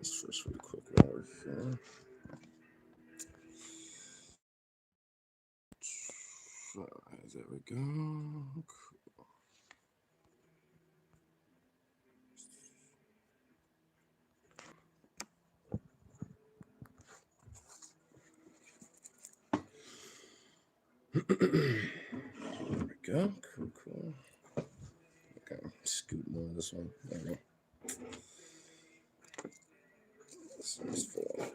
this first really quick while we're here. There we go. Cool. There we go. Cool. Okay, scoot more of this one. There we go. This one's full.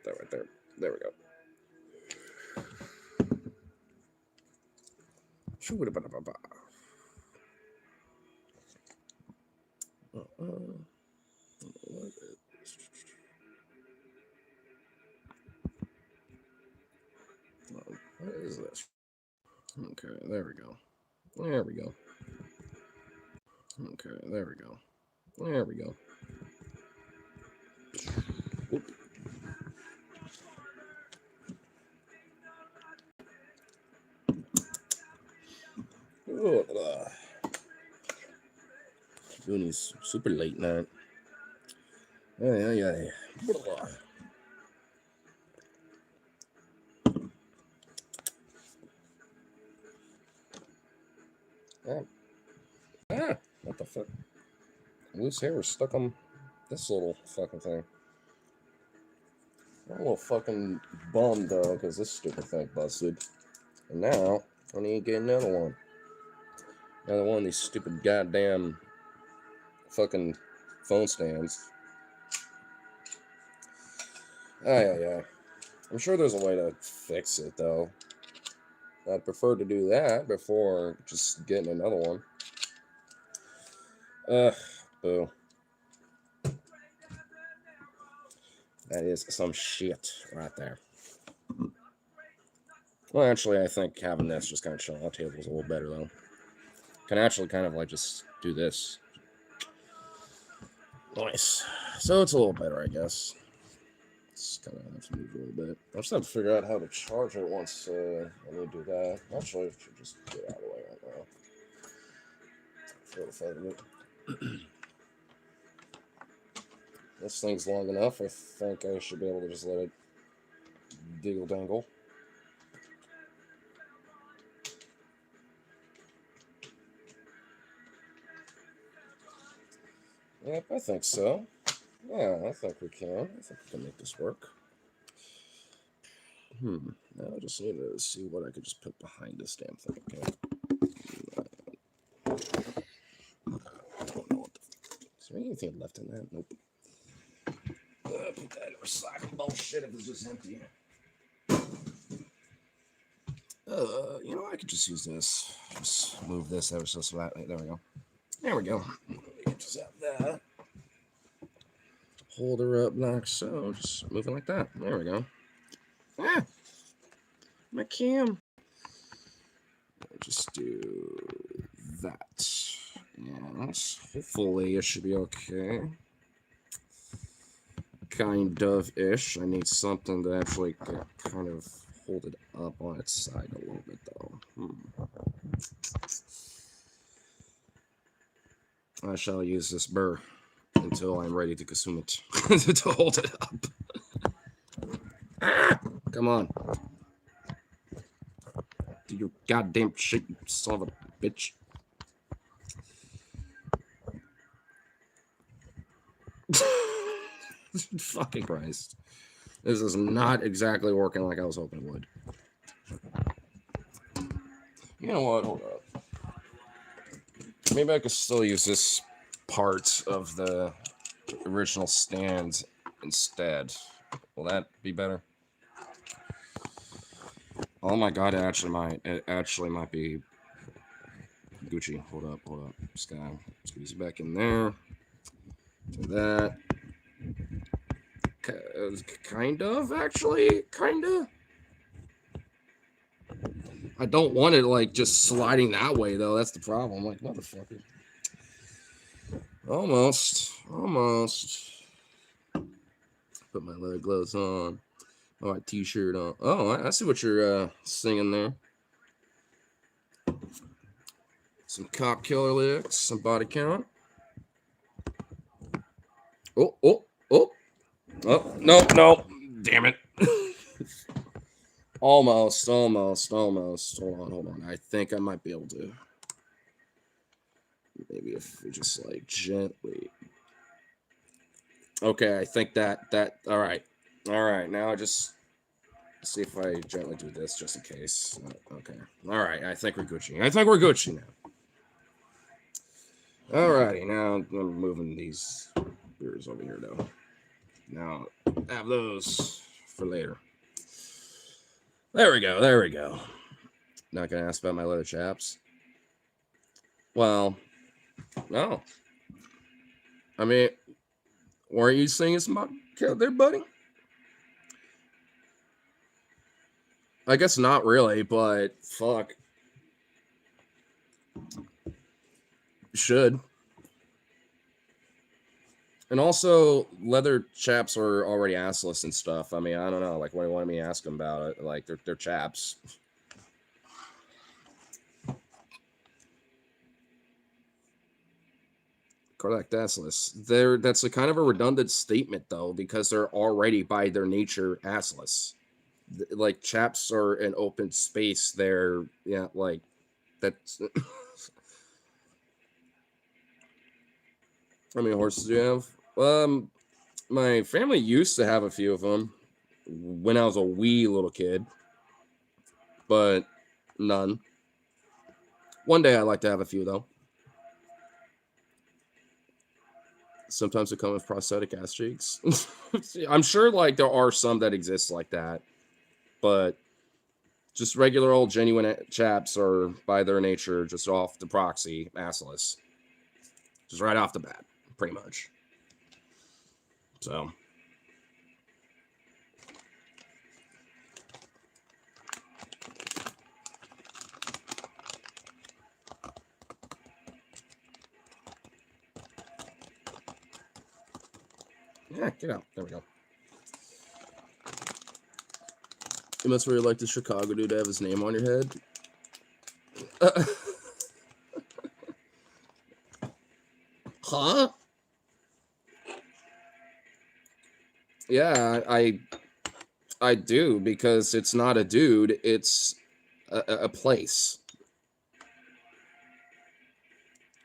Right there. There we go. What is this? Okay, there we go. There we go. Okay, there we go. There we go. Whoop. Doing these super late night. Yeah. What the fuck? Loose hair was stuck on this little fucking thing. I'm a little fucking bummed though, because this stupid thing busted. And now I need to get another one. Another one of these stupid goddamn fucking phone stands. Yeah. I'm sure there's a way to fix it though. I'd prefer to do that before just getting another one. Boo. That is some shit right there. Well, actually, I think having this just kind of chilling on the table is a little better, though. Can actually kind of like just do this. Nice. So it's a little better, I guess. It's kind of have to move a little bit. I just have to figure out how to charge it once I need to do that. Actually, I should just get out of the way right now. For the fun of it. This thing's long enough. I think I should be able to just let it diggle dangle. Yep, I think so. Yeah, I think we can. I think we can make this work. Now I just need to see what I could just put behind this damn thing. Okay. I don't know what the... Is there anything left in that? Nope. Put that in recycled bullshit if it's just empty. You know, I could just use this. Just move this ever so slightly. There we go. There we go. Just have that. Hold her up like so. Just move it like that. There we go. Ah! My cam. Just do that. Yes. Hopefully it should be okay. Kind of ish. I need something to actually kind of hold it up on its side a little bit though. I shall use this burr until I'm ready to consume it to hold it up. Ah, come on. Do your goddamn shit, you son of a bitch. Fucking Christ. This is not exactly working like I was hoping it would. You know what? Hold up. Maybe I could still use this part of the original stand instead. Will that be better? Oh my god, it actually might. It actually might be Gucci. Hold up. Just gonna squeeze it back in there. Do that. Kind of, actually. Kind of. I don't want it like just sliding that way though. That's the problem. Like, motherfucker. Almost. Put my leather gloves on. Oh, my t-shirt on. Oh, I see what you're singing there. Some cop killer licks, some body count. Oh, no. Damn it. Almost. Hold on. I think I might be able to. Maybe if we just like gently. Okay, I think that all right. Now I just see if I gently do this just in case. Okay. All right. I think we're Gucci now. Alrighty, now I'm moving these beers over here though. Now have those for later. There we go. Not gonna ask about my leather chaps. Well, no. I mean, weren't you singing some out there, buddy? I guess not really, but fuck. Should. And also, leather chaps are already assless and stuff. I mean, I don't know. Like, what do you want me to ask them about it? Like, they're chaps. Correct, assless. That's a kind of a redundant statement, though, because they're already, by their nature, assless. Like, chaps are an open space. They're, yeah, like, that's... How many horses do you have? My family used to have a few of them when I was a wee little kid, but none. One day I'd like to have a few, though. Sometimes they come with prosthetic ass cheeks. I'm sure, like, there are some that exist like that, but just regular old genuine chaps are, by their nature, just off the proxy, assless. Just right off the bat, pretty much. So... yeah, get out. There we go. You must really like the Chicago dude to have his name on your head. Huh? Yeah, I do, because it's not a dude, it's a place.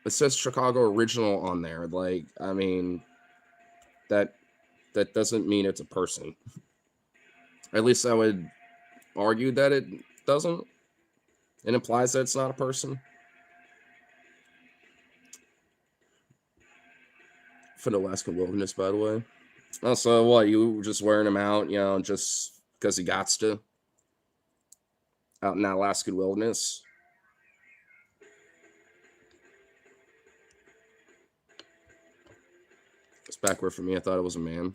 It says Chicago Original on there. Like, I mean, that doesn't mean it's a person. At least I would argue that it doesn't. It implies that it's not a person. For the Alaskan wilderness, by the way. Oh, so what? You were just wearing him out, you know, just because he got to? Out in that Alaskan wilderness? It's backward for me. I thought it was a man.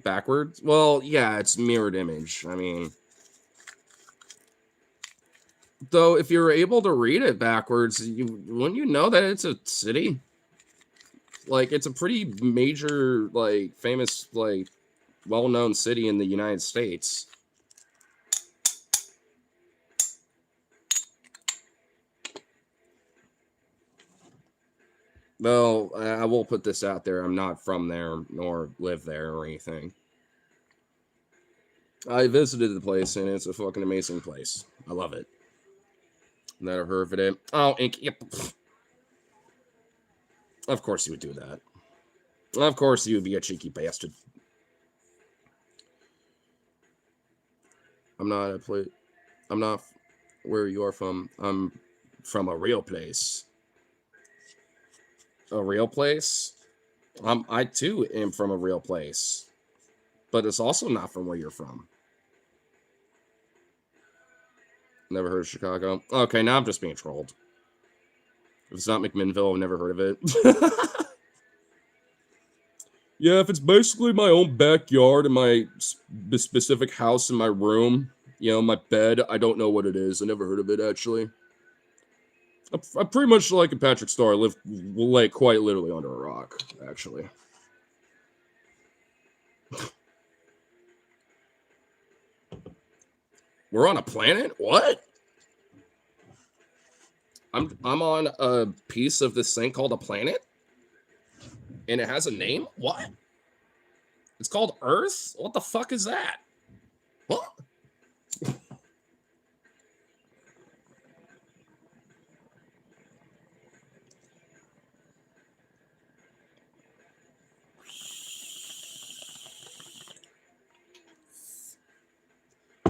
Backwards? Well, yeah, it's mirrored image. I mean... Though, if you're able to read it backwards, wouldn't you know that it's a city? Like, it's a pretty major, like, famous, like, well-known city in the United States. Well, I will put this out there. I'm not from there, nor live there, or anything. I visited the place, and it's a fucking amazing place. I love it. Never heard of it. Oh, of course you would do that. Of course you would be a cheeky bastard. I'm not where you are from. I'm from a real place. A real place? I too am from a real place. But it's also not from where you're from. Never heard of Chicago. Okay, now I'm just being trolled. If it's not McMinnville, I've never heard of it. Yeah, if it's basically my own backyard and my specific house in my room, You know, my bed, I don't know what it is. I never heard of it, actually. I'm pretty much like a Patrick Star. I live, like, quite literally under a rock, actually. We're on a planet? What? I'm on a piece of this thing called a planet? And it has a name? What? It's called Earth? What the fuck is that? What?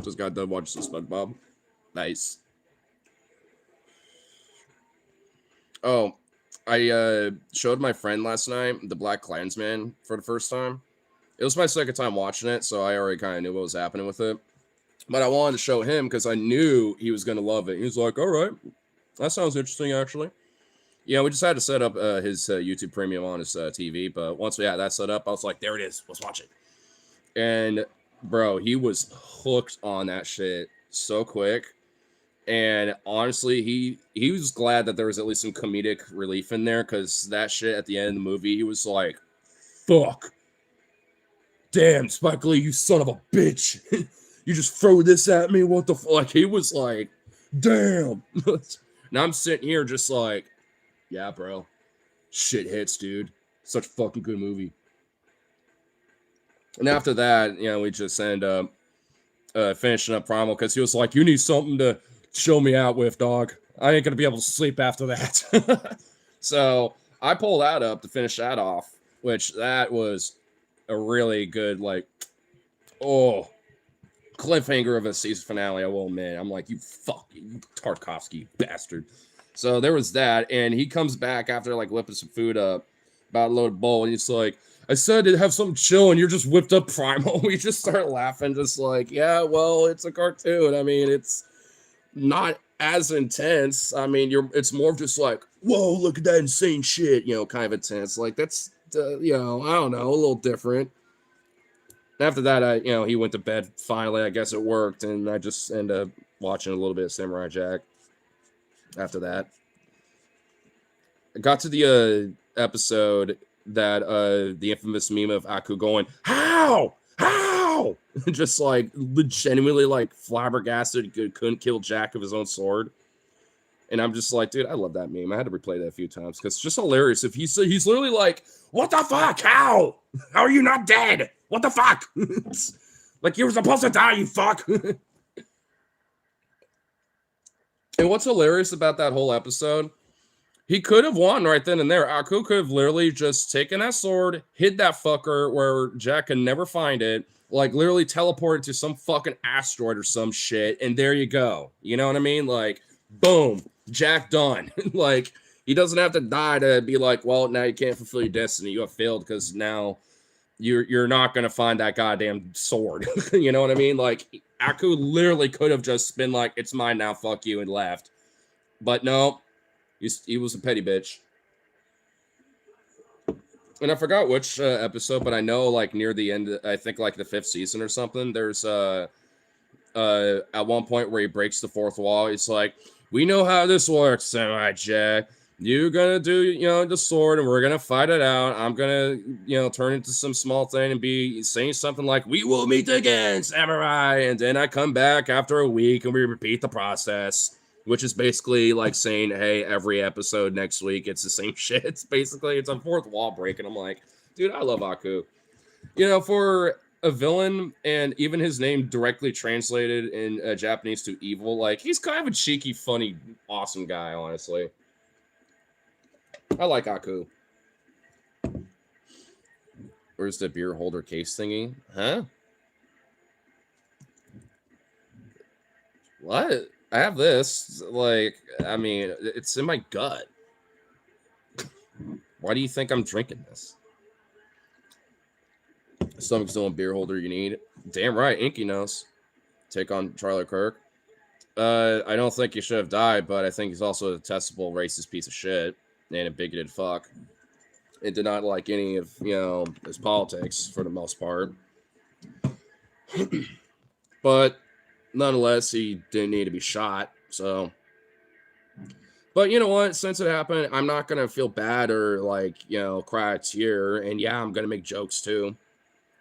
Just got done watching some SpongeBob. Nice. Oh, I showed my friend last night The Black Klansman for the first time. It was my second time watching it, so I already kind of knew what was happening with it. But I wanted to show him because I knew he was going to love it. He was like, all right, that sounds interesting, actually. Yeah, we just had to set up his YouTube Premium on his TV. But once we had that set up, I was like, there it is. Let's watch it. And, bro, he was hooked on that shit so quick. And honestly, he was glad that there was at least some comedic relief in there, because that shit at the end of the movie, he was like, fuck. Damn, Spike Lee, you son of a bitch. You just throw this at me? What the fuck? Like, he was like, damn. Now I'm sitting here just like, yeah, bro. Shit hits, dude. Such a fucking good movie. And after that, you know, we just end up finishing up Primal, because he was like, you need something to show me out with, dog. I ain't gonna be able to sleep after that. So I pulled that up to finish that off, which that was a really good, like, oh, cliffhanger of a season finale, I will admit. I'm like, you Tarkovsky bastard. So there was that, and he comes back after, like, whipping some food up, about a loaded bowl, and he's like, I said to have something chill, and you're just whipped up Primal. We just start laughing, just like, yeah, well, it's a cartoon. I mean, it's not as intense. I mean, it's more just like, whoa, look at that insane shit, you know, kind of intense. Like, that's, you know, I don't know, a little different. After that, he went to bed finally. I guess it worked, and I just ended up watching a little bit of Samurai Jack after that. I got to the episode that the infamous meme of Aku going, how? Just like legitimately like flabbergasted, couldn't kill Jack with his own sword. And I'm just like, dude, I love that meme. I had to replay that a few times because it's just hilarious. If he's literally like, what the fuck? How are you not dead? What the fuck? Like, you were supposed to die, you fuck. And what's hilarious about that whole episode, he could have won right then and there. Aku could have literally just taken that sword, hid that fucker where Jack can never find it, like literally teleported to some fucking asteroid or some shit, and there you go. You know what I mean? Like, boom, Jack done. Like, he doesn't have to die to be like, well, now you can't fulfill your destiny. You have failed because now you're not going to find that goddamn sword. You know what I mean? Like, Aku literally could have just been like, it's mine now, fuck you, and left. But no, he was a petty bitch. And I forgot which episode, but I know, like, near the end, I think, like, the 5th season or something, there's, at one point where he breaks the 4th wall, he's like, we know how this works, Samurai Jack. You're gonna do, the sword, and we're gonna fight it out. I'm gonna, turn into some small thing and be saying something like, we will meet again, Samurai. And then I come back after a week, and we repeat the process. Which is basically like saying, hey, every episode next week, it's the same shit. It's basically, it's a 4th wall break. And I'm like, dude, I love Aku. For a villain, and even his name directly translated in Japanese to evil, like, he's kind of a cheeky, funny, awesome guy, honestly. I like Aku. Where's the beer holder case thingy? Huh? What? I have this. Like, I mean, it's in my gut. Why do you think I'm drinking this? Stomach's the only beer holder you need. Damn right, Inky knows. Take on Charlie Kirk. I don't think he should have died, but I think he's also a detestable racist piece of shit and a bigoted fuck. It did not like any of, his politics for the most part. But nonetheless, he didn't need to be shot. So, but you know what? Since it happened, I'm not gonna feel bad or like cry a tear. And yeah, I'm gonna make jokes too,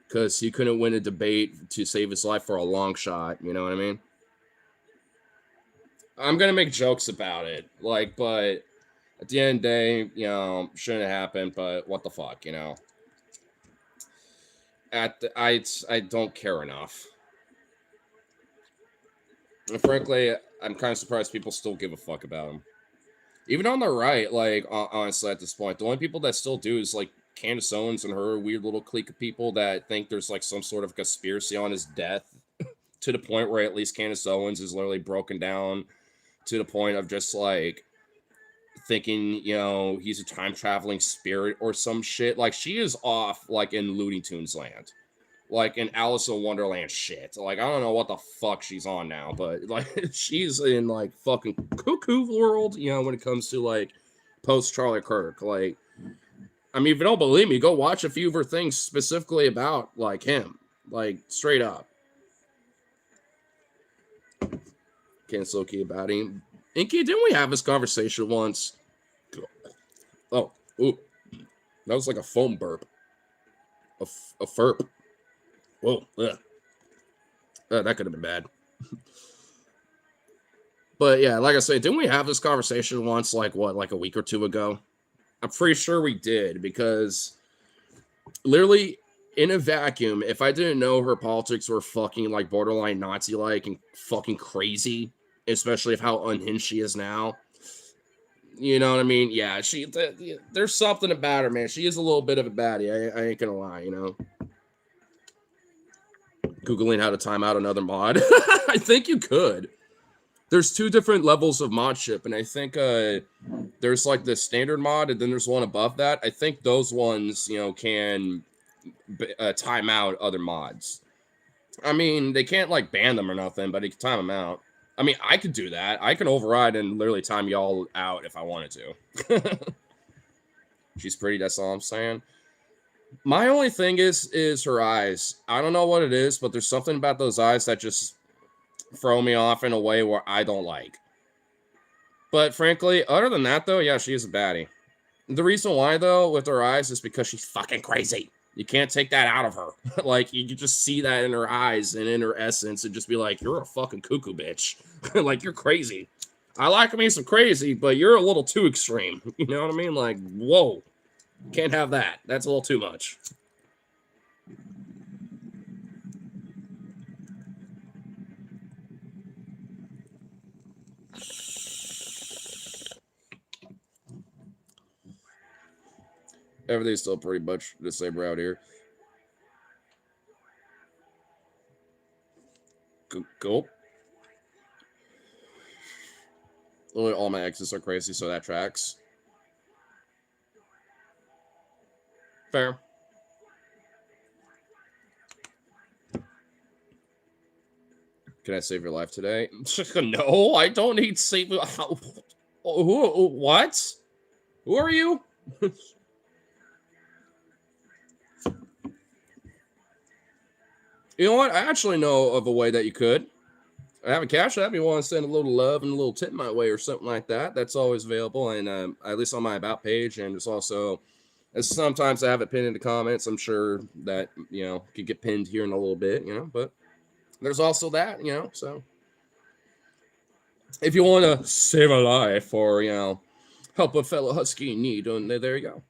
because he couldn't win a debate to save his life for a long shot. You know what I mean? I'm gonna make jokes about it, like, but at the end of the day, shouldn't have happened. But what the fuck, I don't care enough. And frankly, I'm kind of surprised people still give a fuck about him. Even on the right, like, honestly, at this point, the only people that still do is, like, Candace Owens and her weird little clique of people that think there's, like, some sort of conspiracy on his death to the point where at least Candace Owens is literally broken down to the point of just, like, thinking, he's a time-traveling spirit or some shit. Like, she is off, like, in Looney Tunes land. Like, in Alice in Wonderland shit. Like, I don't know what the fuck she's on now, but, like, she's in, like, fucking cuckoo world, when it comes to, like, post-Charlie Kirk. Like, I mean, if you don't believe me, go watch a few of her things specifically about, like, him. Like, straight up. Can't so key about him. Inky, didn't we have this conversation once? Oh, ooh. That was like a foam burp. A furp. Whoa, ugh. That could have been bad. But yeah, like I said, didn't we have this conversation once, like a week or two ago? I'm pretty sure we did, because literally in a vacuum, if I didn't know her politics were fucking like borderline Nazi-like and fucking crazy, especially of how unhinged she is now, you know what I mean? Yeah, there's something about her, man. She is a little bit of a baddie. I ain't gonna lie, Googling how to time out another mod. I think you could. There's two different levels of modship, and I think there's like the standard mod, and then there's one above that. I think those ones, can time out other mods. I mean, they can't like ban them or nothing, but you can time them out. I mean, I could do that. I can override and literally time y'all out if I wanted to. She's pretty, that's all I'm saying. My only thing is her eyes. I don't know what it is, but there's something about those eyes that just throw me off in a way where I don't like. But frankly, other than that, though, yeah, she is a baddie. The reason why, though, with her eyes is because she's fucking crazy. You can't take that out of her. Like, you can just see that in her eyes and in her essence and just be like, you're a fucking cuckoo bitch. Like, you're crazy. I like me some crazy, but you're a little too extreme. You know what I mean? Like, whoa. Can't have that. That's a little too much. Everything's still pretty much the same route here. Cool. All my exes are crazy, so that tracks. Fair. Can I save your life today? No, I don't need save. What? Who are you? You know what? I actually know of a way that you could. I have a Cash App. You want to send a little love and a little tip my way or something like that. That's always available, and at least on my About page. And it's also, sometimes I have it pinned in the comments. I'm sure that, could get pinned here in a little bit, but there's also that, so if you want to save a life or, help a fellow husky in need, there you go.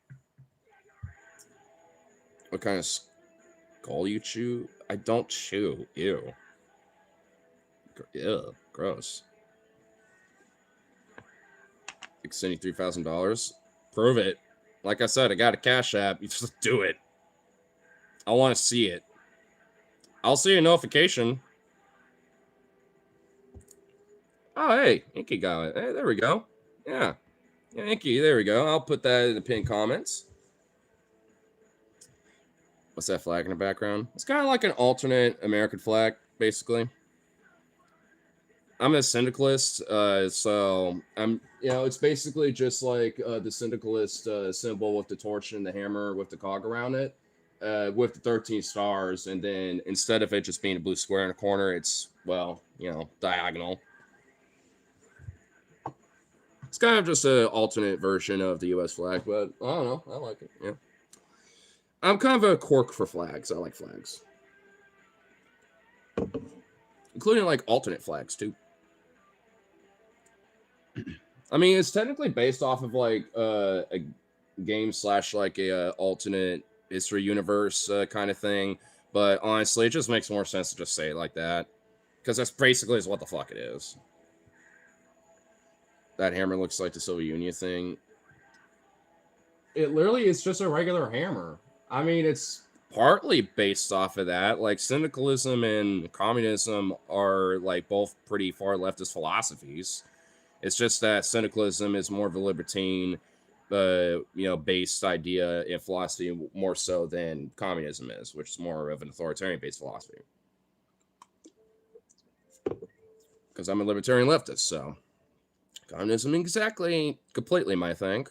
What kind of skull you chew? I don't chew. Ew. Ew. Gross. Like $73,000. Prove it. Like I said, I got a Cash App. You just do it. I want to see it. I'll see a notification. Oh, hey. Inky got it. Hey, there we go. Yeah. Yeah, Inky, there we go. I'll put that in the pinned comments. What's that flag in the background? It's kind of like an alternate American flag, basically. I'm a syndicalist, so I'm, it's basically just like the syndicalist symbol with the torch and the hammer with the cog around it. with the 13 stars, and then instead of it just being a blue square in a corner, it's, well, diagonal. It's kind of just an alternate version of the U.S. flag, but I don't know. I like it. Yeah, I'm kind of a cork for flags. I like flags, including like alternate flags too. I mean, it's technically based off of like a game slash like a alternate history universe kind of thing, but honestly, it just makes more sense to just say it like that, because that's basically is what the fuck it is. That hammer looks like the Soviet Union thing. It literally is just a regular hammer. I mean, it's partly based off of that. Like, syndicalism and communism are like both pretty far leftist philosophies. It's just that syndicalism is more of a libertine, based idea in philosophy more so than communism is, which is more of an authoritarian-based philosophy. Because I'm a libertarian leftist, so communism exactly completely my thing.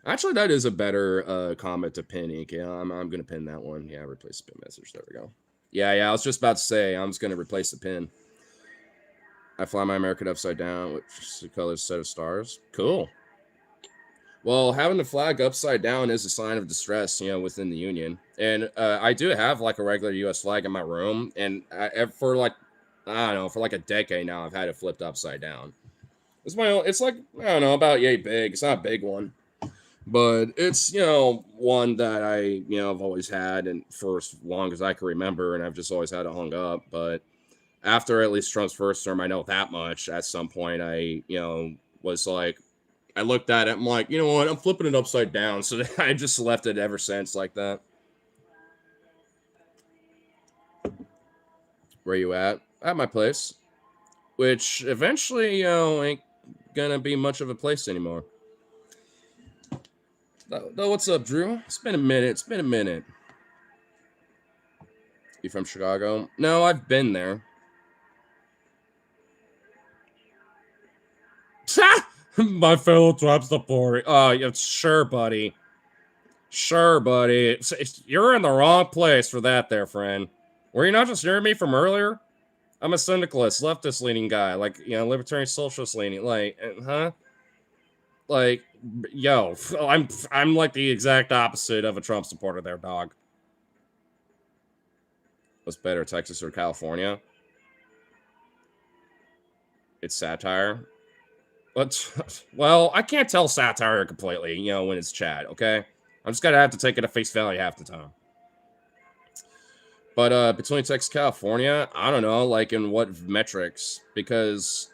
Actually, that is a better comment to pin, Ink. Yeah, I'm going to pin that one. Yeah, replace the pin message. There we go. Yeah, I was just about to say, I'm just going to replace the pin. I fly my American upside down, which is the color set of stars. Cool. Well, having the flag upside down is a sign of distress, within the Union. And I do have like a regular U.S. flag in my room. And for like, I don't know, for like a decade now, I've had it flipped upside down. It's my own, it's like, I don't know, about yay big. It's not a big one. But it's, one that I, I've always had and for as long as I can remember. And I've just always had it hung up. But after at least Trump's first term, I know that much. At some point, I, was like, I looked at it, I'm like, you know what, I'm flipping it upside down. So I just left it ever since like that. Where you at? At my place. Which eventually, ain't gonna be much of a place anymore. Though, what's up, Drew? It's been a minute. You from Chicago? No, I've been there. My fellow Trump supporter. Oh, yeah, sure, buddy. Sure, buddy. You're in the wrong place for that there, friend. Were you not just hearing me from earlier? I'm a syndicalist, leftist leaning guy. Like, libertarian socialist leaning. Like, huh? Like, yo, I'm like the exact opposite of a Trump supporter there, dog. What's better, Texas or California? It's satire. But, well, I can't tell satire completely, when it's chat, okay? I'm just gonna have to take it at face value half the time. But between Texas and California, I don't know, like in what metrics? Because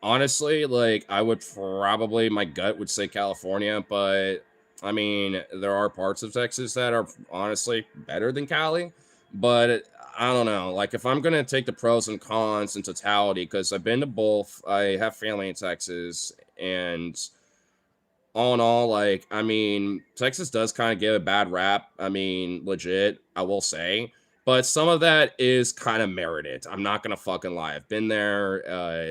honestly, like I would probably, my gut would say California, but I mean, there are parts of Texas that are honestly better than Cali. But I don't know, like if I'm gonna take the pros and cons in totality, because I've been to both, I have family in Texas, and all in all, like, I mean, Texas does kind of get a bad rap. I mean, legit, I will say. But some of that is kind of merited. I'm not going to fucking lie. I've been there,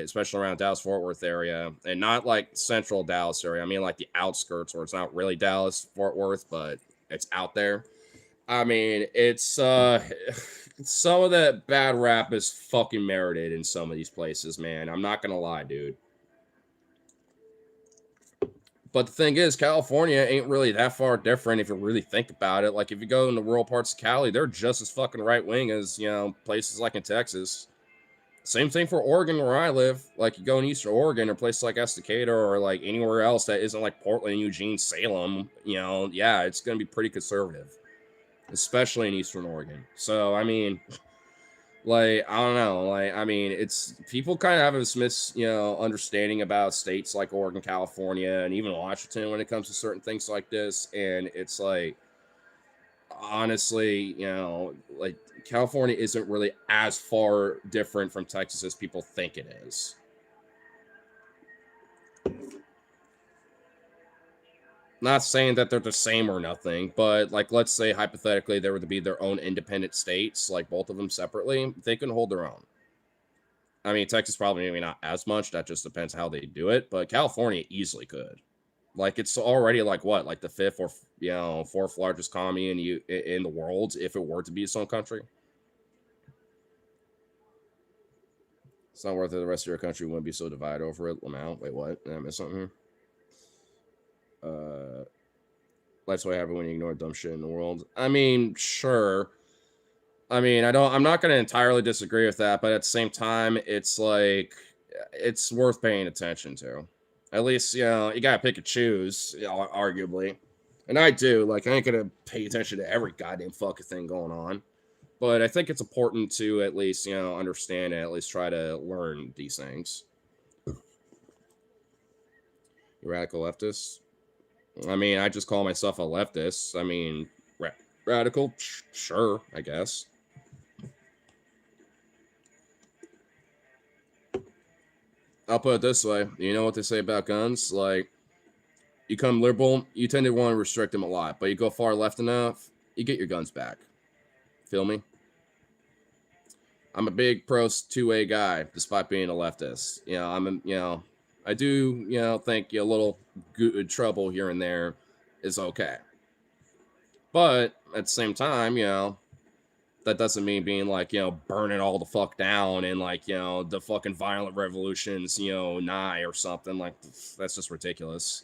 especially around Dallas-Fort Worth area. And not like central Dallas area. I mean, like the outskirts where it's not really Dallas-Fort Worth, but it's out there. I mean, it's, some of that bad rap is fucking merited in some of these places, man. I'm not going to lie, dude. But the thing is, California ain't really that far different if you really think about it. Like, if you go in the rural parts of Cali, they're just as fucking right-wing as, places like in Texas. Same thing for Oregon, where I live. Like, you go in Eastern Oregon or places like Estacada or, like, anywhere else that isn't, like, Portland, Eugene, Salem, yeah, it's going to be pretty conservative. Especially in Eastern Oregon. So, I mean... Like, I don't know, like, I mean, it's, people kind of have this understanding about states like Oregon, California, and even Washington when it comes to certain things like this, and it's like, honestly, like, California isn't really as far different from Texas as people think it is. Not saying that they're the same or nothing, but, like, let's say, hypothetically, they were to be their own independent states, like, both of them separately, they can hold their own. I mean, Texas probably maybe not as much, that just depends how they do it, but California easily could. Like it's already like what, like the fifth or fourth largest economy in the world if it were to be its own country. It's not worth it. The rest of your country wouldn't be so divided over it. Lamau. Wait, what? Did I miss something here? That's what happens when you ignore dumb shit in the world. I mean, sure. I mean, I'm not going to entirely disagree with that, but at the same time, it's like, it's worth paying attention to. At least, you got to pick and choose, arguably. And I do. Like, I ain't going to pay attention to every goddamn fucking thing going on. But I think it's important to at least, understand and at least try to learn these things. Radical leftist? I mean, I just call myself a leftist. I mean, radical? Sure, I guess. I'll put it this way. You know what they say about guns? Like, you come liberal, you tend to want to restrict them a lot. But you go far left enough, you get your guns back. Feel me? I'm a big pro two-way guy, despite being a leftist. I do, think a little good trouble here and there is okay. But at the same time, that doesn't mean being like, burn it all the fuck down and like, the fucking violent revolutions, nigh or something. Like, that's just ridiculous.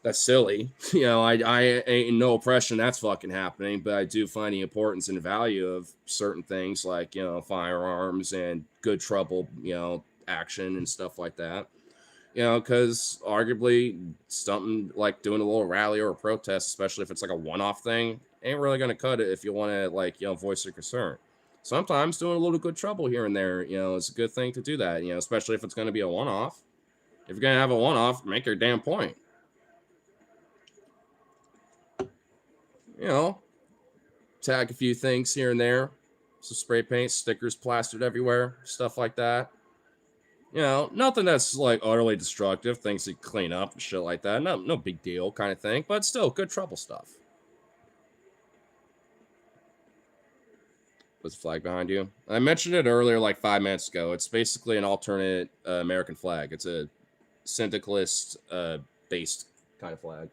That's silly. I ain't no oppression that's fucking happening, but I do find the importance and value of certain things like, firearms and good trouble, action and stuff like that. Because arguably something like doing a little rally or a protest, especially if it's like a one-off thing, ain't really going to cut it if you want to like, voice your concern. Sometimes doing a little good trouble here and there, is a good thing to do that, especially if it's going to be a one-off. If you're going to have a one-off, make your damn point. Tag a few things here and there. Some spray paint, stickers plastered everywhere, stuff like that. Nothing that's like utterly destructive, things to clean up and shit like that. No big deal kind of thing, but still good trouble stuff. What's the flag behind you? I mentioned it earlier like 5 minutes ago. It's basically an alternate American flag. It's a syndicalist based kind of flag.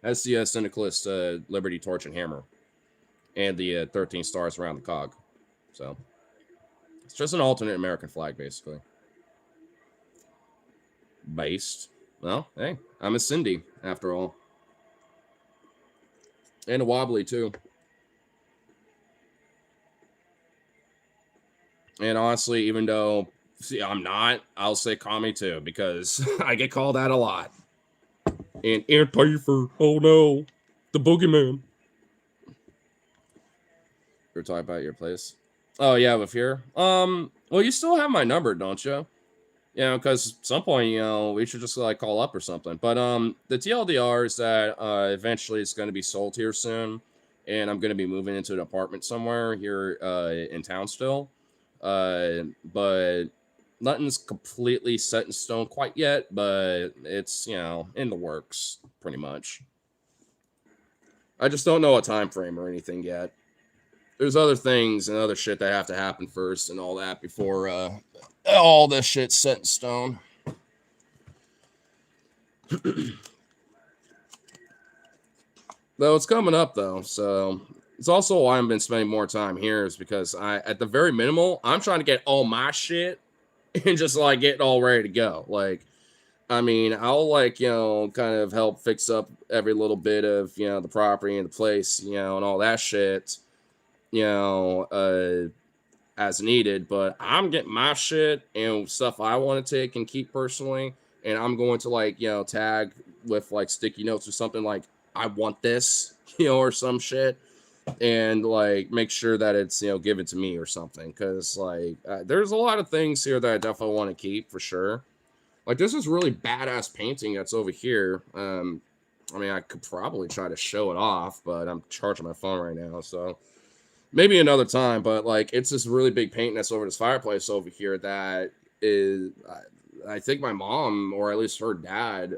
That's the syndicalist Liberty Torch and Hammer. And the 13 stars around the cog. So, it's just an alternate American flag, basically. Based. Well, hey, I'm a Cindy, after all. And a wobbly, too. And honestly, even though, I'm not, I'll say commie, too, because I get called out a lot. And Antifa, oh no, the boogeyman. We're talking about your place. Oh yeah, with here. Well, you still have my number, don't you? Because at some point, we should just like call up or something. But the TLDR is that eventually it's going to be sold here soon, and I'm going to be moving into an apartment somewhere here in town still. But nothing's completely set in stone quite yet, but it's in the works pretty much. I just don't know a time frame or anything yet. There's other things and other shit that have to happen first and all that before all this shit's set in stone. Though it's coming up though, so it's also why I've been spending more time here is because at the very minimal, I'm trying to get all my shit and just like get it all ready to go. Like, I mean, I'll like, kind of help fix up every little bit of, the property and the place, and all that shit. As needed, but I'm getting my shit and stuff I want to take and keep personally, and I'm going to like, tag with like sticky notes or something like, I want this, or some shit, and like make sure that it's, given to me or something, because like, there's a lot of things here that I definitely want to keep for sure. Like, this is really badass painting that's over here. I mean, I could probably try to show it off, but I'm charging my phone right now, so maybe another time. But like, it's this really big painting that's over this fireplace over here that is, I think my mom, or at least her dad,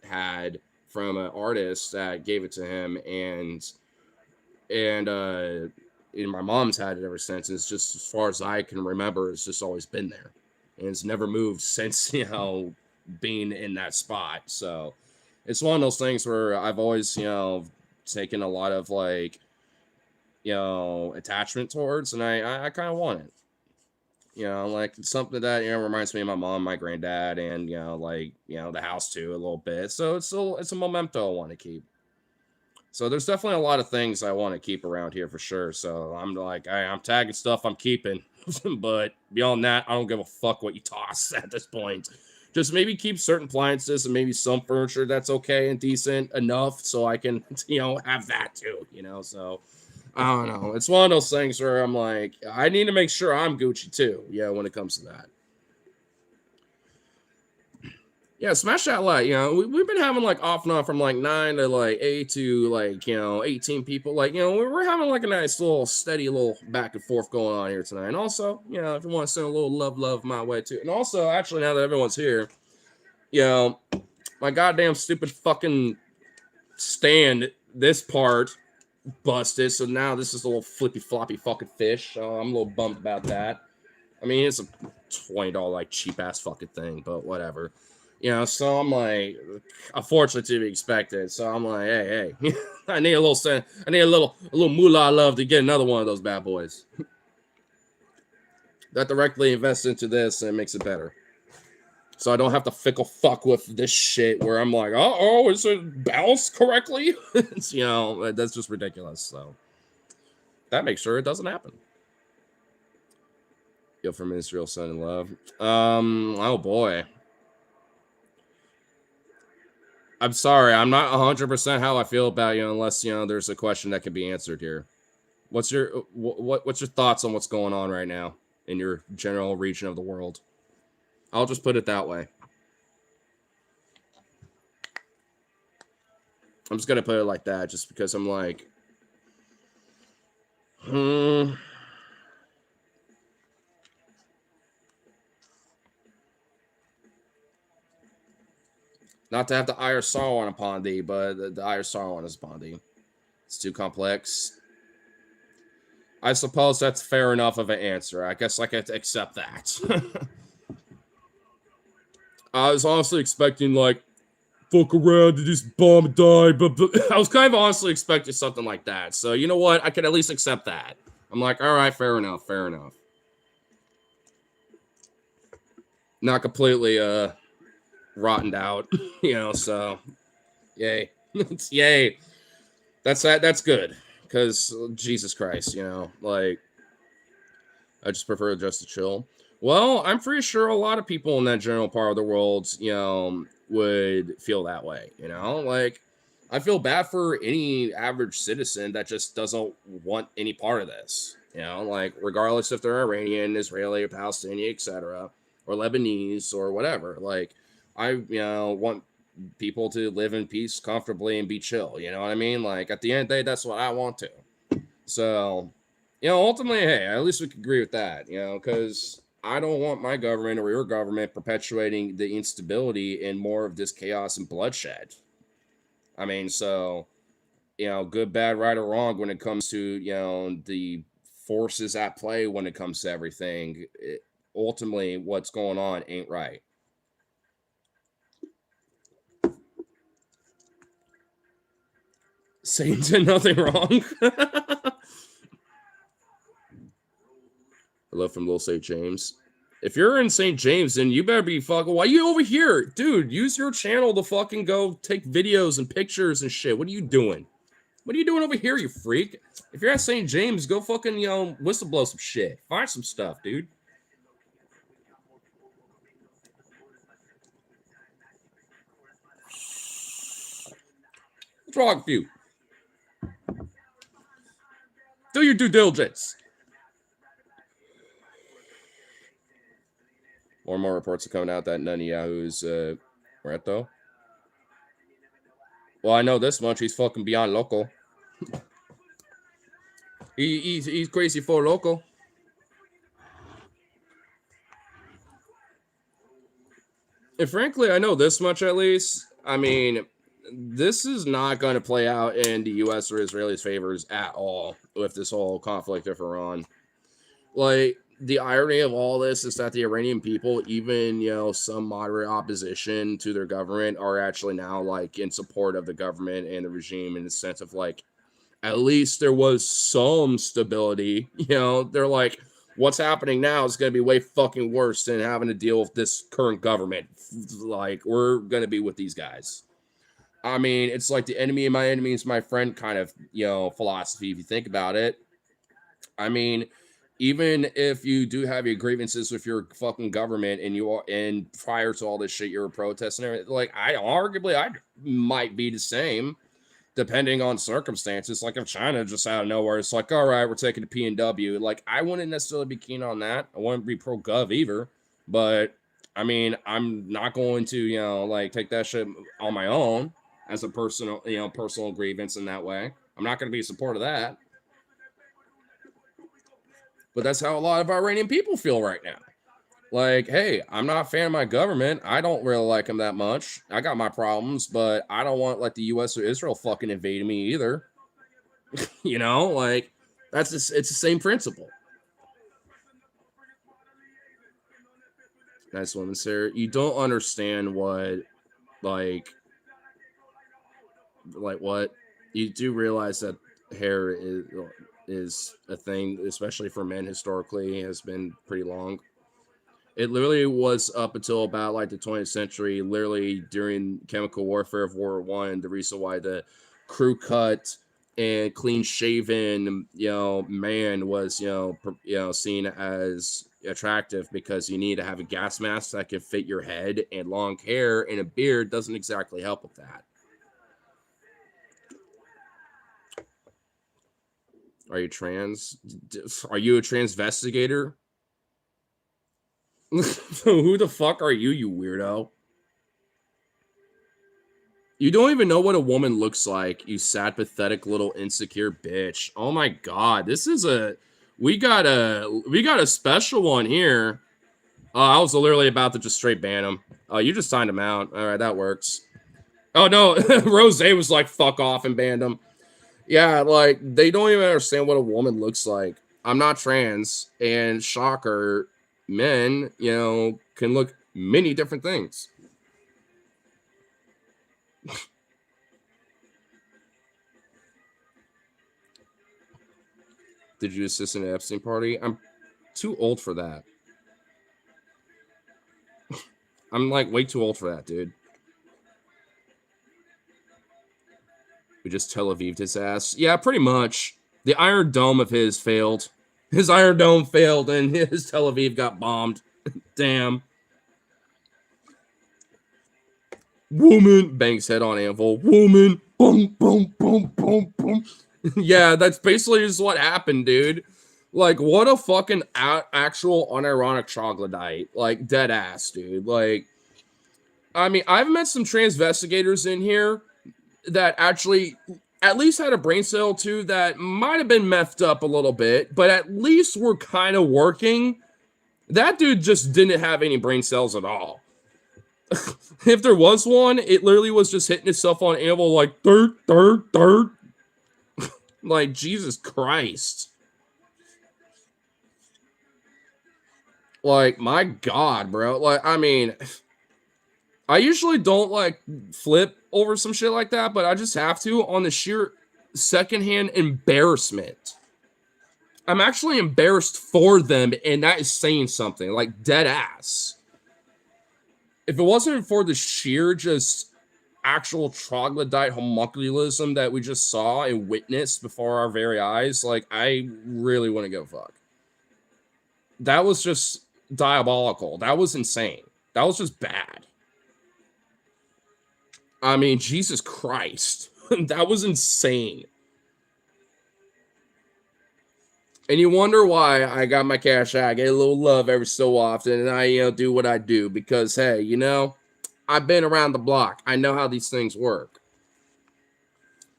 had from an artist that gave it to him, and my mom's had it ever since. It's just, as far as I can remember, it's just always been there, and it's never moved since being in that spot. So it's one of those things where I've always, taken a lot of like, attachment towards, and I kind of want it. Like it's something that reminds me of my mom, my granddad, and the house too a little bit. So it's a memento I want to keep. So there's definitely a lot of things I want to keep around here for sure. So I'm like, I'm tagging stuff I'm keeping, but beyond that, I don't give a fuck what you toss at this point. Just maybe keep certain appliances and maybe some furniture that's okay and decent enough so I can, have that too, So I don't know. It's one of those things where I'm like, I need to make sure I'm Gucci too, when it comes to that. Yeah, smash that like, we've been having like off and on from like 9 to like 8 to like, 18 people. Like, we're having like a nice little steady little back and forth going on here tonight. And also, if you want to send a little love my way too. And also, actually, now that everyone's here, my goddamn stupid fucking stand, this part busted. So now this is a little flippy floppy fucking fish. So I'm a little bummed about that. I mean, it's a $20 like cheap ass fucking thing, but whatever. So I'm like, unfortunately to be expected. So I'm like, hey, I need a little moolah love to get another one of those bad boys. That directly invests into this and makes it better. So I don't have to fickle fuck with this shit where I'm like, is it balanced correctly? It's, that's just ridiculous. So that makes sure it doesn't happen. Yo, from Israel, son in love. Oh boy. I'm sorry, I'm not 100% how I feel about you unless there's a question that can be answered here. What's your thoughts on what's going on right now in your general region of the world? I'll just put it that way. I'm just gonna put it like that, just because I'm like, not to have the ire Sauron upon thee, but the ire Sauron is upon thee. It's too complex. I suppose that's fair enough of an answer. I guess I could accept that. I was honestly expecting, like, fuck around and just bomb and die, but I was kind of honestly expecting something like that. So, you know what? I could at least accept that. I'm like, all right, fair enough. Not completely, rotted out, so yay. Yay. That's good. Because Jesus Christ, like I just prefer just to chill. Well, I'm pretty sure a lot of people in that general part of the world, would feel that way, like I feel bad for any average citizen that just doesn't want any part of this, like regardless if they're Iranian, Israeli, or Palestinian, etc., or Lebanese or whatever. Like I, want people to live in peace comfortably and be chill. You know what I mean? Like at the end of the day, that's what I want to. So, ultimately, hey, at least we can agree with that, because I don't want my government or your government perpetuating the instability and more of this chaos and bloodshed. I mean, so, good, bad, right, or wrong when it comes to, the forces at play when it comes to everything. Ultimately, what's going on ain't right. Satan did nothing wrong. Hello from Little St. James. If you're in St. James, then you better be fucking. Why are you over here? Dude, use your channel to fucking go take videos and pictures and shit. What are you doing? What are you doing over here, you freak? If you're at St. James, go fucking, whistleblow some shit. Find some stuff, dude. What's wrong with you? Do your due diligence. More and more reports are coming out that Netanyahu's Reto. Well, I know this much. He's fucking beyond local. He's crazy for local. And frankly, I know this much at least. I mean, this is not going to play out in the U.S. or Israelis' favors at all with this whole conflict of Iran. Like, the irony of all this is that the Iranian people, even, you know, some moderate opposition to their government, are actually now like in support of the government and the regime in the sense of like, at least there was some stability. You know, they're like, what's happening now is going to be way fucking worse than having to deal with this current government. Like, we're going to be with these guys. I mean, it's like the enemy of my enemy is my friend kind of, you know, philosophy, if you think about it. I mean, even if you do have your grievances with your fucking government and you are, and prior to all this shit, you're a protest and everything, like, I might be the same depending on circumstances. Like if China just out of nowhere, it's like, all right, we're taking the PNW. Like I wouldn't necessarily be keen on that. I wouldn't be pro gov either, but I mean, I'm not going to, you know, like take that shit on my own as a personal, you know, personal grievance in that way. I'm not going to be in support of that. But that's how a lot of Iranian people feel right now. Like, hey, I'm not a fan of my government. I don't really like them that much. I got my problems, but I don't want like the U.S. or Israel fucking invading me either. You know, like it's the same principle. Nice woman, sir. You don't understand what, like what you do realize that hair is a thing, especially for men historically, has been pretty long. It literally was up until about like the 20th century, literally during chemical warfare of World War I, the reason why the crew cut and clean shaven, you know, man was, you know, seen as attractive because you need to have a gas mask that can fit your head, and long hair and a beard doesn't exactly help with that. Are you trans? Are you a transvestigator? Who the fuck are you, you weirdo? You don't even know what a woman looks like, you sad, pathetic little insecure bitch. Oh my god, this is we got a special one here. I was literally about to just straight ban him. Oh, you just signed him out. All right, that works. Oh no, Rose was like, fuck off, and banned him. Yeah, like they don't even understand what a woman looks like. I'm not trans, and shocker, men, you know, can look many different things. Did you assist in an Epstein party? I'm too old for that. I'm like way too old for that, dude. We just Tel Aviv'd his ass. Yeah, pretty much. The Iron Dome of his failed. His Iron Dome failed and his Tel Aviv got bombed. Damn. Woman. Bangs head on anvil. Woman. Boom, boom, boom, boom, boom. Yeah, that's basically just what happened, dude. Like, what a fucking actual unironic troglodyte. Like, dead ass, dude. Like, I mean, I've met some transvestigators in here that actually at least had a brain cell too that might have been messed up a little bit, but at least were kind of working. That dude just didn't have any brain cells at all. If there was one, it literally was just hitting itself on anvil like dirt. Like, Jesus Christ. Like, my God, bro. Like, I mean, I usually don't like flip over some shit like that, but I just have to on the sheer secondhand embarrassment. I'm actually embarrassed for them, and that is saying something, like dead ass. If it wasn't for the sheer just actual troglodyte homunculism that we just saw and witnessed before our very eyes, like, I really wouldn't give a fuck. That was just diabolical. That was insane. That was just bad. I mean, Jesus Christ. That was insane. And you wonder why I got my cash out. I get a little love every so often, and I, you know, do what I do because, hey, you know, I've been around the block. I know how these things work.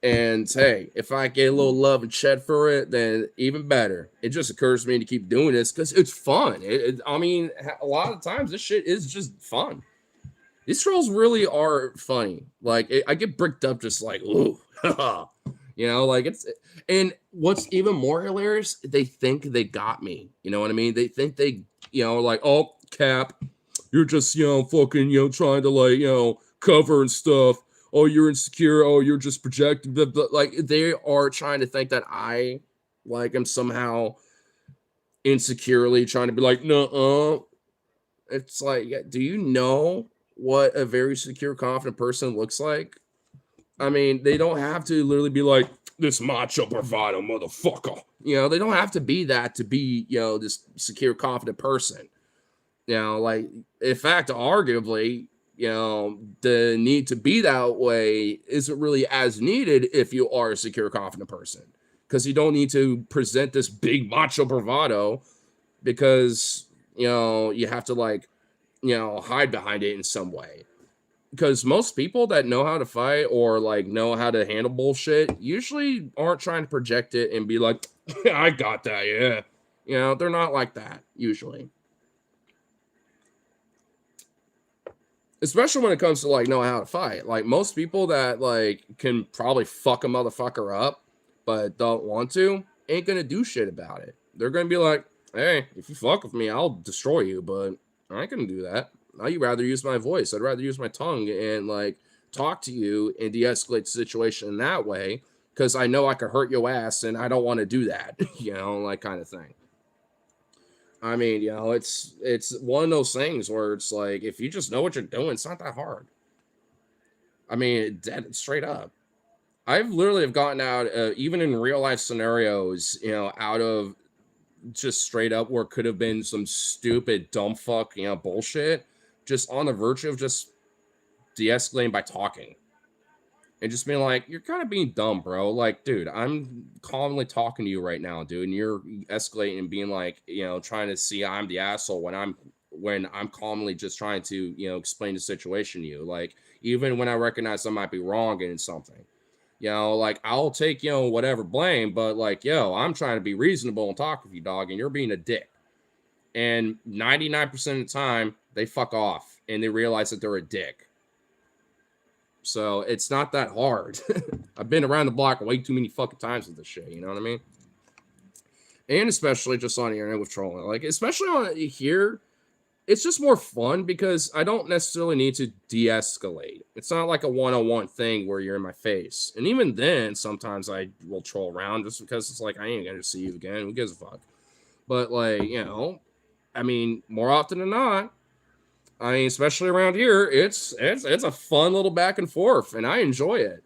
And hey, if I get a little love and chat for it, then even better. It just occurs to me to keep doing this because it's fun. I mean, a lot of times this shit is just fun. These trolls really are funny. Like, I get bricked up just like, ooh, You know, like it's, and what's even more hilarious, they think they got me. You know what I mean? They think they, you know, like, oh, Cap, you're just, you know, fucking, you know, trying to like, you know, cover and stuff. Oh, you're insecure. Oh, you're just projecting. But like, they are trying to think that I, like, am somehow insecurely trying to be like, no, it's like, yeah, do you know what a very secure, confident person looks like? I mean, they don't have to literally be like this macho bravado motherfucker. You know, they don't have to be that to be, you know, this secure, confident person. You know, like, in fact, arguably, you know, the need to be that way isn't really as needed if you are a secure, confident person. Because you don't need to present this big macho bravado because, you know, you have to, like, you know, hide behind it in some way. Because most people that know how to fight or like know how to handle bullshit usually aren't trying to project it and be like, I got that, yeah. You know, they're not like that usually. Especially when it comes to like knowing how to fight. Like most people that like can probably fuck a motherfucker up but don't want to ain't gonna do shit about it. They're gonna be like, hey, if you fuck with me, I'll destroy you, but I ain't gonna do that. I'd rather use my voice. I'd rather use my tongue and like talk to you and de-escalate the situation in that way because I know I could hurt your ass and I don't want to do that, you know, like kind of thing. I mean, you know, it's one of those things where it's like if you just know what you're doing, it's not that hard. I mean, dead straight up. I've literally have gotten out, even in real life scenarios, you know, out of just straight up where could have been some stupid dumb fuck, you know, bullshit, just on the verge of just de-escalating by talking and just being like, you're kind of being dumb, bro. Like, dude, I'm calmly talking to you right now, dude, and you're escalating and being like, you know, trying to see I'm the asshole when I'm calmly just trying to, you know, explain the situation to you. Like, even when I recognize I might be wrong in something. You know, like I'll take, you know, whatever blame, but like, yo, I'm trying to be reasonable and talk with you, dog, and you're being a dick. And 99% of the time, they fuck off and they realize that they're a dick. So it's not that hard. I've been around the block way too many fucking times with this shit. You know what I mean? And especially just on the internet with trolling, like especially on here, it's just more fun because I don't necessarily need to de-escalate. It's not like a one-on-one thing where you're in my face. And even then, sometimes I will troll around just because it's like I ain't gonna see you again. Who gives a fuck? But like, you know, I mean, more often than not, I mean, especially around here, it's a fun little back and forth, and I enjoy it.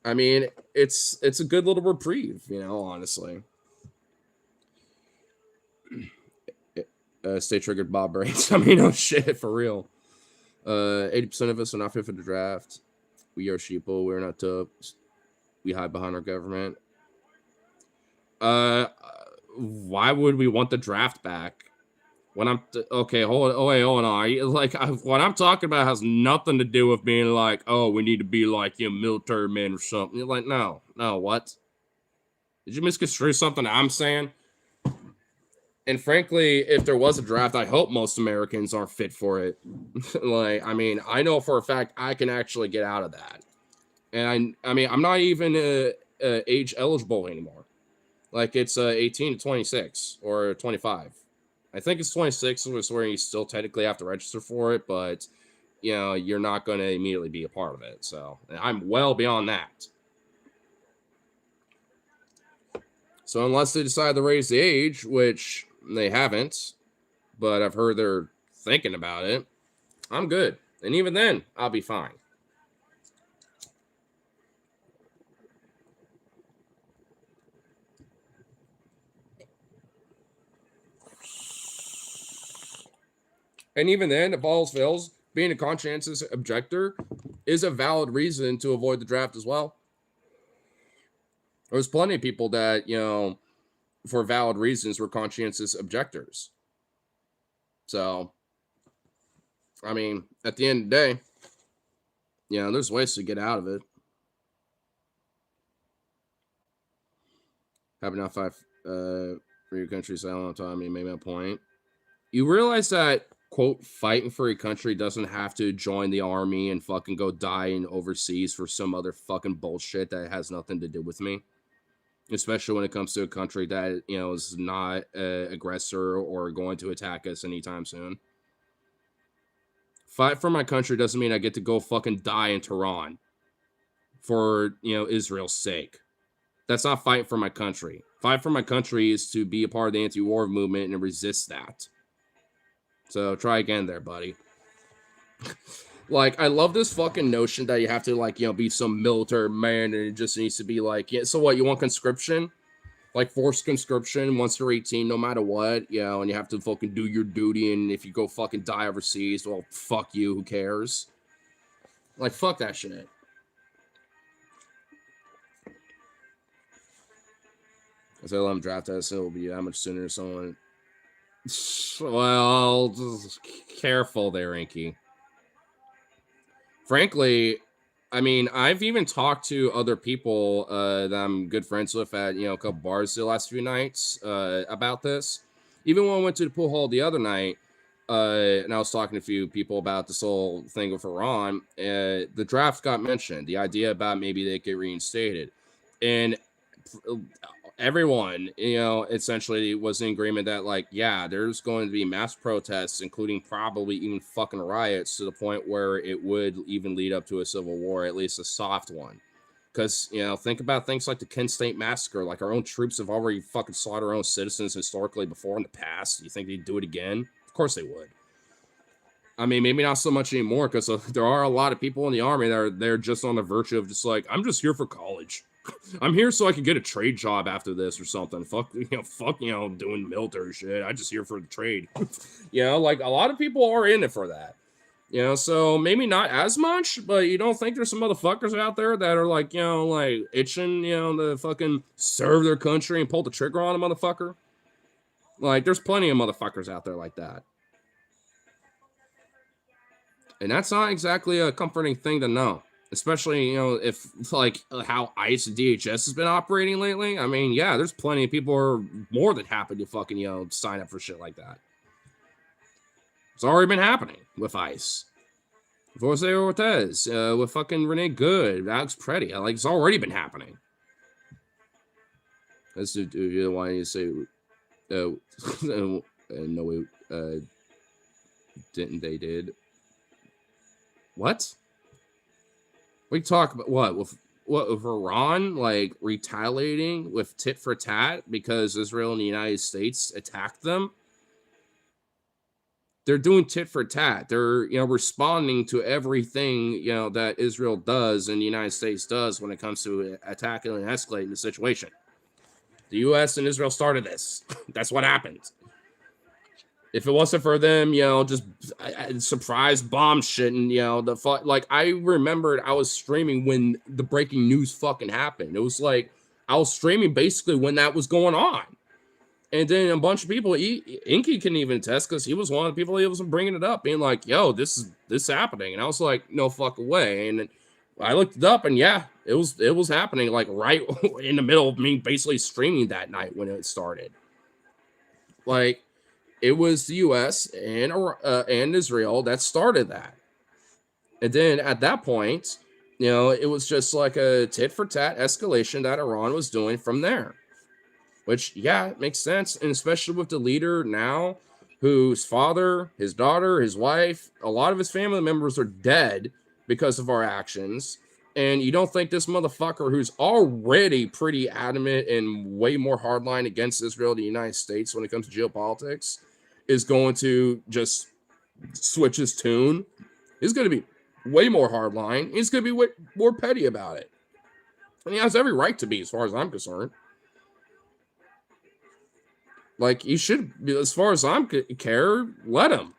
I mean, it's a good little reprieve, you know, honestly. Stay triggered, Bob Brains. I mean, oh shit, for real. 80% of us are not fit for the draft. We are sheeple. We're not tubs. We hide behind our government. Uh, why would we want the draft back? When I'm okay, hold on. Oh wait, hold on. What I'm talking about has nothing to do with being like, oh, we need to be like, you know, military men or something. You're like, no, what? Did you misconstrue something I'm saying? And frankly, if there was a draft, I hope most Americans aren't fit for it. Like, I mean, I know for a fact I can actually get out of that. And I mean, I'm not even age eligible anymore. Like, it's 18 to 26 or 25. I think it's 26 is where you still technically have to register for it, but you know, you're not going to immediately be a part of it. So I'm well beyond that. So unless they decide to raise the age, which they haven't, but I've heard they're thinking about it, I'm good. And even then, I'll be fine. And even then, if all else fails, being a conscientious objector is a valid reason to avoid the draft as well. There's plenty of people that, you know, for valid reasons were conscientious objectors. So, I mean, at the end of the day, you know, there's ways to get out of it. Having not five for your country's silent autonomy made my point. You realize that quote, fighting for a country doesn't have to join the army and fucking go dying overseas for some other fucking bullshit that has nothing to do with me. Especially when it comes to a country that, you know, is not an aggressor or going to attack us anytime soon. Fight for my country doesn't mean I get to go fucking die in Tehran for, you know, Israel's sake. That's not fighting for my country. Fight for my country is to be a part of the anti-war movement and resist that. So try again there, buddy. Like, I love this fucking notion that you have to, like, you know, be some military man and it just needs to be like, yeah, so what, you want conscription? Like, forced conscription once you're 18, no matter what, you know, and you have to fucking do your duty, and if you go fucking die overseas, well, fuck you, who cares? Like, fuck that shit. If they let him draft us, it'll be that much sooner. Someone. Well, just careful there, Inky. Frankly, I mean, I've even talked to other people that I'm good friends with at, you know, a couple bars the last few nights about this. Even when I went to the pool hall the other night, and I was talking to a few people about this whole thing with Iran, the draft got mentioned. The idea about maybe they get reinstated. And everyone, you know, essentially was in agreement that, like, yeah, there's going to be mass protests, including probably even fucking riots, to the point where it would even lead up to a civil war, at least a soft one. Because, you know, think about things like the Kent State Massacre. Like, our own troops have already fucking slaughtered our own citizens historically before in the past. You think they'd do it again? Of course they would. I mean, maybe not so much anymore, because there are a lot of people in the army that are there just on the virtue of just like, I'm just here for college. I'm here so I can get a trade job after this or something. Fuck, you know, doing military shit. I'm just here for the trade. You know, like, a lot of people are in it for that. You know, so maybe not as much, but you don't think there's some motherfuckers out there that are like, you know, like itching, you know, to fucking serve their country and pull the trigger on a motherfucker? Like, there's plenty of motherfuckers out there like that. And that's not exactly a comforting thing to know. Especially, you know, if, like, how ICE and DHS has been operating lately. I mean, yeah, there's plenty of people who are more than happy to fucking, you know, sign up for shit like that. It's already been happening with ICE. With Jose Ortiz, with fucking Renee Good, Alex Preddy. Like, it's already been happening. That's the one you say, no, didn't they did. What? We talk about what with Iran, like, retaliating with tit for tat because Israel and the United States attacked them. They're doing tit for tat. They're, you know, responding to everything, you know, that Israel does and the United States does when it comes to attacking and escalating the situation. The U.S. and Israel started this. That's what happened. If it wasn't for them, you know, just surprise bomb shit, and, you know, like, I remembered I was streaming when the breaking news fucking happened. It was like I was streaming basically when that was going on, and then a bunch of people, Inky can even attest, because he was one of the people that was bringing it up, being like, "Yo, this is happening," and I was like, "No fucking way!" And I looked it up, and yeah, it was happening, like, right in the middle of me basically streaming that night when it started, like. It was the U.S. and Israel that started that. And then at that point, you know, it was just like a tit-for-tat escalation that Iran was doing from there. Which, yeah, it makes sense. And especially with the leader now, whose father, his daughter, his wife, a lot of his family members are dead because of our actions. And you don't think this motherfucker, who's already pretty adamant and way more hardline against Israel than the United States when it comes to geopolitics, is going to just switch his tune? He's going to be way more hardline. He's going to be way more petty about it. And he has every right to be, as far as I'm concerned. Like, he should, as far as I'm care, let him.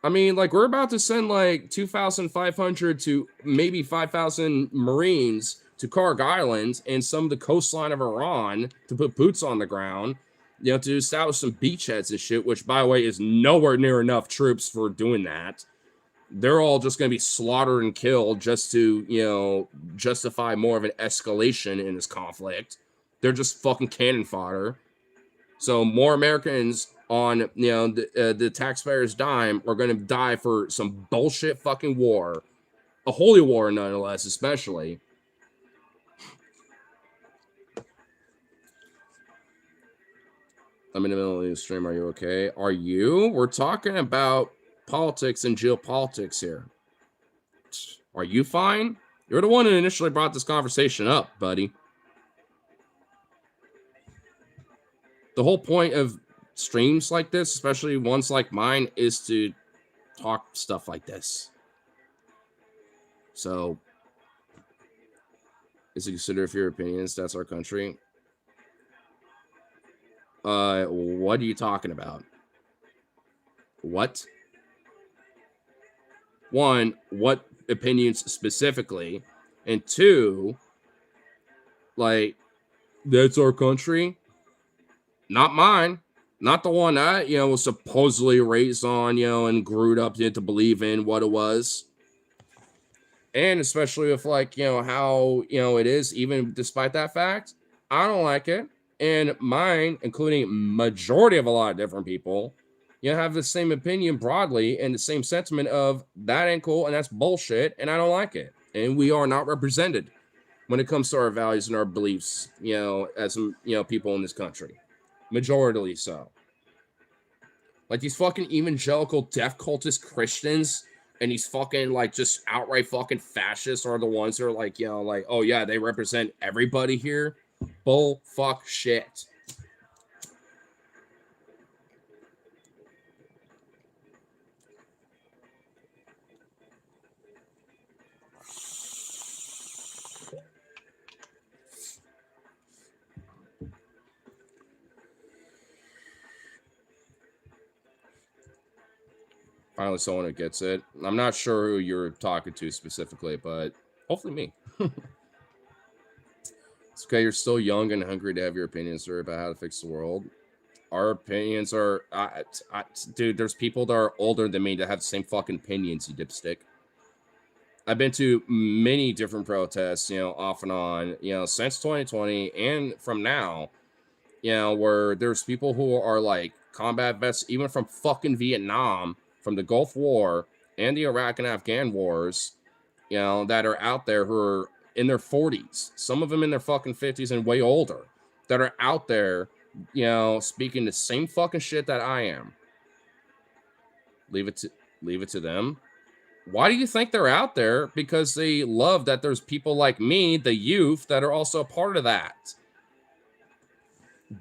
I mean, like, we're about to send, like, 2,500 to maybe 5,000 Marines to Karg Island and some of the coastline of Iran to put boots on the ground, you know, to establish some beachheads and shit, which, by the way, is nowhere near enough troops for doing that. They're all just going to be slaughtered and killed just to, you know, justify more of an escalation in this conflict. They're just fucking cannon fodder. So more Americans on, you know, the taxpayers' dime are going to die for some bullshit fucking war, a holy war nonetheless, especially. I'm in the middle of the stream. Are you okay? Are you? We're talking about politics and geopolitics here. Are you fine? You're the one who initially brought this conversation up, buddy. The whole point of streams like this, especially ones like mine, is to talk stuff like this. So, is it considered if your opinions that's our country? What are you talking about? What? One, what opinions specifically? And two, like, that's our country? Not mine. Not the one I, you know, was supposedly raised on, you know, and grew up to believe in what it was. And especially with, like, you know, how, you know, it is, even despite that fact, I don't like it. And mine, including majority of a lot of different people, you know, have the same opinion broadly and the same sentiment of that ain't cool and that's bullshit and I don't like it. And we are not represented when it comes to our values and our beliefs, you know, as, you know, people in this country. Majority so. Like these fucking evangelical death cultist Christians and these fucking like just outright fucking fascists are the ones that are like, you know, like, oh yeah, they represent everybody here. Bull fuck shit. Finally, someone who gets it. I'm not sure who you're talking to specifically, but hopefully me. It's okay. You're still young and hungry to have your opinions about how to fix the world. Our opinions are, dude. There's people that are older than me that have the same fucking opinions. You dipstick. I've been to many different protests, you know, off and on, you know, since 2020 and from now, you know, where there's people who are like combat vets, even from fucking Vietnam, from the Gulf War and the Iraq and Afghan wars, you know, that are out there who are in their 40s, some of them in their fucking 50s and way older, that are out there, you know, speaking the same fucking shit that I am. Leave it to them. Why do you think they're out there? Because they love that there's people like me, the youth, that are also a part of that.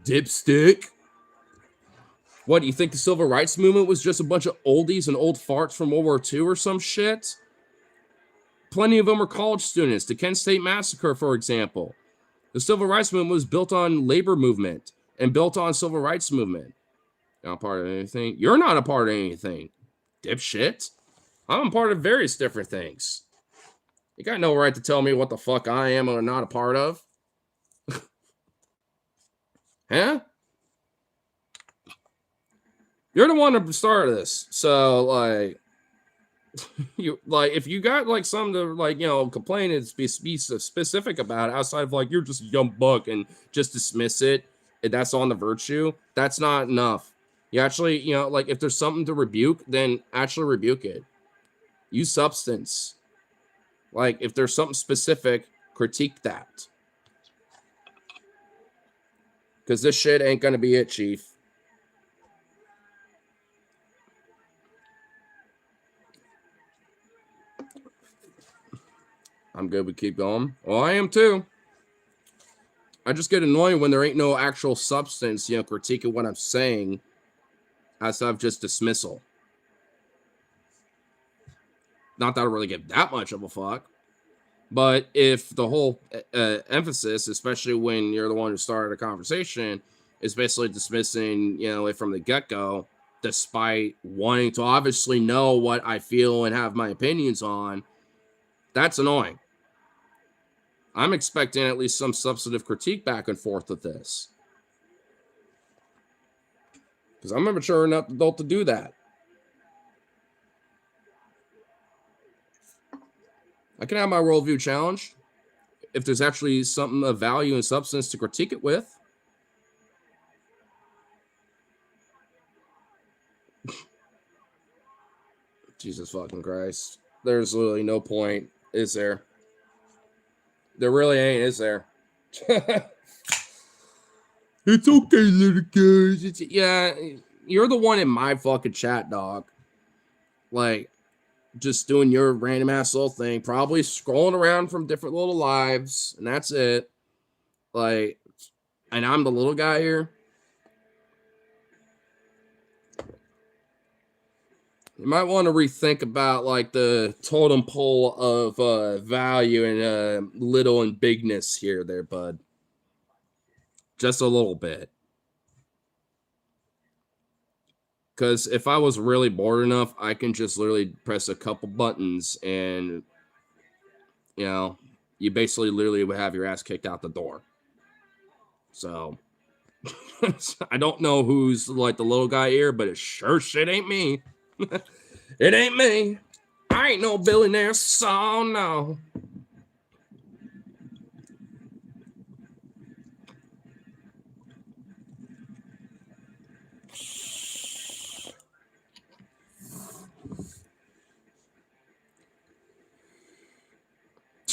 Dipstick. What, do you think the civil rights movement was just a bunch of oldies and old farts from World War II or some shit? Plenty of them are college students. The Kent State Massacre, for example. The civil rights movement was built on labor movement and built on civil rights movement. You're not a part of anything. You're not a part of anything, dipshit. I'm a part of various different things. You got no right to tell me what the fuck I am or not a part of. Huh? You're the one that started this. So, like, you like if you got like something to like, you know, complain and be specific about it, outside of like you're just a young buck and just dismiss it, and that's on the virtue, that's not enough. You actually, you know, like if there's something to rebuke, then actually rebuke it. Use substance. Like if there's something specific, critique that. Because this shit ain't gonna be it, Chief. I'm good. We keep going. Well, I am too. I just get annoyed when there ain't no actual substance, you know, critiquing what I'm saying, outside of just dismissal. Not that I really give that much of a fuck. But if the whole emphasis, especially when you're the one who started a conversation, is basically dismissing, you know, it from the get-go, despite wanting to obviously know what I feel and have my opinions on, that's annoying. I'm expecting at least some substantive critique back and forth with this. Because I'm a mature enough adult to do that. I can have my worldview challenged if there's actually something of value and substance to critique it with. Jesus fucking Christ. There's literally no point, is there? There really ain't, is there? It's okay, little guys. Yeah, you're the one in my fucking chat, dog. Like, just doing your random ass little thing, probably scrolling around from different little lives, and that's it. Like, and I'm the little guy here. You might want to rethink about like the totem pole of value and little and bigness here, there, bud. Just a little bit. Because if I was really bored enough, I can just literally press a couple buttons and, you know, you basically literally would have your ass kicked out the door. So, I don't know who's like the little guy here, but it sure shit ain't me. It ain't me. I ain't no billionaire, so no.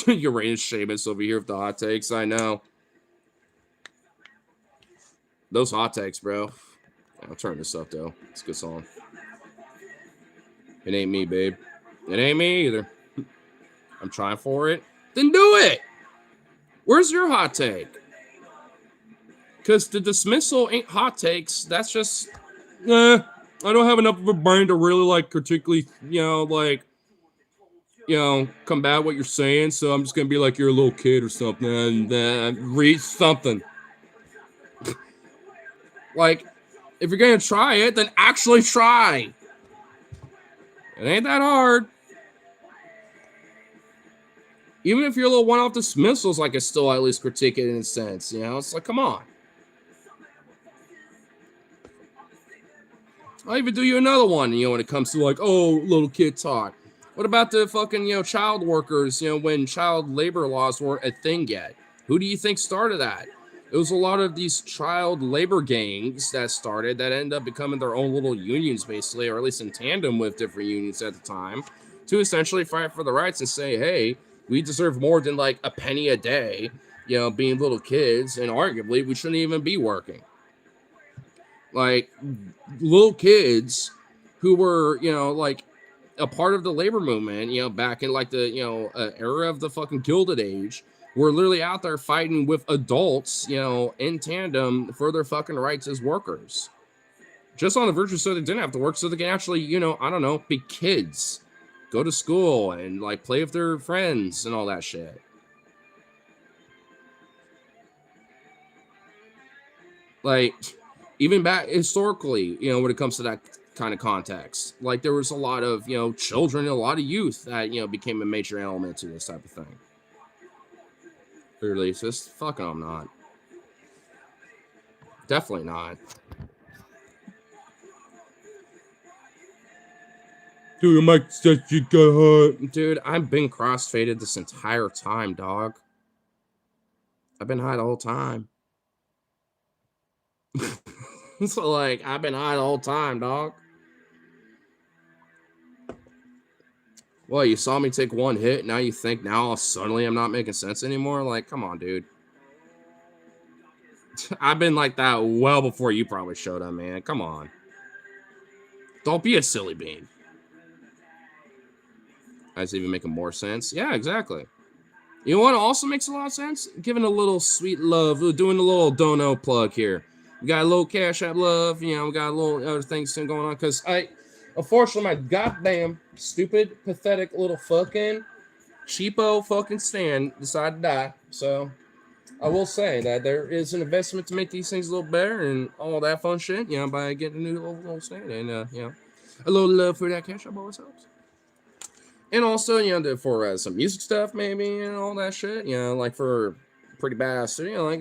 Uranus Seamus over here with the hot takes. I know. Those hot takes, bro. I'll turn this up, though. It's a good song. It ain't me, babe. It ain't me either. I'm trying for it. Then do it. Where's your hot take? Because the dismissal ain't hot takes. That's just, I don't have enough of a brain to really, like, particularly, combat what you're saying. So I'm just going to be like, you're a little kid or something and read something. Like, if you're going to try it, then actually try. It ain't that hard. Even if you're a little one-off dismissals, I can still at least critique it in a sense. You know, it's like, come on. I'll even do you another one, when it comes to like, oh, little kid talk. What about the fucking, child workers, when child labor laws weren't a thing yet? Who do you think started that? It was a lot of these child labor gangs that started that ended up becoming their own little unions, basically, or at least in tandem with different unions at the time, to essentially fight for the rights and say, hey, we deserve more than like a penny a day, being little kids, and arguably we shouldn't even be working. Like, little kids who were, like a part of the labor movement, back in like the, era of the fucking Gilded Age, were literally out there fighting with adults, in tandem for their fucking rights as workers. Just on the virtue so they didn't have to work, so they can actually, I don't know, be kids, go to school and like play with their friends and all that shit. Like, even back historically, when it comes to that kind of context, like there was a lot of, children and a lot of youth that, became a major element to this type of thing. Or at least this, fuck no, I'm not. Definitely not. Dude, my statue got hot. Dude, I've been crossfaded this entire time, dog. I've been high the whole time. So, like, I've been high the whole time, dog. Well, you saw me take one hit, now you think now suddenly I'm not making sense anymore? Like, come on, dude. I've been like that well before you probably showed up, man. Come on. Don't be a silly bean. That's even making more sense. Yeah, exactly. You know what also makes a lot of sense? Giving a little sweet love, doing a little dono plug here. We got a little Cash App love, we got a little other things going on. Because unfortunately, my goddamn stupid, pathetic little fucking cheapo fucking stand decided to die. So I will say that there is an investment to make these things a little better and all that fun shit, by getting a new little stand. And, a little love for that Cash App always helps. And also, for some music stuff, maybe, and all that shit, like for pretty badass, like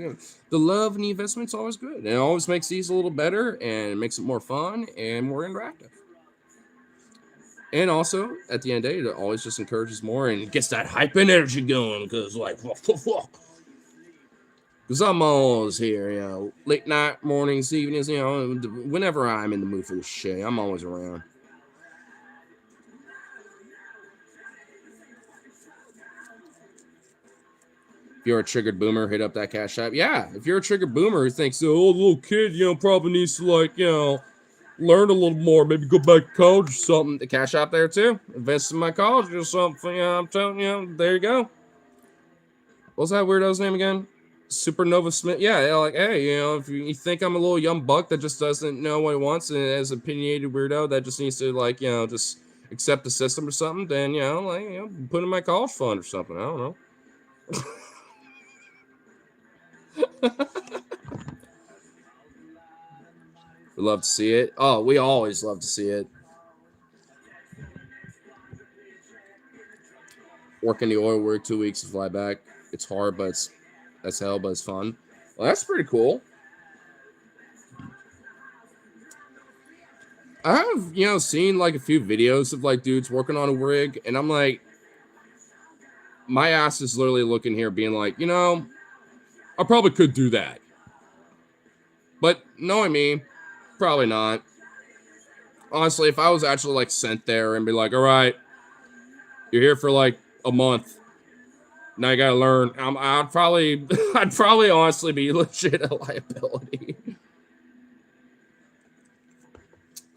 the love and the investment's always good. And it always makes these a little better and it makes it more fun and more interactive. And also, at the end of the day, it always just encourages more and gets that hype and energy going because, like, because I'm always here, late night, mornings, evenings, whenever I'm in the mood for this shit, I'm always around. If you're a triggered boomer, hit up that Cash App. Yeah, if you're a triggered boomer who thinks, oh, little kid, probably needs to, like, learn a little more, maybe go back to college or something, the Cash App there too. Invest in my college or something, I'm telling you, there you go. What's that weirdo's name again? Supernova Smith. Yeah, like, hey, if you think I'm a little young buck that just doesn't know what he wants and is an opinionated weirdo that just needs to, like, just accept the system or something, then, put in my college fund or something. I don't know. We love to see it. Oh, we always love to see it. Working the oil rig 2 weeks to fly back. It's hard, but that's hell, but it's fun. Well, that's pretty cool. I have, seen like a few videos of like dudes working on a rig, and I'm like, my ass is literally looking here being like, I probably could do that. But knowing me, probably not. Honestly, if I was actually like sent there and be like, all right, you're here for like a month. Now you gotta learn. I'd probably honestly be legit a liability.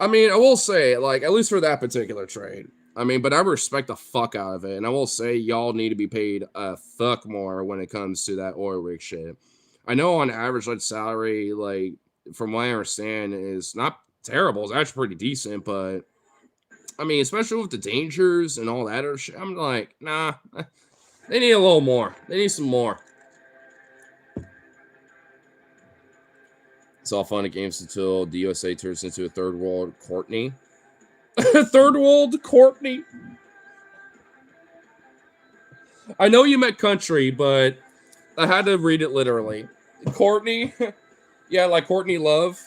I mean, I will say, like, at least for that particular trade. I mean, but I respect the fuck out of it. And I will say, y'all need to be paid a fuck more when it comes to that oil rig shit. I know on average, like, salary, like, from what I understand, is not terrible. It's actually pretty decent, but I mean, especially with the dangers and all that other shit, I'm like, nah, they need a little more. They need some more. It's all fun at games until the USA turns into a third world Courtney. Third world Courtney. I know you meant country, but I had to read it literally. Courtney? Yeah, like Courtney Love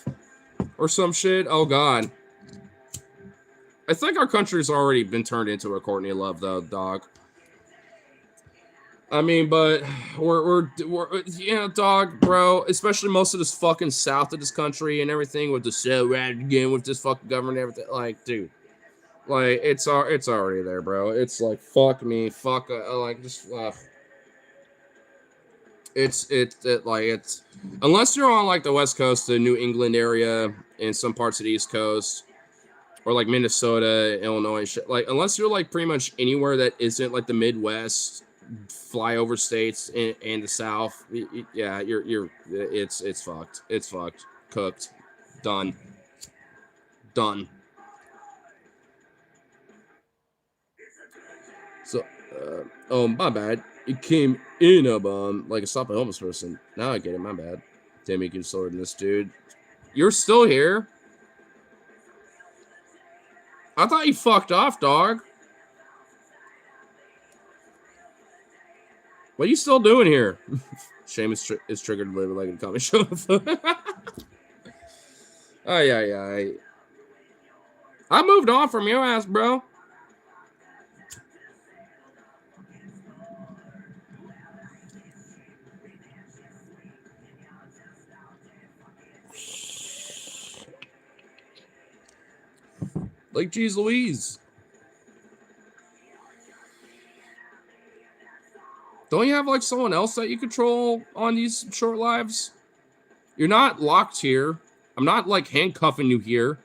or some shit. Oh, God. I think our country's already been turned into a Courtney Love, though, dog. I mean, but we're dog, bro. Especially most of this fucking south of this country and everything with the so rad again with this fucking government and everything. Like, dude, like it's already there, bro. It's like fuck me, fuck like just it's unless you're on like the west coast, the New England area, and some parts of the East Coast, or like Minnesota, Illinois, and shit. Like unless you're like pretty much anywhere that isn't like the Midwest. Flyover states in the South, yeah, it's fucked. It's fucked. Cooked. Done. So, oh, my bad. It came in a bomb like a stop a homeless person. Now I get it. My bad. Damn, you can sword in this dude. You're still here? I thought you fucked off, dog. What are you still doing here? Shame is triggered later like a comic show. Oh, yeah. I moved on from your ass, bro. Like, geez Louise. Don't you have, like, someone else that you control on these short lives? You're not locked here. I'm not, like, handcuffing you here.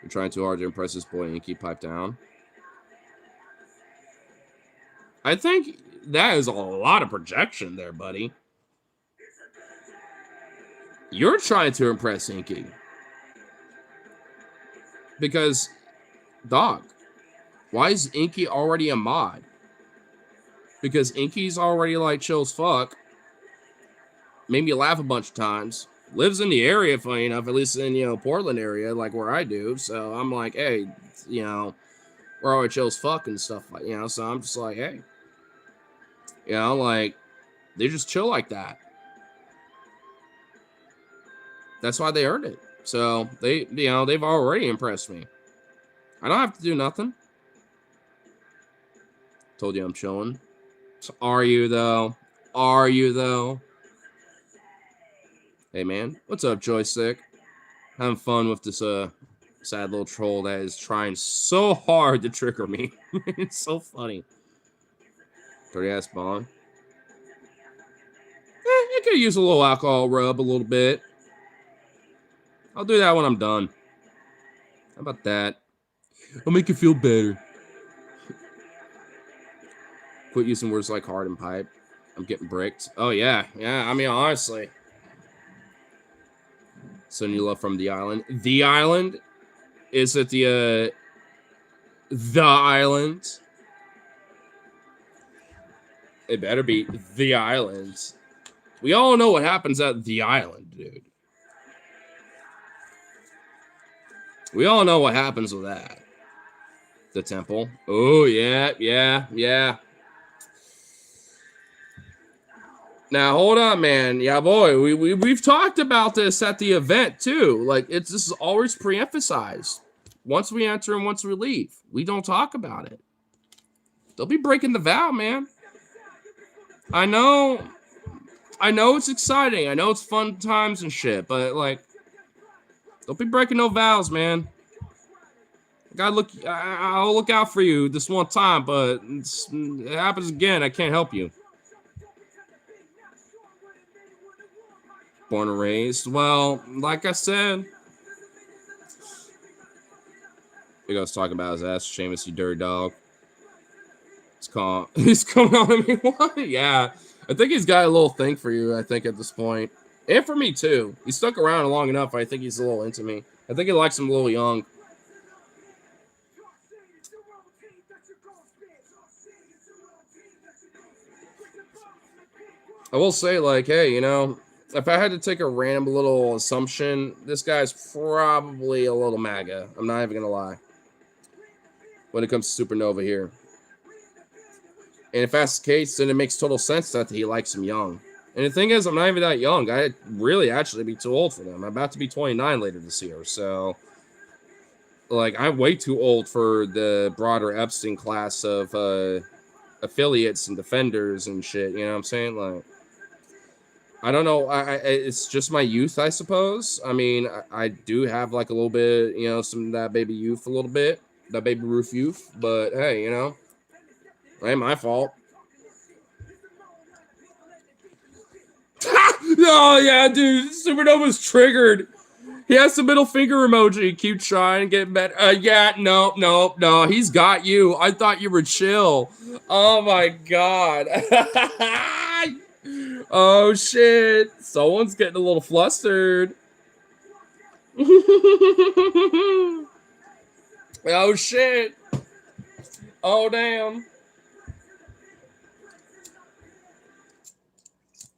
You're trying too hard to impress this boy and keep pipe down. I think that is a lot of projection there, buddy. You're trying to impress Inky. Because, dog, why is Inky already a mod? Because Inky's already, like, chill as fuck. Made me laugh a bunch of times. Lives in the area, funny enough, at least in, Portland area, like where I do. So I'm like, hey, we're always chill as fuck and stuff, like, so I'm just like, hey. Like, they just chill like that. That's why they earned it. So they've already impressed me. I don't have to do nothing. Told you I'm chilling. So are you though? Hey man, what's up, Joystick? Having fun with this sad little troll that is trying so hard to trigger me. It's so funny. Dirty ass bomb. could use a little alcohol rub a little bit. I'll do that when I'm done. How about that? I'll make you feel better. Quit using words like hard and pipe. I'm getting bricked. Oh, yeah. Yeah, I mean, honestly. So new love from the island. The island? Is it the island? It better be the island. We all know what happens at the island, dude. We all know what happens with that. The temple. Oh, yeah, yeah, yeah. Now, hold on, man. Yeah, boy, we've talked about this at the event, too. Like, this is always pre-emphasized. Once we enter and once we leave, we don't talk about it. They'll be breaking the vow, man. I know it's exciting. I know it's fun times and shit, but, like, don't be breaking no vows, man. I'll look out for you this one time, but it happens again. I can't help you. Born and raised. Well, like I said, he goes talking about his ass. Seamus, you dirty dog. He's coming on me. What? Yeah, I think he's got a little thing for you. I think at this point, and for me too. He stuck around long enough. I think he's a little into me. I think he likes him a little young. I will say, like, hey, you know, if I had to take a random little assumption, this guy's probably a little MAGA. I'm not even going to lie. When it comes to Supernova here. And if that's the case, then it makes total sense that he likes him young. And the thing is, I'm not even that young. I'd really actually be too old for them. I'm about to be 29 later this year. So, like, I'm way too old for the broader Epstein class of affiliates and defenders and shit. You know what I'm saying? Like, I don't know. It's just my youth, I suppose. I mean, I do have, like, a little bit, you know, some of that baby youth a little bit. That baby Ruth youth. But, hey, you know. It ain't my fault. Oh, yeah, dude. Supernova's triggered. He has the middle finger emoji. Keep trying, get better. Yeah, no. He's got you. I thought you were chill. Oh, my God. Oh, shit. Someone's getting a little flustered. Oh, shit. Oh, damn.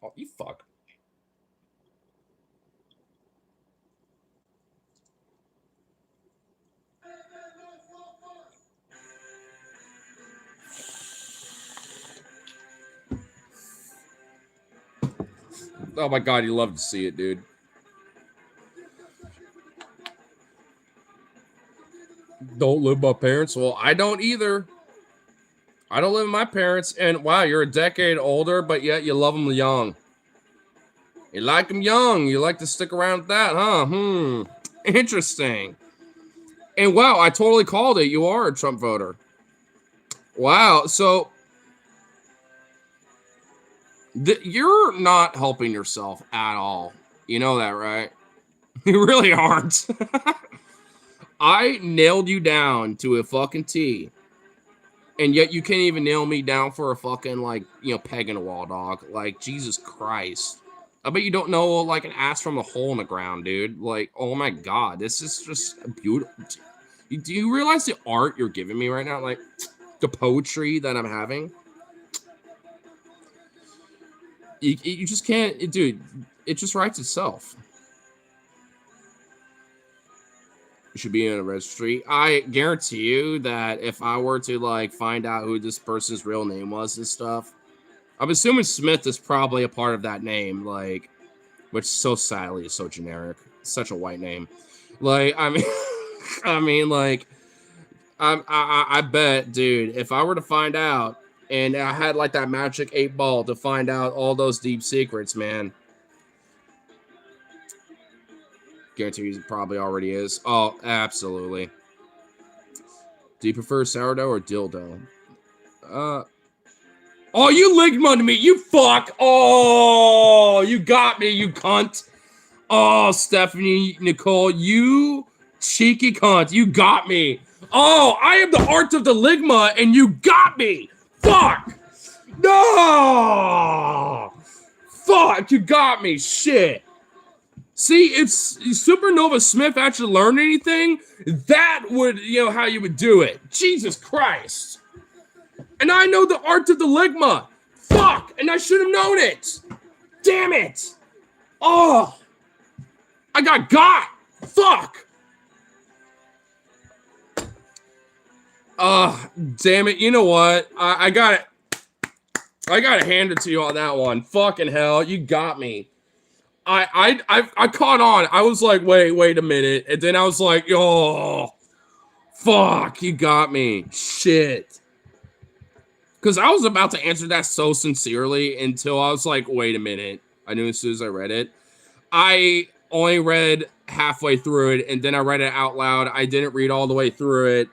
Oh, you fuck. Oh my God, you love to see it, dude. Don't live with my parents? Well, I don't either. I don't live with my parents, and wow, you're a decade older, but yet you love them young. You like them young. You like to stick around with that, huh? Interesting. And wow, I totally called it. You are a Trump voter. Wow, so you're not helping yourself at all. You know that, right? You really aren't. I nailed you down to a fucking T. And yet you can't even nail me down for a fucking, like, you know, peg in a wall, dog. Like, Jesus Christ. I bet you don't know, like, an ass from a hole in the ground, dude. Like, oh my God. This is just beautiful. Do you realize the art you're giving me right now? Like, the poetry that I'm having? You just can't, dude. It just writes itself. You should be in a registry. I guarantee you that if I were to, like, find out who this person's real name was and stuff, I'm assuming Smith is probably a part of that name, like, which so sadly is so generic. It's such a white name. Like, I mean, like, I bet, dude, if I were to find out and I had, like, that magic 8-ball to find out all those deep secrets, man. Guarantee he probably already is. Oh, absolutely. Do you prefer sourdough or dildo? Oh, you ligma to me, you fuck. Oh, you got me, you cunt. Oh, Stephanie Nicole, you cheeky cunt, you got me. Oh, I am the art of the ligma, and you got me. Fuck. No. Fuck, you got me. Shit. See, if Supernova Smith actually learned anything, that would, how you would do it. Jesus Christ. And I know the art of the ligma. Fuck, and I should have known it. Damn it. Oh, I got. Fuck. Damn it. You know what? I got it. I gotta hand it to you on that one. Fucking hell, you got me. I caught on. I was like, wait a minute. And then I was like, oh, fuck, you got me. Shit. Because I was about to answer that so sincerely until I was like, wait a minute. I knew as soon as I read it. I only read halfway through it, and then I read it out loud. I didn't read all the way through it.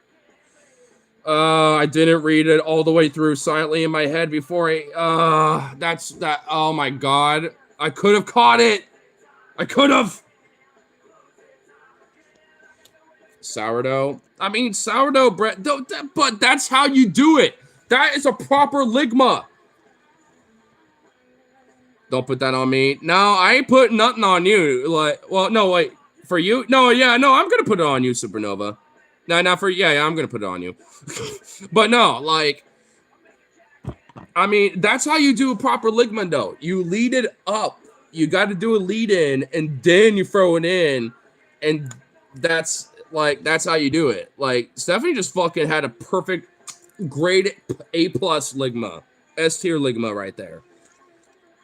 I didn't read it all the way through silently in my head before that's that. Oh my God. I could have caught it. I could have. Sourdough. I mean, sourdough bread. But that's how you do it. That is a proper ligma. Don't put that on me. No, I ain't putting nothing on you. Like, well, no, wait. For you? No, yeah, no, I'm gonna put it on you, Supernova. No, not for, yeah, I'm gonna put it on you. But no, like, I mean, that's how you do a proper ligma, though. You lead it up. You got to do a lead in, and then you throw it in, and that's how you do it. Like, Stephanie just fucking had a perfect grade A+ ligma, S tier ligma right there.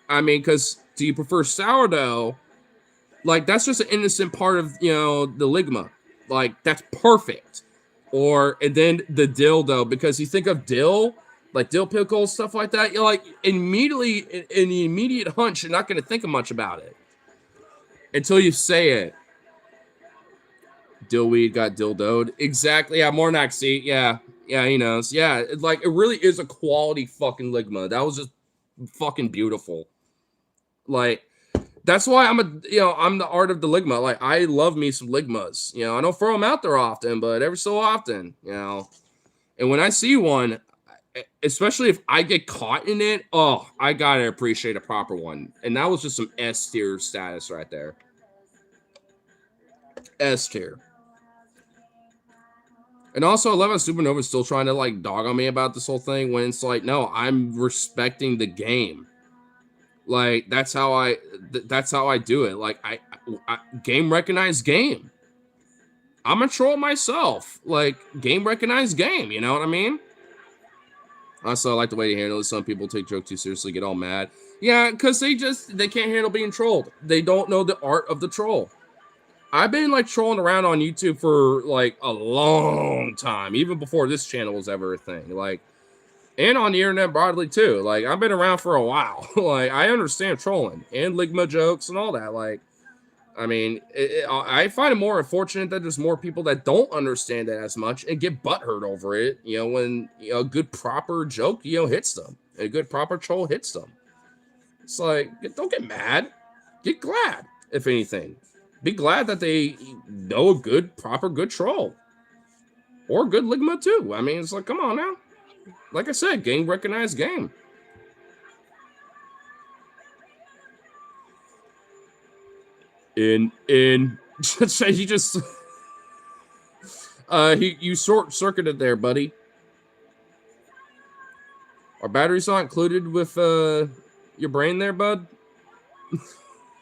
I mean, because do you prefer sourdough? Like, that's just an innocent part of, the ligma. Like, that's perfect. And then the dill, though, because you think of dill, like dill pickles, stuff like that, you're like, immediately, in the immediate hunch, you're not going to think of much about it. Until you say it. Dillweed got dildoed. Exactly, yeah, Mornak, see, yeah, he knows. Yeah, it really is a quality fucking ligma. That was just fucking beautiful. Like, that's why I'm the art of the ligma. Like, I love me some ligmas. I don't throw them out there often, but every so often, And when I see one, especially if I get caught in it, oh, I gotta appreciate a proper one. And that was just some S tier status right there. S tier. And also, I love how Supernova's still trying to, like, dog on me about this whole thing when it's like, no, I'm respecting the game. Like, that's how I do it. Like, I game recognize game. I'm a troll myself. Like, game recognize game. You know what I mean? Also, I like the way you handle it. Some people take jokes too seriously, get all mad. Yeah, because they can't handle being trolled. They don't know the art of the troll. I've been, like, trolling around on YouTube for, like, a long time. Even before this channel was ever a thing. Like, and on the internet broadly, too. Like, I've been around for a while. Like, I understand trolling. And ligma jokes and all that. Like, I mean, I find it more unfortunate that there's more people that don't understand it as much and get butthurt over it, when, a good proper joke, hits them. A good proper troll hits them. It's like, don't get mad. Get glad, if anything. Be glad that they know a good, proper, good troll. Or good ligma, too. I mean, it's like, come on now. Like I said, game recognized game. He just you short-circuited there, buddy. Are batteries not included with your brain there, bud?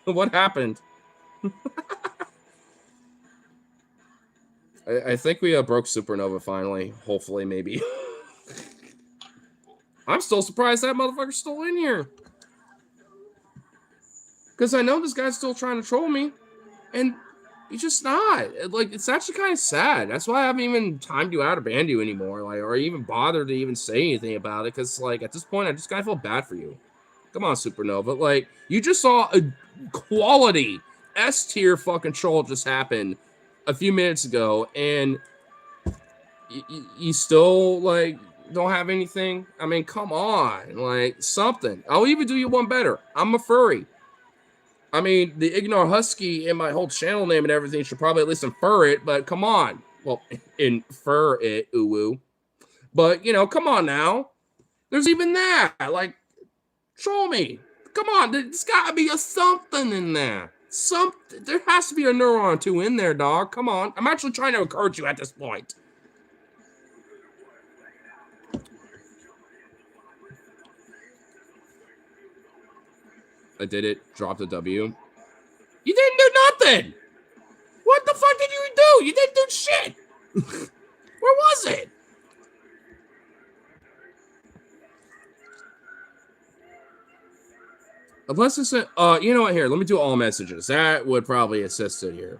What happened? I think we broke Supernova finally. Hopefully, maybe. I'm still surprised that motherfucker's still in here. Because I know this guy's still trying to troll me. And he's just not. Like, it's actually kind of sad. That's why I haven't even timed you out or banned you anymore. Like, or even bothered to even say anything about it. Because, like, at this point, I just kind of feel bad for you. Come on, Supernova. Like, you just saw a quality S-tier fucking troll just happen a few minutes ago. And you still, like, don't have anything. I mean, come on, like something. I'll even do you one better. I'm a furry. I mean, the Ignore Husky in my whole channel name and everything should probably at least infer it, but come on. Well, infer it, uwu. But, you know, come on now. There's even that. Like, show me. Come on, there's gotta be a something in there. Something. There has to be a neuron or two in there, dog. Come on. I'm actually trying to encourage you at this point. I did it. Dropped a W. You didn't do nothing. What the fuck did you do? You didn't do shit. Where was it? Unless it's a, you know what? Here, let me do all messages. That would probably assist it here.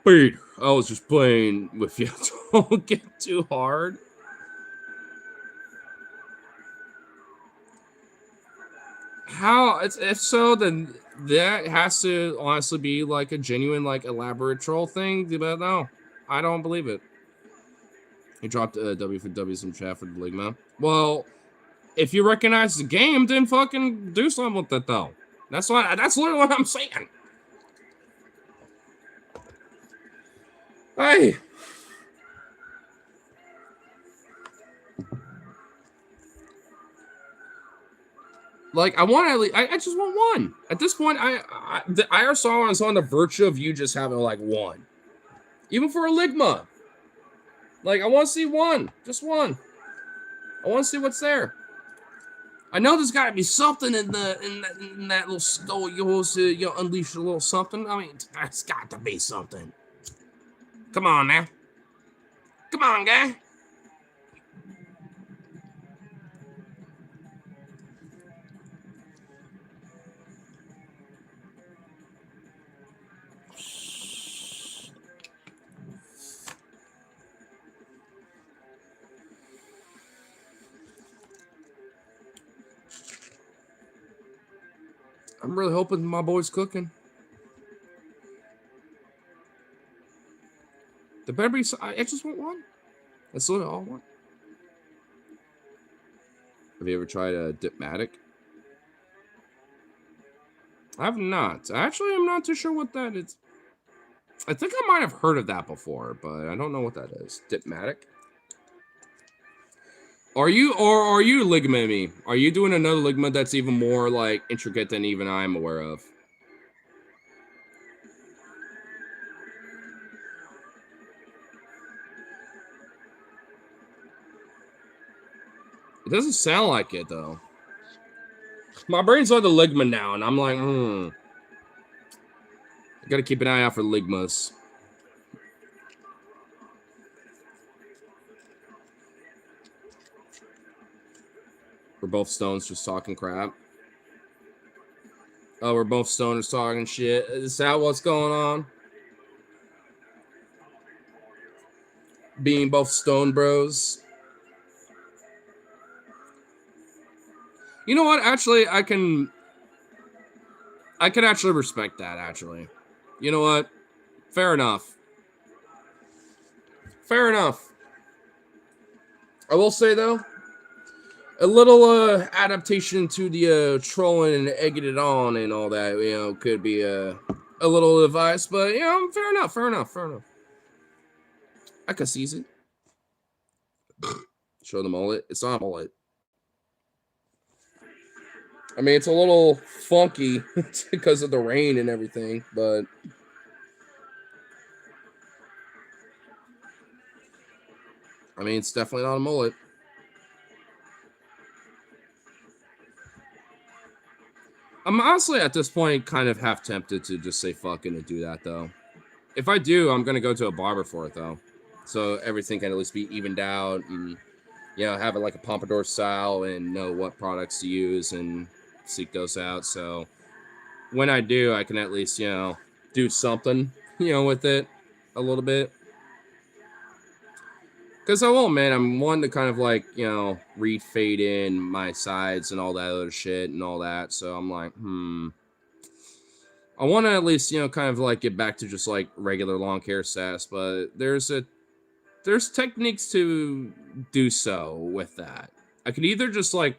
Wait, I was just playing with you. Don't get too hard. How? If so, then that has to honestly be like a genuine, like, elaborate troll thing. But no, I don't believe it. He dropped a W for W's in chat for the ligma. Well, if you recognize the game, then fucking do something with it, though. That's literally what I'm saying. Hey. Like, I want to, I just want one. At this point, the IRSR is on the virtue of you just having, like, one. Even for a ligma. Like, I want to see one. Just one. I want to see what's there. I know there's got to be something in that little skull of yours. You unleash a little something. I mean, there's got to be something. Come on now. Come on, guy. I'm really hoping my boy's cooking. The better be. I just want one. That's literally all I want. Have you ever tried a Dipmatic? I have not. Actually, I'm not too sure what that is. I think I might have heard of that before, but I don't know what that is. Dipmatic? Are you ligma me? Are you doing another ligma that's even more like intricate than even I'm aware of? It doesn't sound like it though. My brain's on the ligma now, and I'm like, I gotta keep an eye out for ligmas. We're both stones just talking crap. Oh, we're both stoners talking shit. Is that what's going on? Being both stone bros. You know what? Actually, I can actually respect that, actually. You know what? Fair enough. Fair enough. I will say, though, a little adaptation to the trolling and egging it on and all that, you know, could be a little advice, but, you know, fair enough, fair enough, fair enough. I could seize it. Show the mullet. It's not a mullet. I mean, it's a little funky because of the rain and everything, but I mean, it's definitely not a mullet. I'm honestly at this point kind of half tempted to just say fucking and do that, though. If I do, I'm going to go to a barber for it, though. So everything can at least be evened out and, you know, have it like a pompadour style and know what products to use and seek those out. So when I do, I can at least, you know, do something, you know, with it a little bit. Because I won't, man. I'm one to kind of like, you know, fade in my sides and all that other shit and all that. So I'm like, I want to at least, kind of like get back to just like regular long hair sass, but there's techniques to do so with that. I could either just like,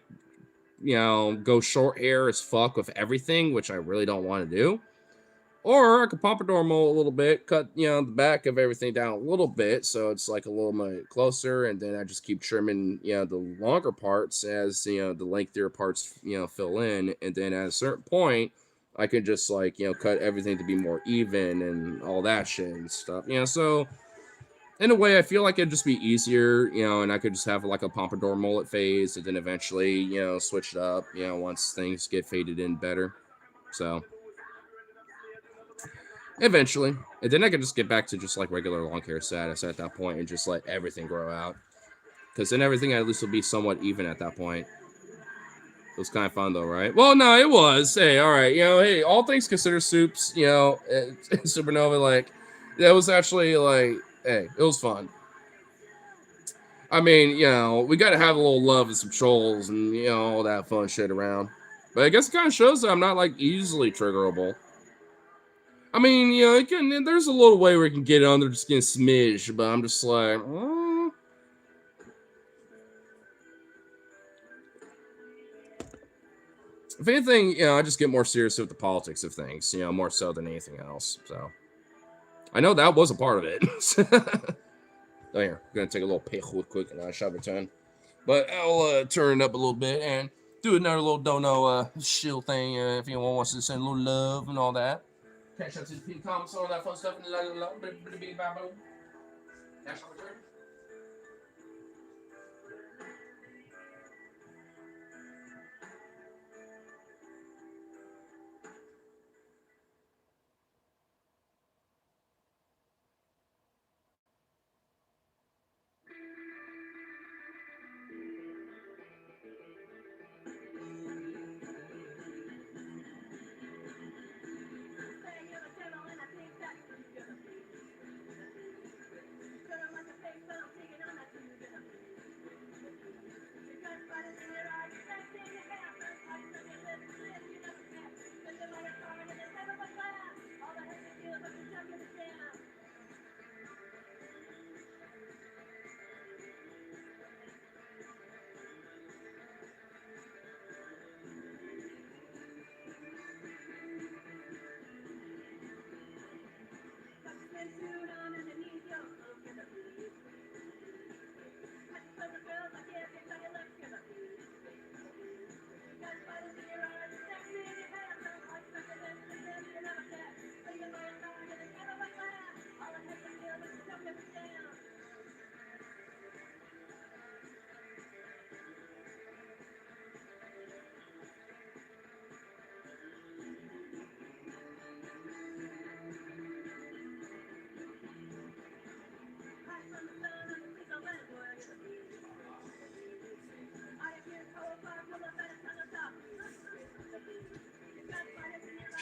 go short hair as fuck with everything, which I really don't want to do. Or I could pompadour mold a little bit, cut, the back of everything down a little bit so it's like a little bit closer, and then I just keep trimming, the longer parts as, the lengthier parts, fill in, and then at a certain point, I can just like, cut everything to be more even and all that shit and stuff. So in a way, I feel like it'd just be easier, and I could just have like a pompadour mullet phase and then eventually, switch it up, once things get faded in better. So eventually. And then I could just get back to just like regular long hair status at that point and just let everything grow out. Because then everything at least will be somewhat even at that point. It was kind of fun though, right? Well, no, it was. Hey, all right. Hey, all things considered, Soups, Supernova, like, that was actually like, hey, it was fun. I mean, we got to have a little love and some trolls and, all that fun shit around. But I guess it kind of shows that I'm not like easily triggerable. I mean, there's a little way where you can get under the skin smidge, but I'm just like, if anything, I just get more serious with the politics of things, more so than anything else. So I know that was a part of it. Oh, here, I'm gonna take a little pick real quick and I shall return. But I'll turn it up a little bit and do another little dono shill thing if anyone wants to send a little love and all that. Catch up to the pin comments, all that fun stuff, and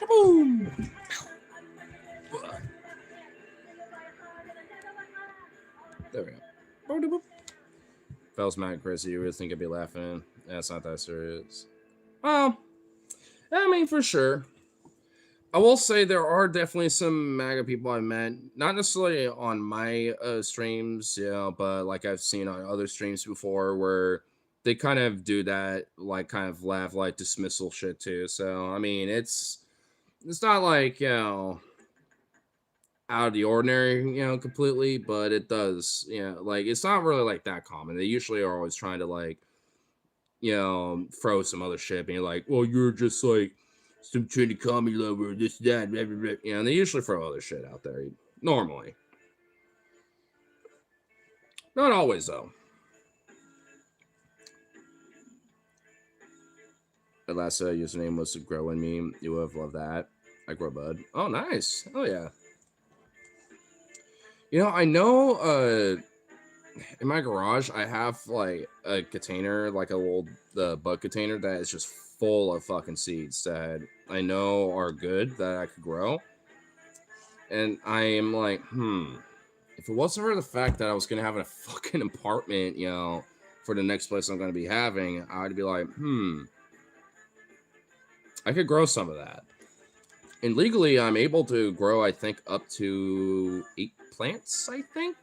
Shaboom! There we go. If I was mad at Chris, you would think I'd be laughing. That's not that serious. Well, I mean, for sure. I will say there are definitely some MAGA people I met, not necessarily on my streams, but like I've seen on other streams before where they kind of do that, like kind of laugh, like dismissal shit too. So I mean, it's not like out of the ordinary, completely, but it does, like it's not really like that common. They usually are always trying to like, throw some other shit, and you're like, well, you're just like some trendy comedy lover, this, that, blah, blah, blah. And they usually throw other shit out there, normally. Not always, though. The last username was to grow in me. You would have loved that. I grow bud. Oh, nice. Oh, yeah. I know in my garage, I have like a container, like a little bud container that is just full of fucking seeds that I know are good that I could grow. And I am like, if it wasn't for the fact that I was gonna have a fucking apartment, for the next place I'm gonna be having, I'd be like, I could grow some of that. And legally, I'm able to grow, I think, up to 8 plants, I think.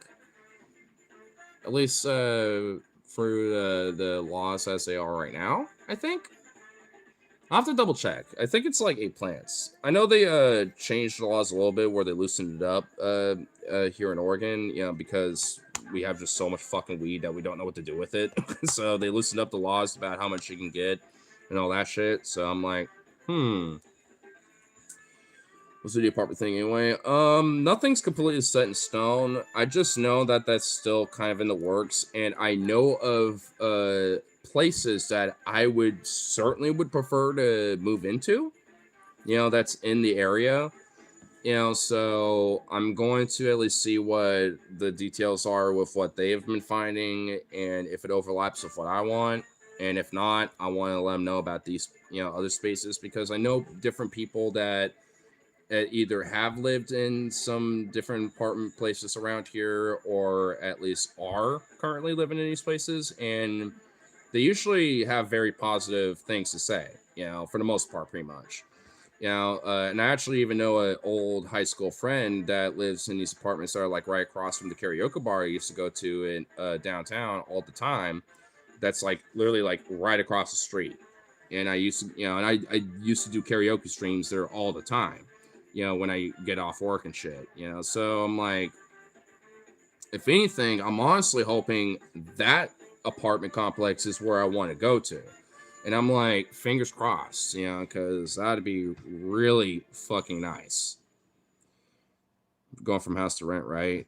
At least for the laws as they are right now, I think. I'll have to double check. I think it's like 8 plants. I know they changed the laws a little bit where they loosened it up here in Oregon, you know, because we have just so much fucking weed that we don't know what to do with it. So they loosened up the laws about how much you can get and all that shit. So I'm like, what's the apartment thing anyway? Nothing's completely set in stone. I just know that that's still kind of in the works, and I know of places that I would certainly would prefer to move into. You know, that's in the area. You know, so I'm going to at least see what the details are with what they have been finding, and if it overlaps with what I want. And if not, I want to let them know about these, you know, other spaces, because I know different people that either have lived in some different apartment places around here, or at least are currently living in these places, and they usually have very positive things to say, you know, for the most part, pretty much. You know, and I actually even know an old high school friend that lives in these apartments that are like right across from the karaoke bar I used to go to in downtown all the time. That's like literally like right across the street. And I used to, you know, and I used to do karaoke streams there all the time, you know, when I get off work and shit, you know. So I'm like, if anything, I'm honestly hoping that apartment complex is where I want to go to. And I'm like, fingers crossed, you know, because that'd be really fucking nice. Going from house to rent, right?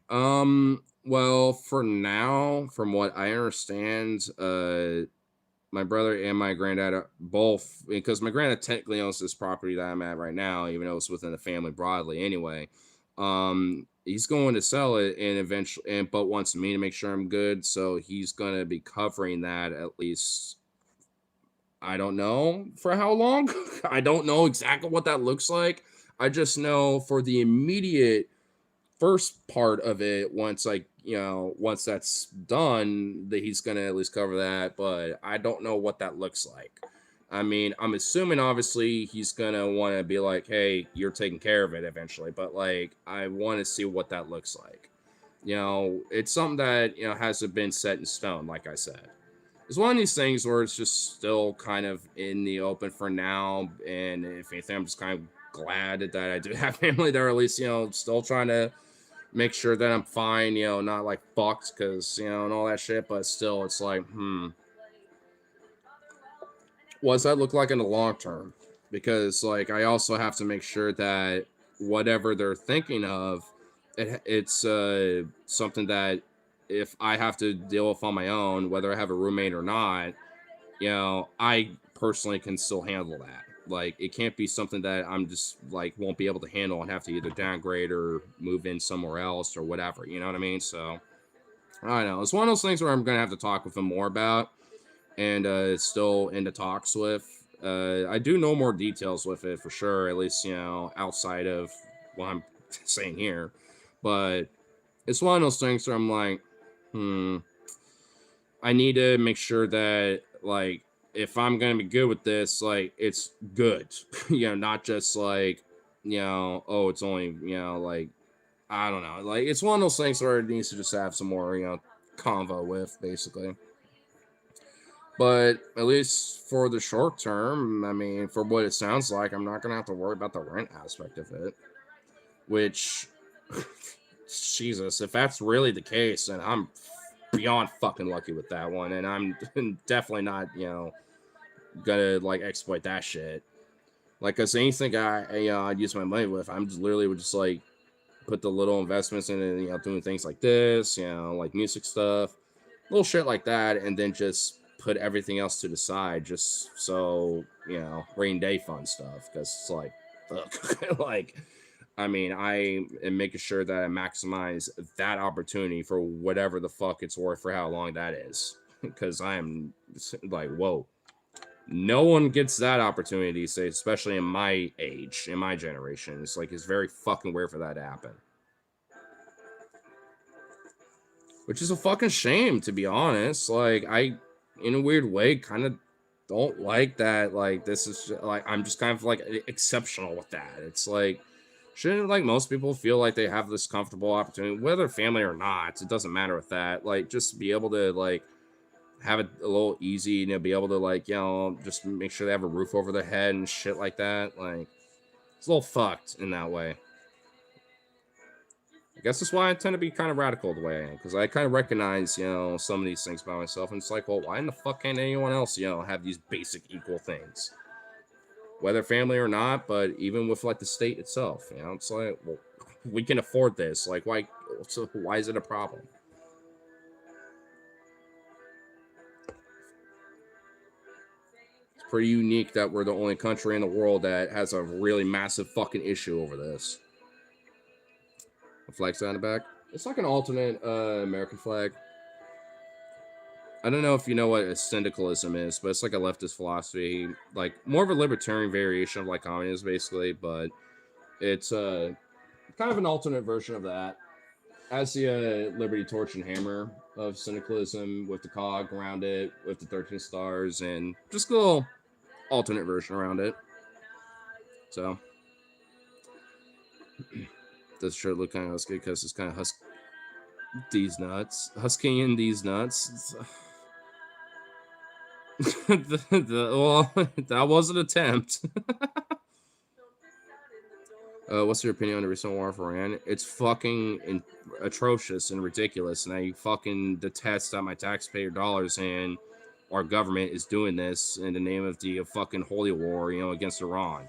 Well, for now, from what I understand, my brother and my granddad are both, because my granddad technically owns this property that I'm at right now, even though it's within the family broadly anyway. He's going to sell it and eventually, but wants me to make sure I'm good. So he's going to be covering that at least. I don't know for how long. I don't know exactly what that looks like. I just know for the immediate first part of it, once once that's done, that he's gonna at least cover that, but I don't know what that looks like. I mean, I'm assuming obviously he's gonna want to be like, hey, you're taking care of it eventually, but like I want to see what that looks like. You know, it's something that, you know, hasn't been set in stone, like I said. It's one of these things where it's just still kind of in the open for now, and if anything, I'm just kind of glad that I do have family that are at least, you know, still trying to make sure that I'm fine, you know, not like fucked, because, you know, and all that shit, but still, it's like, what does that look like in the long term? Because, like, I also have to make sure that whatever they're thinking of, it's something that if I have to deal with on my own, whether I have a roommate or not, you know, I personally can still handle that. Like, it can't be something that I'm just like won't be able to handle and have to either downgrade or move in somewhere else or whatever. You know what I mean? So I don't know. It's one of those things where I'm gonna have to talk with him more about, and it's still in the talks with. I do know more details with it for sure. At least, you know, outside of what I'm saying here, but it's one of those things where I'm like, I need to make sure that, like, if I'm gonna be good with this, like, it's good, you know, not just like, you know, oh, it's only, you know, like, I don't know, like, it's one of those things where it needs to just have some more, you know, convo with, basically. But at least for the short term, I mean, for what it sounds like, I'm not gonna have to worry about the rent aspect of it, which, Jesus, if that's really the case, then I'm beyond fucking lucky with that one, and I'm definitely not, you know, gonna like exploit that shit. Like, cause anything I'd use my money with, I'm just literally would just like put the little investments in it, you know, doing things like this, you know, like music stuff, little shit like that, and then just put everything else to the side, just so, you know, rainy day fun stuff, because it's like, fuck, like. I mean, I am making sure that I maximize that opportunity for whatever the fuck it's worth for how long that is. Because I am like, whoa. No one gets that opportunity these days, especially in my age, in my generation. It's like, it's very fucking weird for that to happen. Which is a fucking shame, to be honest. Like, I, in a weird way, kind of don't like that. Like, this is like, I'm just kind of like exceptional with that. It's like, shouldn't like most people feel like they have this comfortable opportunity, whether family or not? It doesn't matter with that. Like, just be able to like have it a little easy, you know, be able to like, you know, just make sure they have a roof over their head and shit like that. Like, it's a little fucked in that way. I guess that's why I tend to be kind of radical the way I am, because I kind of recognize, you know, some of these things by myself, and it's like, well, why in the fuck can't anyone else, you know, have these basic equal things, whether family or not? But even with like the state itself, you know, it's like, well, we can afford this. Like, why? So why is it a problem? It's pretty unique that we're the only country in the world that has a really massive fucking issue over this. The flag's on the back. It's like an alternate American flag. I don't know if you know what a syndicalism is, but it's like a leftist philosophy, like more of a libertarian variation of like communism, basically. But it's kind of an alternate version of that. As the Liberty Torch and Hammer of syndicalism, with the cog around it, with the 13 stars, and just a little alternate version around it. So this shirt look kind of husky because it's kind of these nuts, huskying these nuts. Well, that was an attempt. What's your opinion on the recent war for Iran? It's fucking atrocious and ridiculous, and I fucking detest that my taxpayer dollars and our government is doing this in the name of the fucking holy war, you know, against Iran,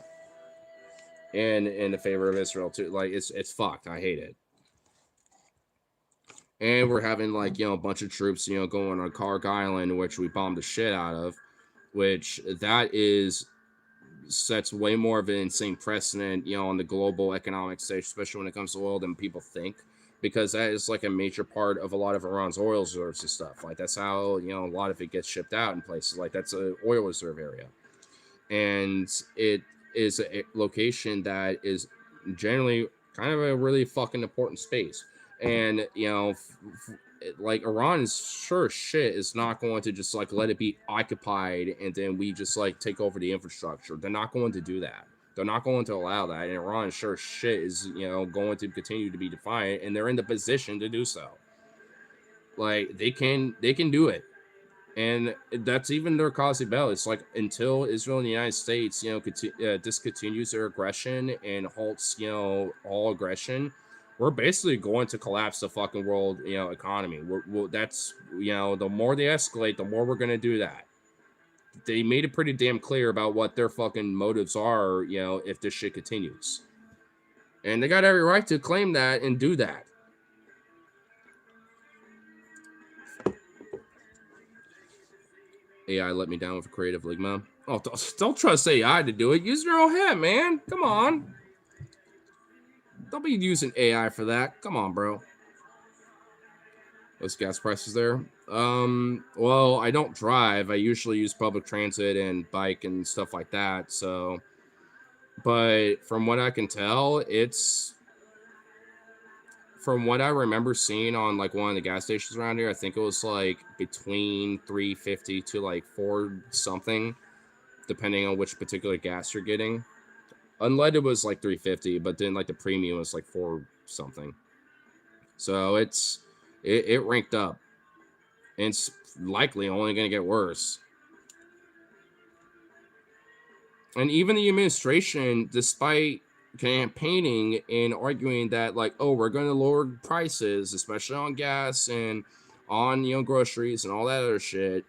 and in the favor of Israel too. Like, it's fucked. I hate it. And we're having, like, you know, a bunch of troops, you know, going on Karg Island, which we bombed the shit out of, which that sets way more of an insane precedent, you know, on the global economic stage, especially when it comes to oil, than people think, because that is like a major part of a lot of Iran's oil reserves and stuff. Like, that's how, you know, a lot of it gets shipped out in places. Like, that's an oil reserve area. And it is a location that is generally kind of a really fucking important space. And, you know, like, Iran is sure shit is not going to just like let it be occupied and then we just like take over the infrastructure. They're not going to do that. They're not going to allow that. And Iran sure shit is, you know, going to continue to be defiant, and they're in the position to do so. Like, they can do it. And that's even their cause bell. It's like, until Israel and the United States, you know, discontinues their aggression and halts, you know, all aggression, we're basically going to collapse the fucking world, you know, economy. That's, you know, the more they escalate, the more we're going to do that. They made it pretty damn clear about what their fucking motives are, you know, if this shit continues. And they got every right to claim that and do that. AI let me down with a creative ligma. Oh, don't trust AI to do it. Use your own head, man. Come on. Don't be using AI for that. Come on, bro. Those gas prices there. Well, I don't drive. I usually use public transit and bike and stuff like that. So, but from what I can tell, it's, from what I remember seeing on like one of the gas stations around here, I think it was like between $3.50 to like $4 something, depending on which particular gas you're getting. Unleaded was like $3.50, but then like the premium was like $4 something. So it ranked up, and it's likely only going to get worse. And even the administration, despite campaigning and arguing that, like, oh, we're going to lower prices, especially on gas and on, you know, groceries and all that other shit,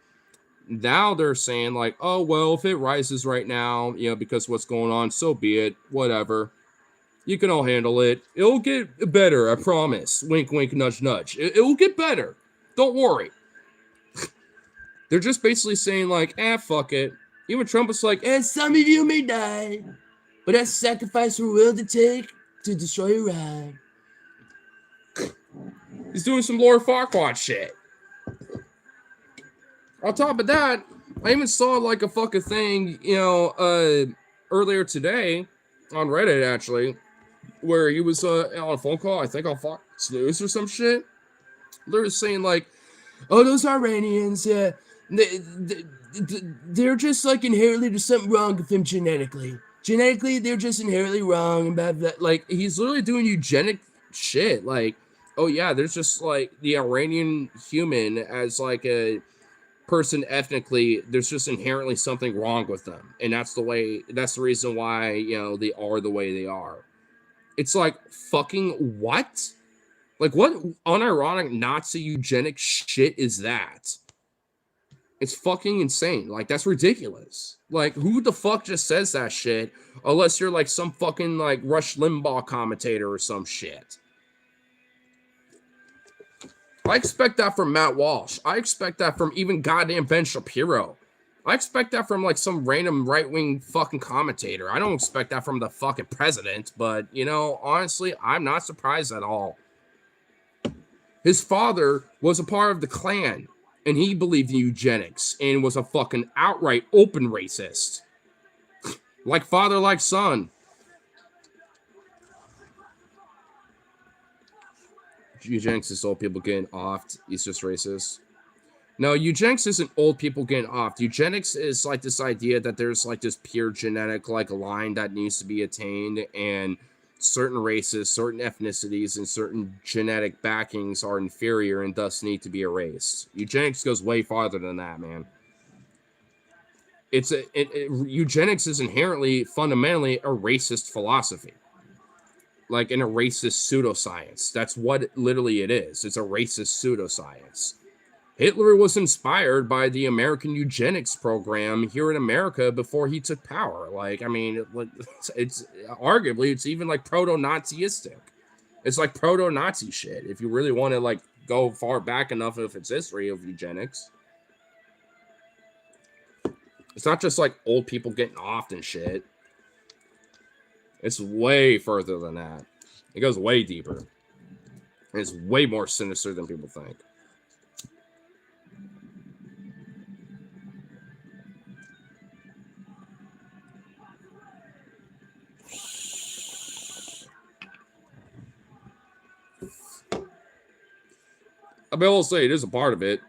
now they're saying like, oh, well, if it rises right now, you know, because what's going on, so be it, whatever. You can all handle it. It'll get better, I promise. Wink, wink, nudge, nudge. It will get better. Don't worry. They're just basically saying like, fuck it. Even Trump was like, some of you may die, but that's a sacrifice we're willing to take to destroy Iran. He's doing some Lord Farquaad shit. On top of that, I even saw like a fucking thing, you know, earlier today on Reddit, actually, where he was on a phone call, I think on Fox News or some shit. They're saying like, oh, those Iranians, they're just like inherently there's something wrong with them genetically. Genetically, they're just inherently wrong about that. Like he's literally doing eugenic shit. Like, oh yeah, there's just like the Iranian human as like a person ethnically. There's just inherently something wrong with them, and that's the reason why they are the way they are. It's like fucking what? Like what unironic Nazi eugenic shit is that? It's fucking insane. Like, that's ridiculous. Like, who the fuck just says that shit? Unless you're like some fucking like Rush Limbaugh commentator or some shit. I expect that from Matt Walsh. I expect that from even goddamn Ben Shapiro. I expect that from like some random right-wing fucking commentator. I don't expect that from the fucking president, but honestly, I'm not surprised at all. His father was a part of the Klan, and he believed in eugenics and was a fucking outright open racist. Like father, like son. Eugenics is old people getting offed. He's just racist. No, eugenics isn't old people getting offed. Eugenics is like this idea that there's like this pure genetic like line that needs to be attained, and certain races, certain ethnicities, and certain genetic backings are inferior and thus need to be erased. Eugenics goes way farther than that, man. Eugenics is inherently, fundamentally, a racist philosophy. Like in a racist pseudoscience. That's what literally it is. It's a racist pseudoscience. Hitler was inspired by the American eugenics program here in America before he took power. Like, I mean, it's arguably, it's even like proto-Naziistic. It's like proto-Nazi shit. If you really want to like go far back enough of its history of eugenics. It's not just like old people getting offed and shit. It's way further than that. It goes way deeper. And it's way more sinister than people think. I mean, I will say it is a part of it,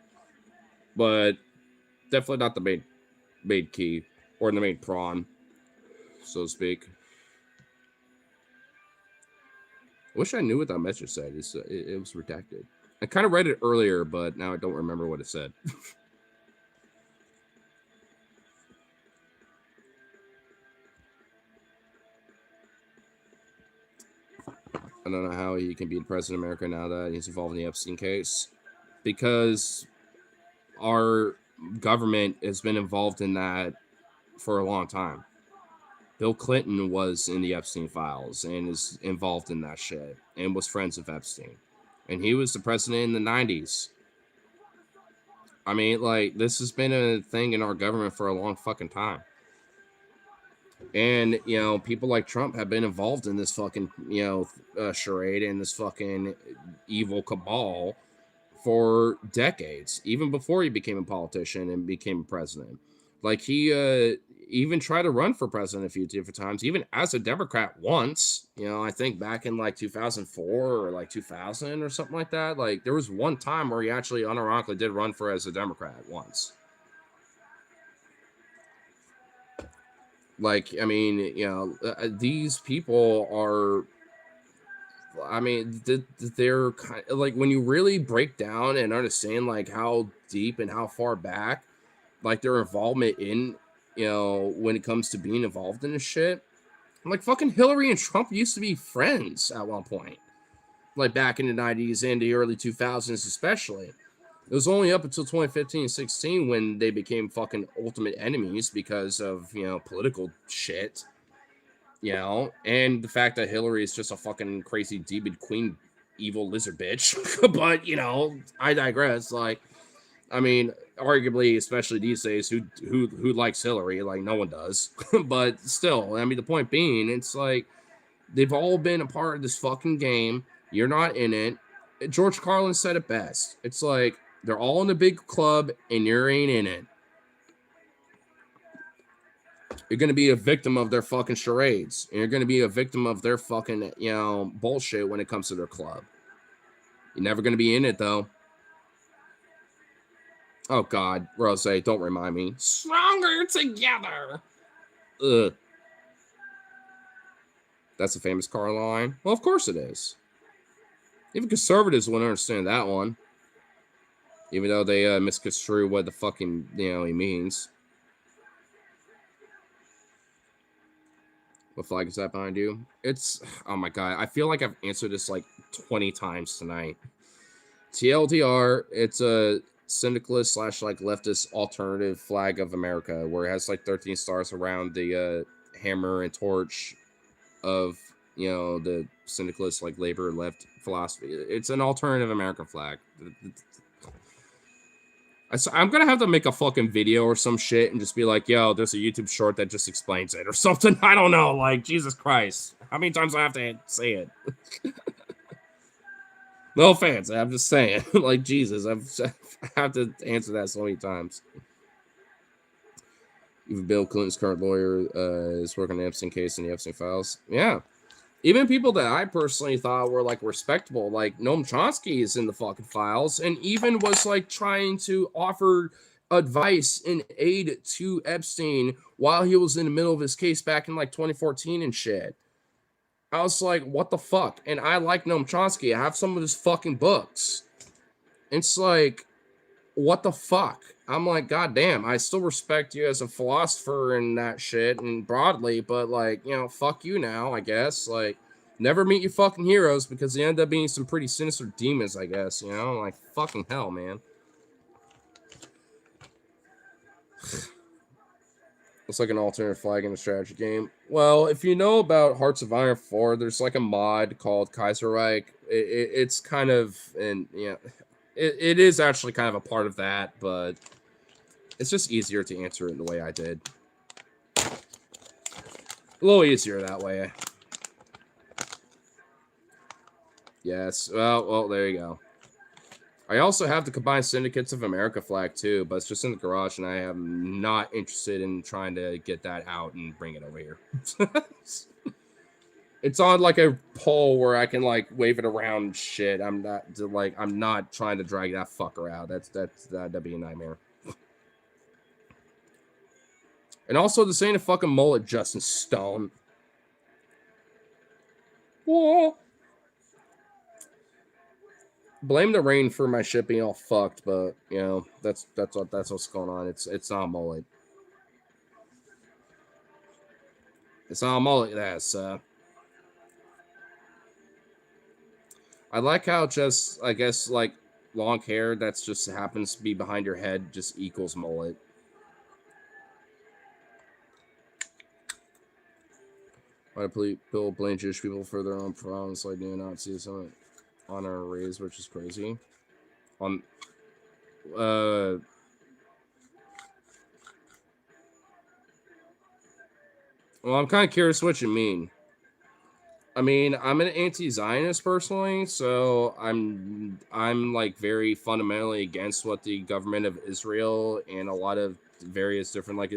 but definitely not the main key or the main prawn, so to speak. I wish I knew what that message said. It was redacted. I kind of read it earlier, but now I don't remember what it said. I don't know how he can be the president of America now that he's involved in the Epstein case. Because our government has been involved in that for a long time. Bill Clinton was in the Epstein files and is involved in that shit and was friends with Epstein. And he was the president in the 90s. I mean, like, this has been a thing in our government for a long fucking time. And, people like Trump have been involved in this fucking, charade and this fucking evil cabal for decades, even before he became a politician and became president. Like, he even tried to run for president a few different times, even as a Democrat once, I think back in like 2004 or like 2000 or something like that. Like, there was one time where he actually unironically did run for as a Democrat once. Like, I mean, these people are, I mean, they're kind of like, when you really break down and understand like how deep and how far back like their involvement in, when it comes to being involved in this shit, like fucking Hillary and Trump used to be friends at one point, like back in the 90s and the early 2000s especially. It was only up until 2015 and 16 when they became fucking ultimate enemies because of, political shit. And the fact that Hillary is just a fucking crazy demon queen, evil lizard bitch. But, I digress. Like, I mean, arguably, especially these days, who likes Hillary? Like, no one does. But still, I mean, the point being, it's like, they've all been a part of this fucking game. You're not in it. George Carlin said it best. It's like, they're all in the big club, and you ain't in it. You're going to be a victim of their fucking charades. And you're going to be a victim of their fucking, bullshit when it comes to their club. You're never going to be in it, though. Oh God, Rose, don't remind me. Stronger together. Ugh. That's a famous car line. Well, of course it is. Even conservatives wouldn't understand that one, even though they misconstrue what the fucking he means. What flag is that behind you? It's oh my God. I feel like I've answered this like 20 times tonight. TLDR. It's a syndicalist / like leftist alternative flag of America, where it has like 13 stars around the hammer and torch of the syndicalist like labor left philosophy. It's an alternative American flag. I'm gonna have to make a fucking video or some shit and just be like, yo, there's a YouTube short that just explains it or something. I don't know. Like, Jesus Christ. How many times do I have to say it? No offense. I'm just saying. Like, Jesus. I have to answer that so many times. Even Bill Clinton's current lawyer is working on the Epstein case and the Epstein files. Yeah. Even people that I personally thought were like respectable, like Noam Chomsky is in the fucking files and even was like trying to offer advice and aid to Epstein while he was in the middle of his case back in like 2014 and shit. I was like, what the fuck? And I like Noam Chomsky. I have some of his fucking books. It's like, what the fuck? I'm like, God damn, I still respect you as a philosopher and that shit and broadly, but like, fuck you now, I guess. Like, never meet your fucking heroes because they end up being some pretty sinister demons, I guess, like fucking hell, man. It's like an alternate flag in a strategy game. Well, if you know about Hearts of Iron 4, there's like a mod called Kaiserreich. It's kind of, and it is actually kind of a part of that, but it's just easier to answer it the way I did. A little easier that way. Yes. Well, there you go. I also have the Combined Syndicates of America flag too, but it's just in the garage, and I am not interested in trying to get that out and bring it over here. It's on like a pole where I can like wave it around and shit. I'm not trying to drag that fucker out. That'd be a nightmare. And also, this ain't a fucking mullet, Justin Stone. Whoa. Blame the rain for my shit being all fucked, but that's what's going on. It's not a mullet. It's not a mullet. That's I like how just I guess like long hair that's just happens to be behind your head just equals mullet. Why do people blame Jewish people for their own problems like neo-Nazis on our race, which is crazy. Well, I'm kind of curious what you mean. I mean, I'm an anti-Zionist personally, so I'm like very fundamentally against what the government of Israel and a lot of various different like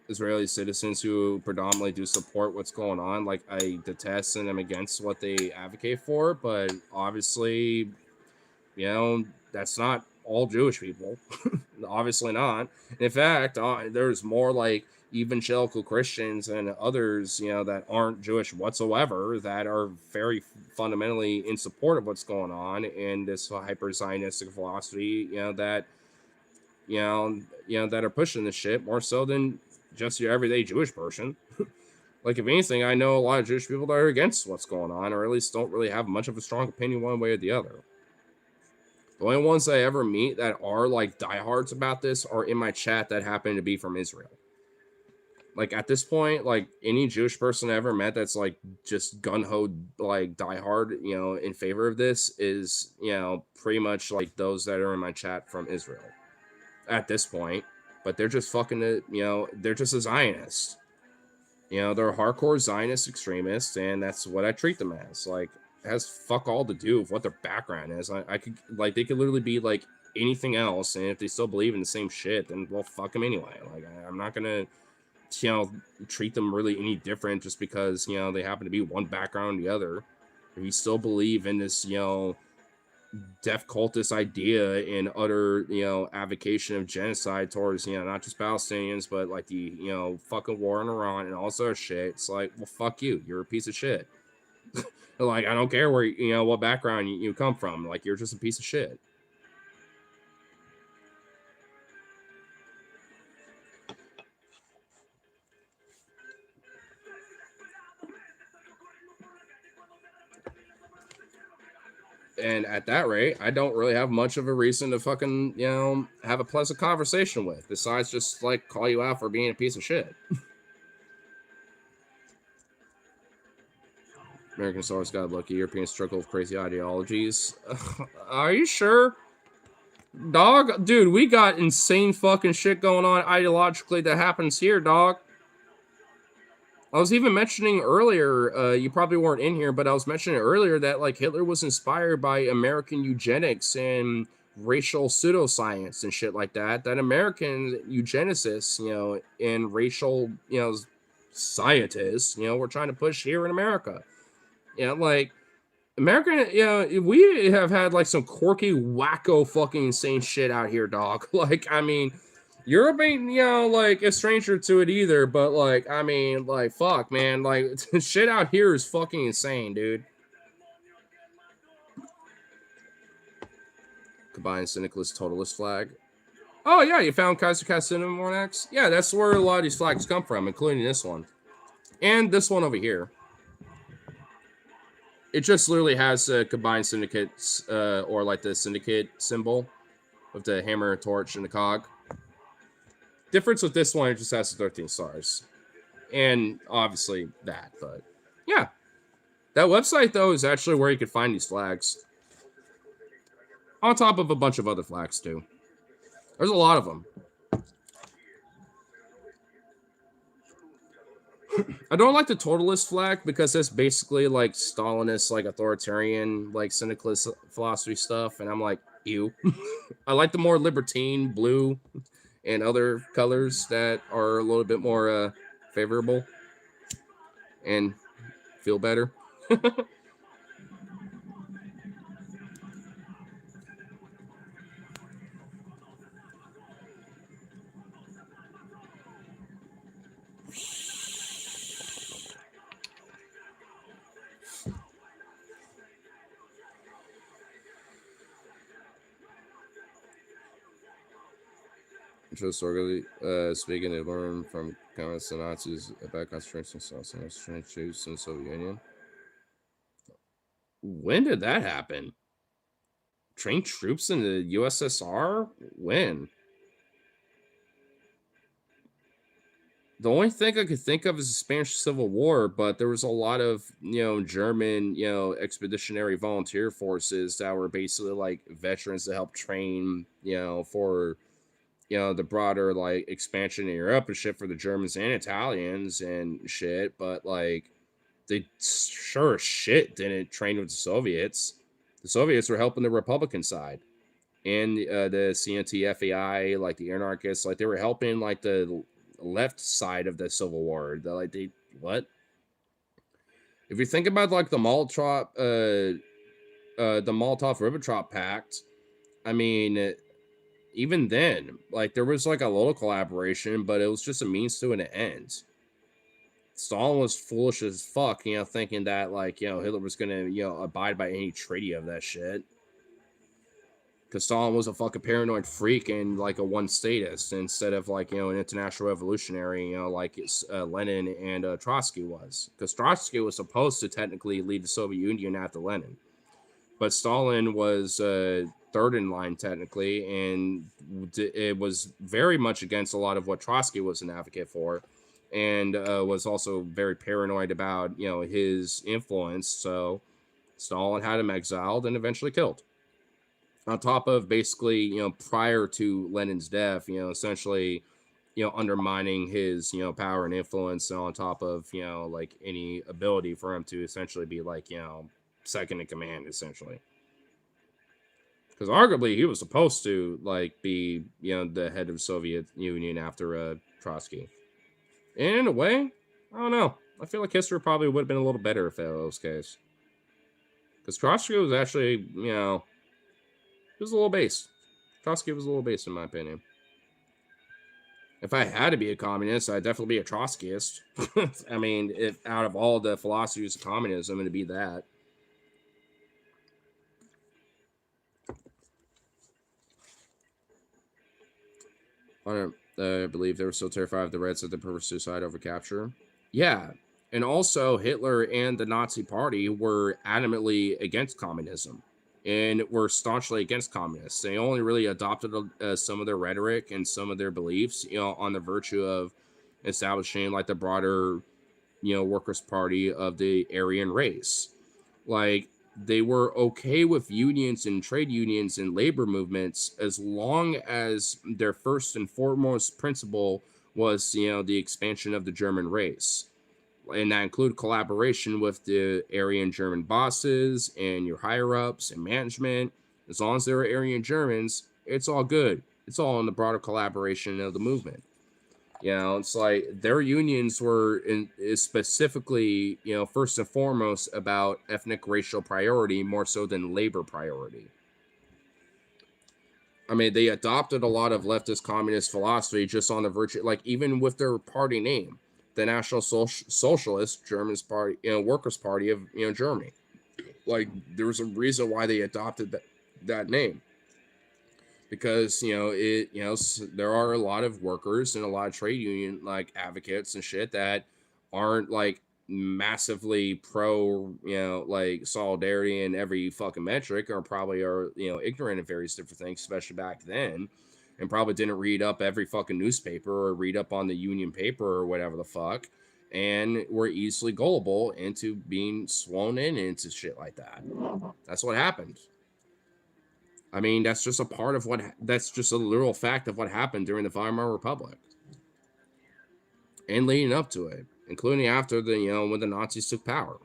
Israeli citizens who predominantly do support what's going on. Like, I detest and am against what they advocate for, but obviously, that's not all Jewish people. Obviously not. In fact, there's more like evangelical Christians and others, that aren't Jewish whatsoever that are very fundamentally in support of what's going on in this hyper-Zionistic philosophy, that are pushing this shit more so than just your everyday Jewish person. Like, if anything, I know a lot of Jewish people that are against what's going on, or at least don't really have much of a strong opinion one way or the other. The only ones I ever meet that are like diehards about this are in my chat that happen to be from Israel. Like, at this point, like any Jewish person I ever met that's like just gun-ho, like diehard, in favor of this is, pretty much like those that are in my chat from Israel at this point. But they're just fucking, they're just a Zionist. They're a hardcore Zionist extremists, and that's what I treat them as. Like, it has fuck all to do with what their background is. I could, like, they could literally be like anything else, and if they still believe in the same shit, then well, fuck them anyway. Like, I'm not gonna, treat them really any different just because, they happen to be one background or the other. If you still believe in this, deaf cultist idea and utter, avocation of genocide towards, not just Palestinians, but like the, fucking war in Iran and all sorts of shit. It's like, well, fuck you. You're a piece of shit. Like, I don't care where, what background you come from. Like, you're just a piece of shit. And at that rate, I don't really have much of a reason to fucking, have a pleasant conversation with, besides just like call you out for being a piece of shit. American source got lucky. European struggle with crazy ideologies. Are you sure? Dog? Dude, we got insane fucking shit going on ideologically that happens here, dog. I was even mentioning earlier, you probably weren't in here, but I was mentioning earlier that like Hitler was inspired by American eugenics and racial pseudoscience and shit like that. That American eugenicists, and racial, scientists, were trying to push here in America. Like American, we have had like some quirky, wacko, fucking insane shit out here, dog. Like, I mean, Europe ain't, like a stranger to it either, but like, I mean, like, fuck, man, like, shit out here is fucking insane, dude. Combined syndicalist totalist flag. Oh, yeah, you found Kaiser Castellum Mornax? Yeah, that's where a lot of these flags come from, including this one. And this one over here. It just literally has combined syndicates, or like the syndicate symbol of the hammer, torch, and the cog. Difference with this one, it just has the 13 stars. And obviously that, but yeah. That website, though, is actually where you can find these flags. On top of a bunch of other flags, too. There's a lot of them. I don't like the totalist flag because that's basically like Stalinist, like authoritarian, like syndicalist philosophy stuff. And I'm like, ew. I like the more libertine blue and other colors that are a little bit more favorable and feel better. Historically speaking, they learned from communists and Nazis about concentration camps and trained troops in the Soviet Union. When did that happen? Trained troops in the USSR? When? The only thing I could think of is the Spanish Civil War, but there was a lot of, German, expeditionary volunteer forces that were basically like veterans to help train, for, the broader like expansion in Europe and shit for the Germans and Italians and shit. But like, they sure as shit didn't train with the Soviets. The Soviets were helping the Republican side. And the CNT-FEI, like the anarchists, like they were helping like the left side of the Civil War. What? If you think about like the Molotov-Ribbentrop Pact, I mean, even then, like there was like a little collaboration, but it was just a means to an end. Stalin was foolish as fuck, thinking that like Hitler was gonna abide by any treaty of that shit. Because Stalin was a fucking paranoid freak and like a one statist instead of like an international revolutionary, like Lenin and Trotsky was. Because Trotsky was supposed to technically lead the Soviet Union after Lenin, but Stalin was third in line technically, and it was very much against a lot of what Trotsky was an advocate for, and was also very paranoid about his influence. So Stalin had him exiled and eventually killed. On top of basically, prior to Lenin's death, essentially, undermining his, power and influence, and on top of, like any ability for him to essentially be like, second in command, essentially. Because arguably he was supposed to like be, the head of the Soviet Union after Trotsky. And in a way, I don't know. I feel like history probably would have been a little better if that was the case. Because Trotsky was actually, was a little based. Trotsky was a little based, in my opinion. If I had to be a communist, I'd definitely be a Trotskyist. I mean, if out of all the philosophies of communism, it'd be that. I believe they were so terrified of the Reds that they preferred suicide over capture. Yeah. And also, Hitler and the Nazi Party were adamantly against communism and were staunchly against communists. They only really adopted some of their rhetoric and some of their beliefs, on the virtue of establishing like the broader, Workers' Party of the Aryan race. Like, they were okay with unions and trade unions and labor movements as long as their first and foremost principle was, the expansion of the German race. And that included collaboration with the Aryan German bosses and your higher ups and management. As long as they were Aryan Germans, it's all good. It's all in the broader collaboration of the movement. It's like their unions were specifically, first and foremost about ethnic racial priority more so than labor priority. I mean, they adopted a lot of leftist communist philosophy just on the virtue, like even with their party name, the National Socialist German Party, Workers' Party of Germany. Like, there was a reason why they adopted that name. Because there are a lot of workers and a lot of trade union like advocates and shit that aren't like massively pro like solidarity in every fucking metric, or probably are ignorant of various different things, especially back then, and probably didn't read up every fucking newspaper or read up on the union paper or whatever the fuck, and were easily gullible into being sworn into shit like that. That's what happened. I mean, that's just that's just a literal fact of what happened during the Weimar Republic and leading up to it, including after when the Nazis took power.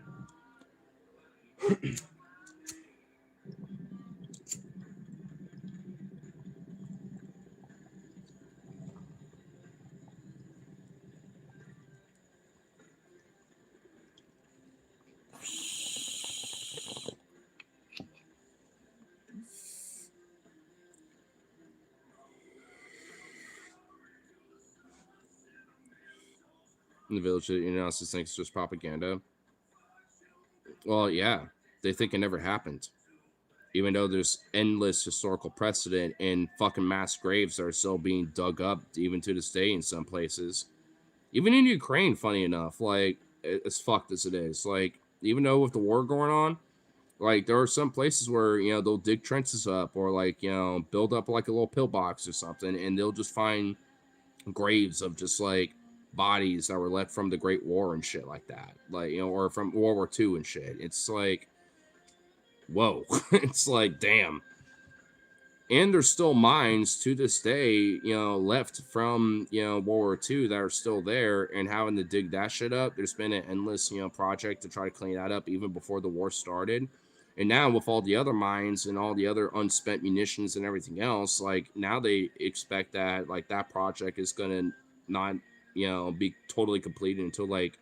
In the village, Nazis think it's just propaganda. Well, yeah, they think it never happened. Even though there's endless historical precedent and fucking mass graves that are still being dug up even to this day in some places. Even in Ukraine, funny enough, like, as fucked as it is, like, even though with the war going on, like, there are some places where, they'll dig trenches up or, like, build up, like, a little pillbox or something, and they'll just find graves of just, like, bodies that were left from the Great War and shit like that. Like, or from World War II and shit. It's like, whoa. It's like, damn. And there's still mines to this day, left from, World War II that are still there, and having to dig that shit up. There's been an endless, project to try to clean that up even before the war started. And now with all the other mines and all the other unspent munitions and everything else, like, now they expect that, like, that project is going to not, be totally completed until, like,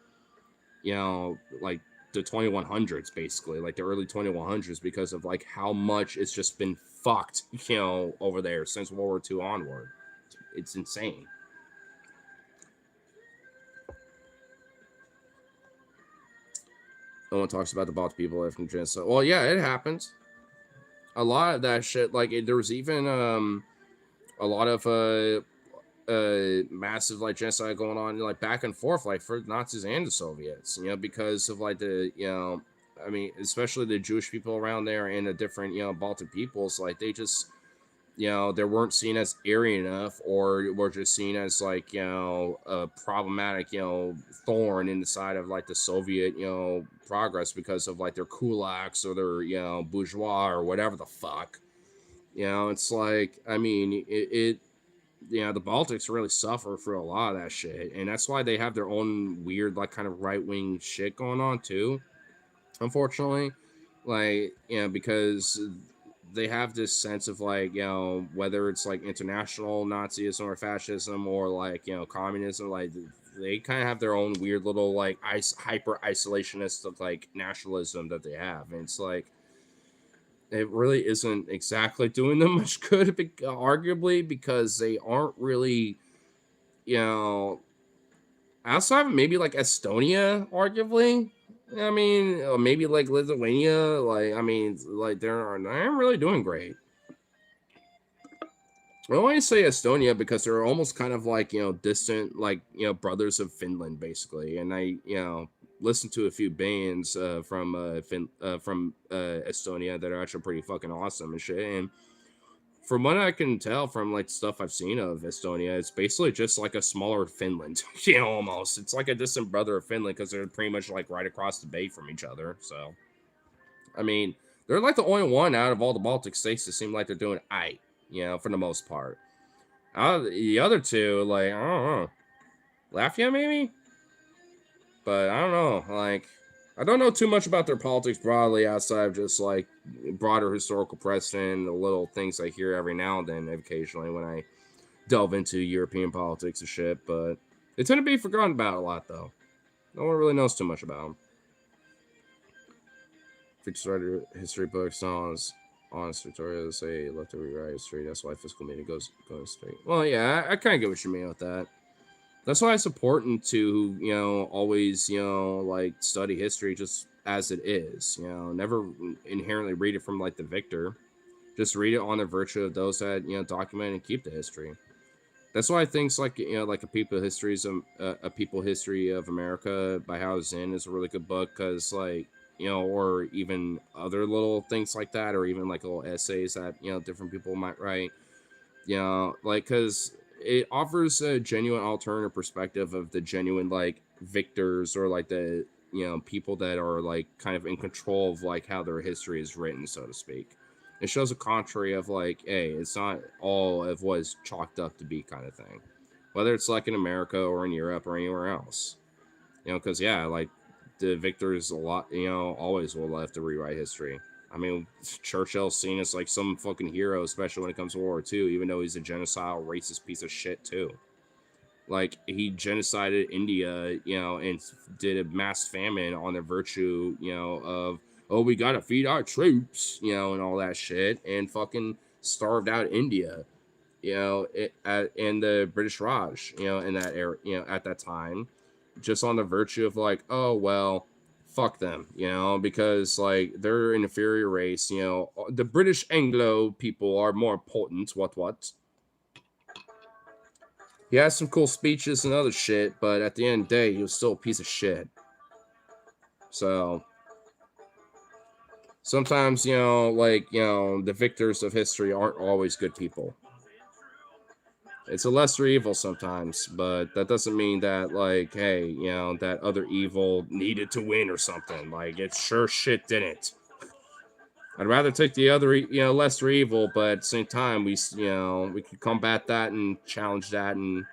like the 2100s, basically, like the early 2100s, because of, like, how much it's just been fucked, over there since World War II onward. It's insane. No one talks about the Baltic people from genocide. Well, yeah, it happens. A lot of that shit, like, there was even a lot of massive, like, genocide going on, like, back and forth, like, for Nazis and the Soviets, because of, like, the, I mean, especially the Jewish people around there and the different, Baltic peoples, like, they just, they weren't seen as Aryan enough, or were just seen as, like, a problematic, thorn in the side of, like, the Soviet, progress because of, like, their kulaks or their, bourgeois or whatever the fuck. It's like, I mean, the Baltics really suffer for a lot of that shit, and that's why they have their own weird, like, kind of right-wing shit going on too, unfortunately. Like, because they have this sense of, like, whether it's, like, international Nazism or fascism or, like, communism, like, they kind of have their own weird little, like, hyper isolationist, like, nationalism that they have. And it's like, it really isn't exactly doing them much good, arguably, because they aren't really, you know, outside of maybe like Estonia, arguably. I mean, or maybe like Lithuania. Like, I mean, like they're really doing great. I only say Estonia because they're almost kind of like, distant, like, brothers of Finland, basically. And I, listened to a few bands from Estonia that are actually pretty fucking awesome and shit. And from what I can tell from like stuff I've seen of Estonia, it's basically just like a smaller Finland, almost. It's like a distant brother of Finland because they're pretty much like right across the bay from each other. So, I mean, they're like the only one out of all the Baltic states that seem like they're doing aight, for the most part. The other two, like, I don't know. Latvia, maybe? But I don't know. Like, I don't know too much about their politics broadly outside of just, like, broader historical precedent, the little things I hear every now and then, occasionally, when I delve into European politics and shit. But they tend to be forgotten about a lot, though. No one really knows too much about them. Feature history books, songs, honest tutorials say left to rewrite history. That's why fiscal media goes straight. Well, yeah, I kind of get what you mean with that. That's why it's important to, always, like study history just as it is. Never inherently read it from like the victor. Just read it on the virtue of those that, document and keep the history. That's why things like, like a people history of America by Howard Zinn is a really good book, because like, or even other little things like that, or even like little essays that, different people might write, like, because it offers a genuine alternative perspective of the genuine like victors, or like the, people that are like kind of in control of like how their history is written, so to speak. It shows a contrary of like, hey, it's not all of what is chalked up to be, kind of thing, whether it's like in America or in Europe or anywhere else. Because yeah, like the victors a lot, always will have to rewrite history. I mean, Churchill's seen as like some fucking hero, especially when it comes to World War II, even though he's a genocidal, racist piece of shit too. Like, he genocided India, and did a mass famine on the virtue, of, oh, we gotta feed our troops, and all that shit, and fucking starved out India, and the British Raj, in that era, at that time, just on the virtue of like, oh, well, fuck them, because like they're an inferior race, the British Anglo people are more important, what. He has some cool speeches and other shit, but at the end of the day, he was still a piece of shit. So sometimes, like, the victors of history aren't always good people. It's a lesser evil sometimes, but that doesn't mean that, like, hey, that other evil needed to win or something. Like, it sure shit didn't. I'd rather take the other, lesser evil, but at the same time, we could combat that and challenge that and,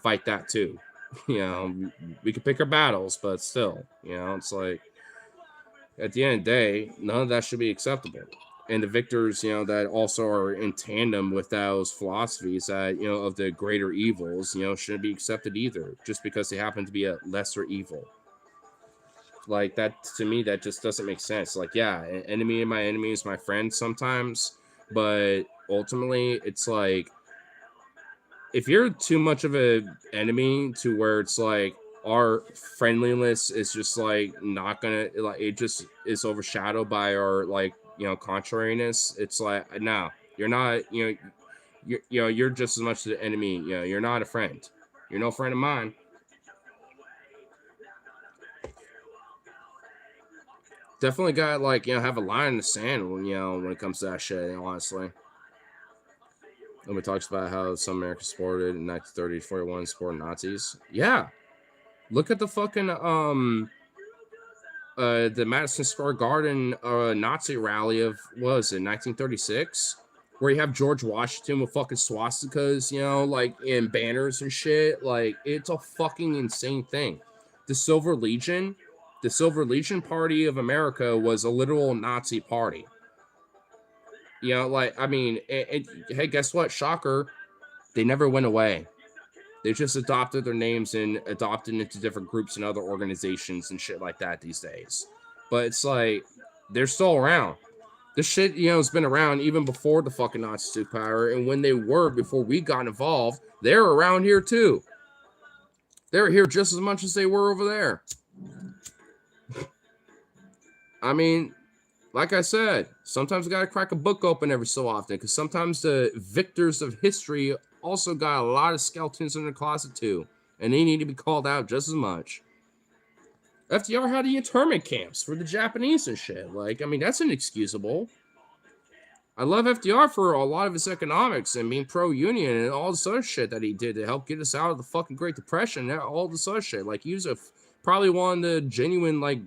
fight that too. We could pick our battles, but still, it's like, at the end of the day, none of that should be acceptable. And the victors, that also are in tandem with those philosophies that, of the greater evils, shouldn't be accepted either, just because they happen to be a lesser evil. Like, that, to me, that just doesn't make sense. Like, yeah, an enemy of my enemy is my friend sometimes, but ultimately, it's like, if you're too much of an enemy to where it's like our friendliness is just like not gonna, like, it just is overshadowed by our like, contrariness, it's like, no, you're not, you're just as much the enemy, you're not a friend, you're no friend of mine. Definitely got like, have a line in the sand when, when it comes to that shit, honestly. Nobody talks about how some Americans supported in 1930 to 41 supported Nazis. Yeah, look at the fucking the Madison Square Garden Nazi rally of, what was it, 1936, where you have George Washington with fucking swastikas, like in banners and shit. Like, it's a fucking insane thing. The Silver Legion Party of America was a literal Nazi party. Like, I mean, hey, guess what? Shocker, they never went away. They just adopted their names and adopted into different groups and other organizations and shit like that these days. But it's like, they're still around. This shit, has been around even before the fucking Nazis took power, and when they were, before we got involved, they're around here too. They're here just as much as they were over there. I mean, like I said, sometimes you gotta crack a book open every so often, because sometimes the victors of history also got a lot of skeletons in their closet too, and they need to be called out just as much. FDR had the internment camps for the Japanese and shit. Like, I mean, that's inexcusable. I love FDR for a lot of his economics and being pro-union and all this other shit that he did to help get us out of the fucking Great Depression and all this other shit. Like, he was probably one of the genuine, like,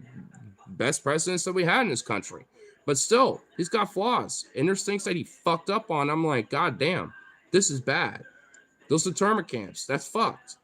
best presidents that we had in this country. But still, he's got flaws. And there's things that he fucked up on. I'm like, God damn, this is bad. Those internment camps, that's fucked.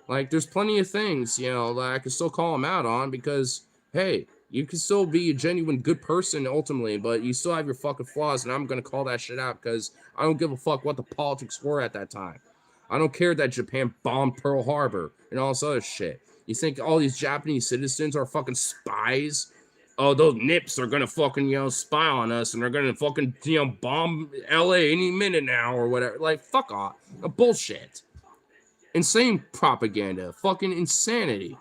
Like, there's plenty of things, that I can still call him out on because, hey, you can still be a genuine good person ultimately, but you still have your fucking flaws, and I'm going to call that shit out because I don't give a fuck what the politics were at that time. I don't care that Japan bombed Pearl Harbor and all this other shit. You think all these Japanese citizens are fucking spies? Oh, those nips are going to fucking, spy on us, and they're going to fucking, bomb LA any minute now or whatever. Like, fuck off. Bullshit. Insane propaganda. Fucking insanity.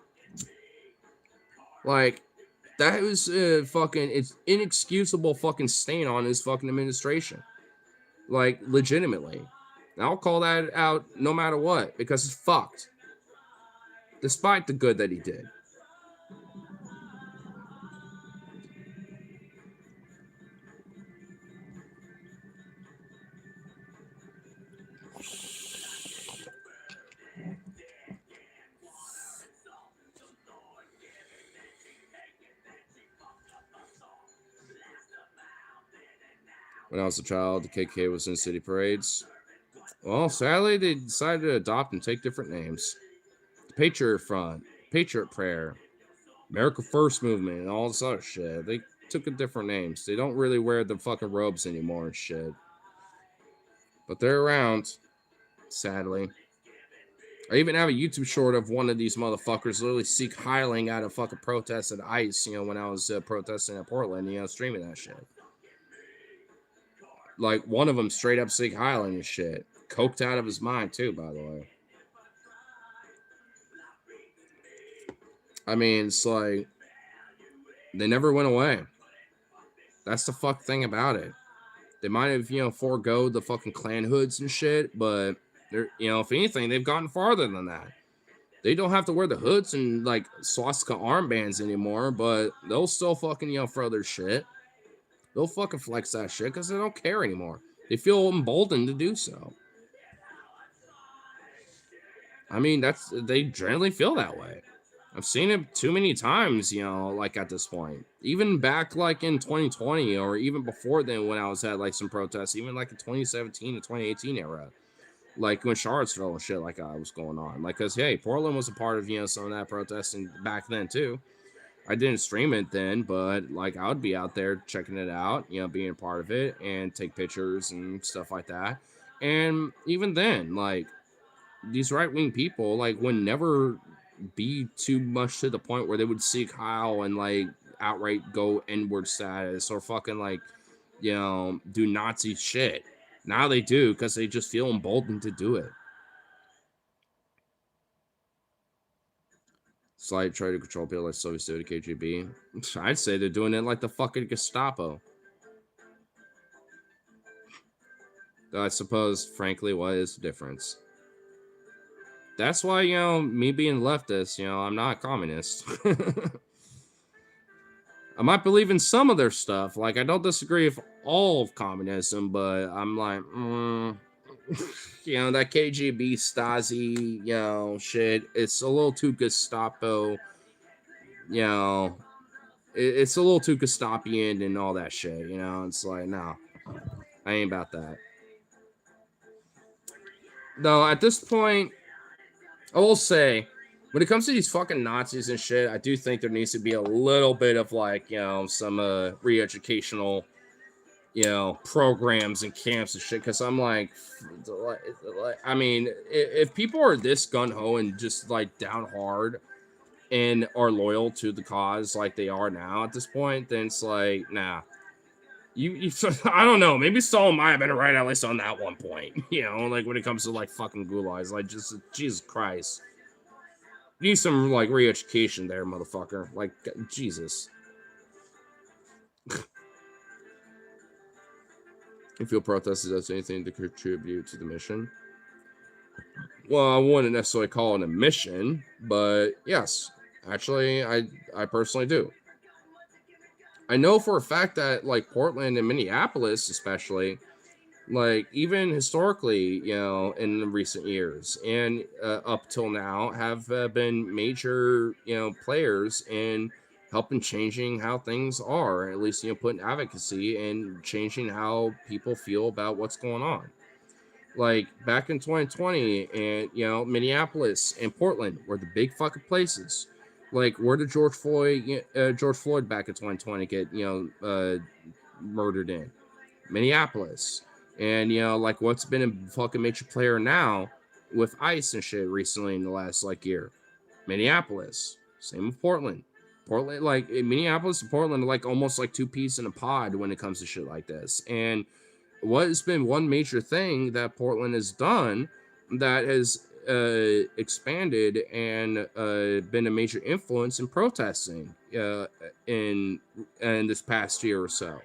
Like, that was it's inexcusable fucking stain on his fucking administration. Like, legitimately. And I'll call that out no matter what, because it's fucked. Despite the good that he did. When I was a child, the KKK was in city parades. Well, sadly, they decided to adopt and take different names. The Patriot Front, Patriot Prayer, America First Movement, and all this other shit. They took different names. They don't really wear the fucking robes anymore and shit. But they're around, sadly. I even have a YouTube short of one of these motherfuckers literally Sikh heiling at a fucking protest at ICE, when I was protesting at Portland, streaming that shit. Like, one of them straight up Sikh heiling and shit. Coked out of his mind, too, by the way. I mean, it's like, they never went away. That's the fuck thing about it. They might have, forego the fucking clan hoods and shit, but they're, if anything, they've gotten farther than that. They don't have to wear the hoods and like swastika armbands anymore, but they'll still fucking, throw their shit. They'll fucking flex that shit because they don't care anymore. They feel emboldened to do so. I mean, they generally feel that way. I've seen it too many times, like at this point. Even back like in 2020 or even before then when I was at like some protests, even like in 2017 and 2018 era. Like when Charlottesville and shit like was going on. Like, because, hey, Portland was a part of, some of that protesting back then too. I didn't stream it then, but like I would be out there checking it out, being a part of it and take pictures and stuff like that. And even then, like, these right-wing people, like, would never be too much to the point where they would seek Kyle and, like, outright go N-word status or fucking, like, do Nazi shit. Now they do because they just feel emboldened to do it. Slight try to control people like Soviets do to KGB. I'd say they're doing it like the fucking Gestapo. Though I suppose, frankly, what is the difference? That's why, me being leftist, I'm not a communist. I might believe in some of their stuff. Like, I don't disagree with all of communism, but I'm like, that KGB, Stasi, shit, it's a little too Gestapo, it's a little too Gestapian and all that shit, it's like, no, I ain't about that. Though, at this point, I will say, when it comes to these fucking Nazis and shit, I do think there needs to be a little bit of, like, some re-educational, programs and camps and shit, because I'm like, I mean, if people are this gung-ho and just, like, down hard and are loyal to the cause like they are now at this point, then it's like, nah, I don't know. Maybe Saul might have been right at least on that one point. You know, like when it comes to like fucking gulags, like just Jesus Christ. You need some like re-education there, motherfucker. Like Jesus. If your protest does anything to contribute to the mission. Well, I wouldn't necessarily call it a mission, but yes, actually, I personally do. I know for a fact that like Portland and Minneapolis, especially, like even historically, you know, in recent years and up till now, have been major, you know, players in helping changing how things are, at least, you know, putting advocacy and changing how people feel about what's going on. Like back in 2020, and you know, Minneapolis and Portland were the big fucking places. Like where did George Floyd back in 2020 get, you know, murdered in? Minneapolis. And you know, like what's been a fucking major player now with ICE and shit recently in the last like year? Minneapolis. Same with Portland. Portland, like Minneapolis and Portland are like almost like two peas in a pod when it comes to shit like this. And what has been one major thing that Portland has done that has expanded and been a major influence in protesting in this past year or so.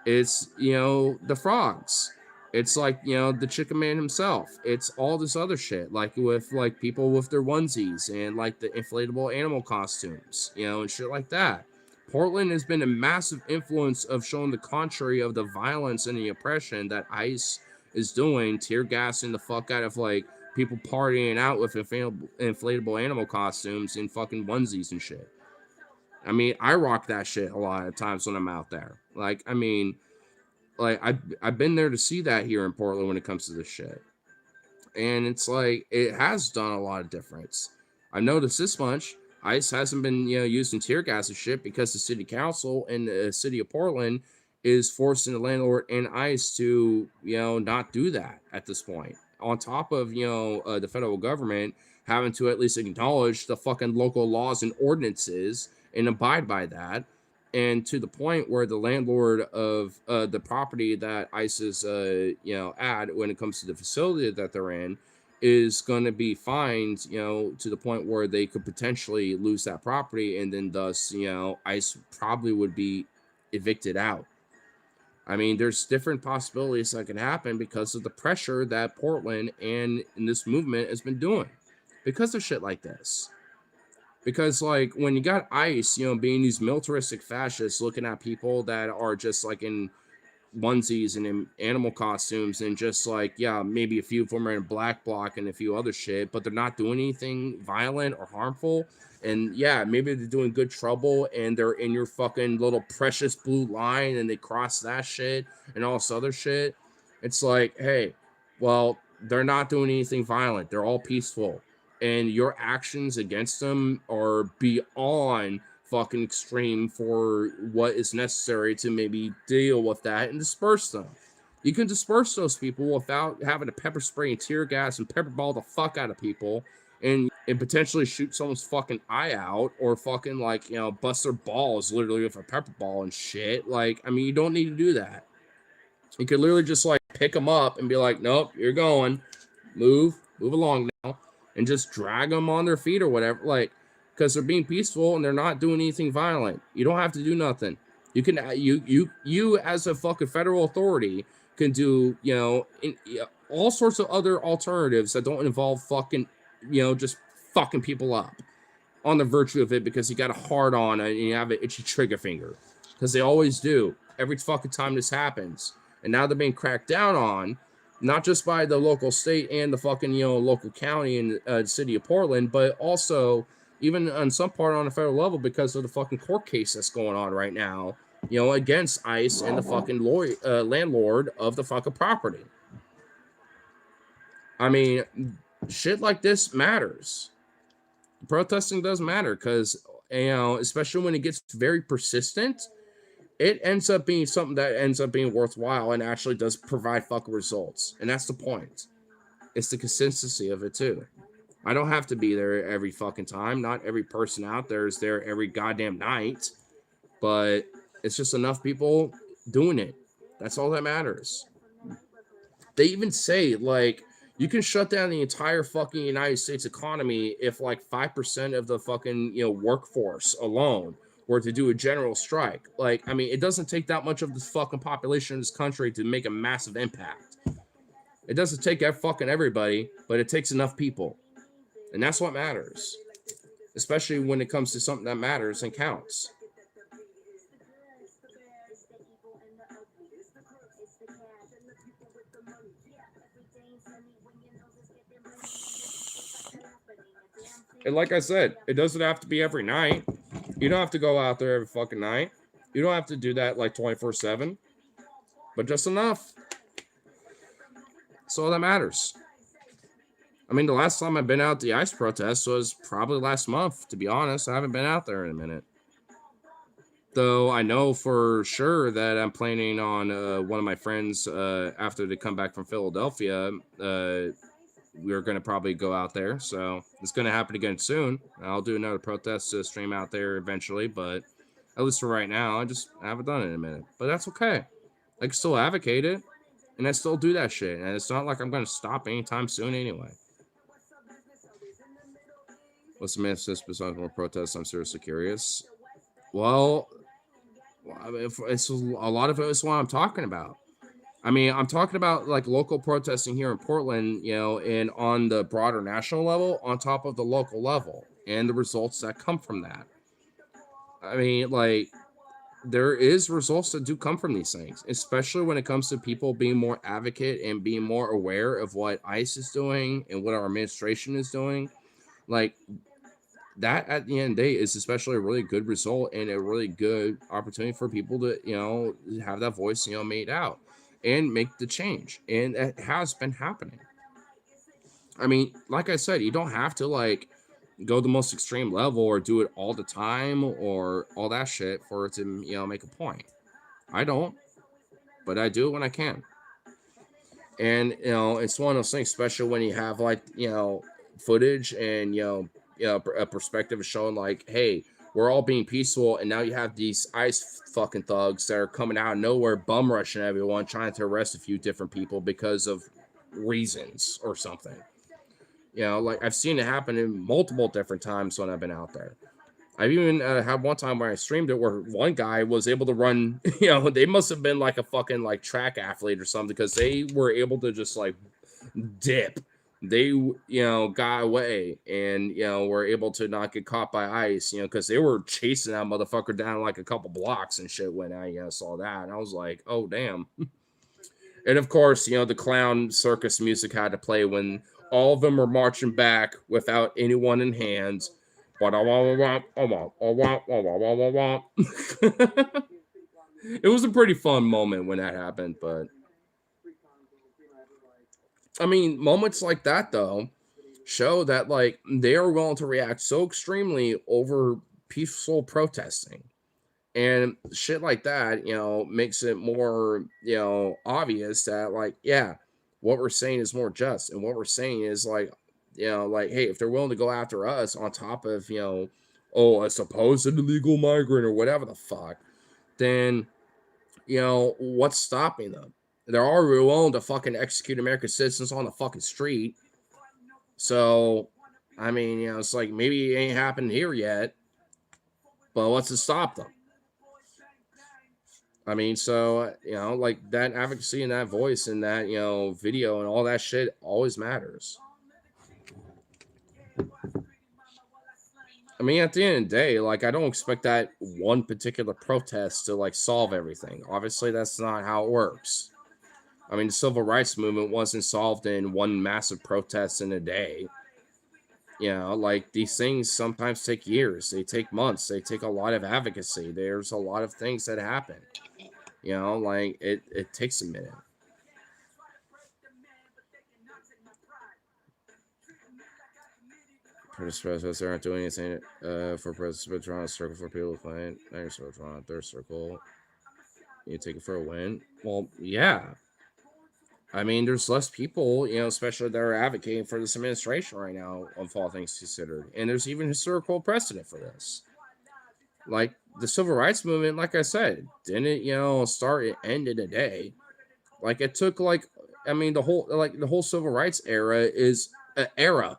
It's, you know, the frogs. It's like, you know, the chicken man himself. It's all this other shit, like with like people with their onesies and like the inflatable animal costumes, you know, and shit like that. Portland has been a massive influence of showing the contrary of the violence and the oppression that ICE is doing, tear gassing the fuck out of like people partying out with inflatable animal costumes and fucking onesies and shit. I mean, I rock that shit a lot of times when I'm out there. Like, I mean, like I've been there to see that here in Portland when it comes to this shit. And it's like it has done a lot of difference. I've noticed this much. ICE hasn't been, you know, using tear gas and shit because the city council and the city of Portland is forcing the landlord and ICE to, you know, not do that at this point. On top of, you know, the federal government having to at least acknowledge the fucking local laws and ordinances and abide by that. And to the point where the landlord of the property that ICE is, you know, at when it comes to the facility that they're in, is going to be fined, you know, to the point where they could potentially lose that property, and then thus, you know, ICE probably would be evicted out. I mean, there's different possibilities that can happen because of the pressure that Portland and in this movement has been doing because of shit like this. Because, like, when you got ICE, you know, being these militaristic fascists looking at people that are just, like, in onesies and in animal costumes and just, like, yeah, maybe a few of them are in black bloc and a few other shit, but they're not doing anything violent or harmful. And, yeah, maybe they're doing good trouble and they're in your fucking little precious blue line and they cross that shit and all this other shit. It's like, hey, well, they're not doing anything violent. They're all peaceful. And your actions against them are beyond fucking extreme for what is necessary to maybe deal with that and disperse them. You can disperse those people without having to pepper spray and tear gas and pepper ball the fuck out of people and potentially shoot someone's fucking eye out or fucking like, you know, bust their balls literally with a pepper ball and shit. Like, I mean, you don't need to do that. You could literally just like pick them up and be like, nope, you're going, move along now, and just drag them on their feet or whatever, like, because they're being peaceful and they're not doing anything violent. You don't have to do nothing. You can you as a fucking federal authority can do, you know, all sorts of other alternatives that don't involve fucking, you know, just fucking people up on the virtue of it because you got a hard on and you have an itchy trigger finger, because they always do every fucking time this happens. And now they're being cracked down on, not just by the local state and the fucking, you know, local county and the city of Portland, but also even on some part on a federal level because of the fucking court case that's going on right now, you know, against ICE and the fucking landlord of the fucking property. I mean, shit like this matters. Protesting does matter because, you know, especially when it gets very persistent, it ends up being something that ends up being worthwhile and actually does provide fucking results. And that's the point. It's the consistency of it too. I don't have to be there every fucking time. Not every person out there is there every goddamn night. But it's just enough people doing it. That's all that matters. They even say, like, you can shut down the entire fucking United States economy if like 5% of the fucking, workforce alone were to do a general strike. Like, I mean, it doesn't take that much of the fucking population of this country to make a massive impact. It doesn't take fucking everybody, but it takes enough people. And that's what matters. Especially when it comes to something that matters and counts. And like I said, it doesn't have to be every night. You don't have to go out there every fucking night. You don't have to do that like 24/7. But just enough. That's all that matters. I mean, the last time I've been out to the ICE protest was probably last month, to be honest. I haven't been out there in a minute. Though I know for sure that I'm planning on one of my friends, after they come back from Philadelphia, we're going to probably go out there. So it's going to happen again soon. I'll do another protest stream out there eventually, but at least for right now, I haven't done it in a minute. But that's okay. I can still advocate it, and I still do that shit. And it's not like I'm going to stop anytime soon anyway. What's the myth besides more protests? I'm seriously curious. Well, I mean, it's a lot of it is what I'm talking about. I mean, I'm talking about like local protesting here in Portland, and on the broader national level, on top of the local level, and the results that come from that. I mean, like, there is results that do come from these things, especially when it comes to people being more advocate and being more aware of what ICE is doing and what our administration is doing. Like, that at the end of the day is especially a really good result and a really good opportunity for people to, have that voice, made out and make the change. And it has been happening. I mean, like I said, you don't have to like go the most extreme level or do it all the time or all that shit for it to, make a point. I don't, but I do it when I can. And, it's one of those things, especially when you have like, footage and, a perspective of showing like, hey, we're all being peaceful, and now you have these ICE fucking thugs that are coming out of nowhere, bum rushing everyone, trying to arrest a few different people because of reasons or something. Like I've seen it happen in multiple different times when I've been out there. I've even had one time where I streamed it where one guy was able to run, they must have been like a fucking like track athlete or something, because they were able to just like dip. They, got away and, were able to not get caught by ICE, because they were chasing that motherfucker down like a couple blocks and shit when I saw that. And I was like, oh, damn. And of course, the clown circus music had to play when all of them were marching back without anyone in hands. It was a pretty fun moment when that happened, but I mean, moments like that, though, show that, like, they are willing to react so extremely over peaceful protesting. And shit like that, makes it more, obvious that, like, yeah, what we're saying is more just. And what we're saying is, like, like, hey, if they're willing to go after us on top of, a supposed illegal migrant or whatever the fuck, then, what's stopping them? They're already willing to fucking execute American citizens on the fucking street. So, I mean, it's like maybe it ain't happened here yet, but what's to stop them? I mean, so, like that advocacy and that voice and that, video and all that shit always matters. I mean, at the end of the day, like, I don't expect that one particular protest to like solve everything. Obviously, that's not how it works. I mean, the civil rights movement wasn't solved in one massive protest in a day. Like these things sometimes take years, they take months, they take a lot of advocacy. There's a lot of things that happen. Like it takes a minute. Participants aren't doing anything for participants drawing a circle for people to find. Now you're sort of drawing a third circle. You take it for a win. Well, yeah. I mean, there's less people, especially that are advocating for this administration right now, of all things considered. And there's even historical precedent for this. Like, the civil rights movement, like I said, didn't, start and end in a day. Like it took like, I mean, the whole civil rights era is an era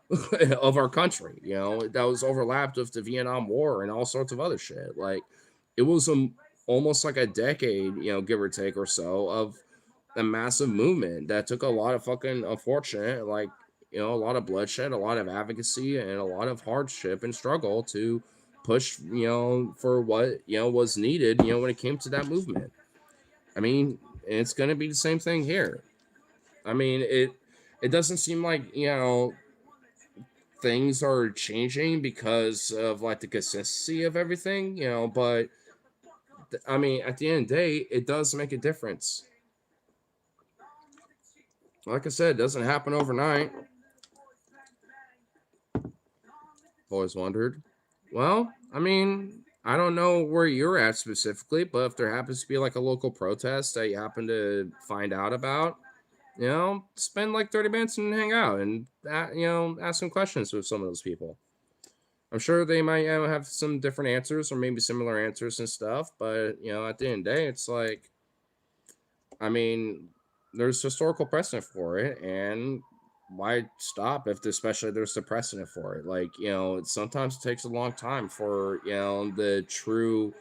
of our country, that was overlapped with the Vietnam War and all sorts of other shit. Like it was almost like a decade, give or take or so, of a massive movement that took a lot of fucking unfortunate, like, a lot of bloodshed, a lot of advocacy, and a lot of hardship and struggle to push, for what, was needed, when it came to that movement. I mean, it's going to be the same thing here. I mean, it doesn't seem like, things are changing because of like the consistency of everything, but I mean, at the end of the day, it does make a difference. Like I said, it doesn't happen overnight. Always wondered. Well, I mean, I don't know where you're at specifically, but if there happens to be like a local protest that you happen to find out about, spend like 30 minutes and hang out and, ask some questions with some of those people. I'm sure they might have some different answers or maybe similar answers and stuff, but, at the end of the day, it's like, I mean, there's historical precedent for it, and why stop if especially there's the precedent for it? Like, sometimes it takes a long time for, the true,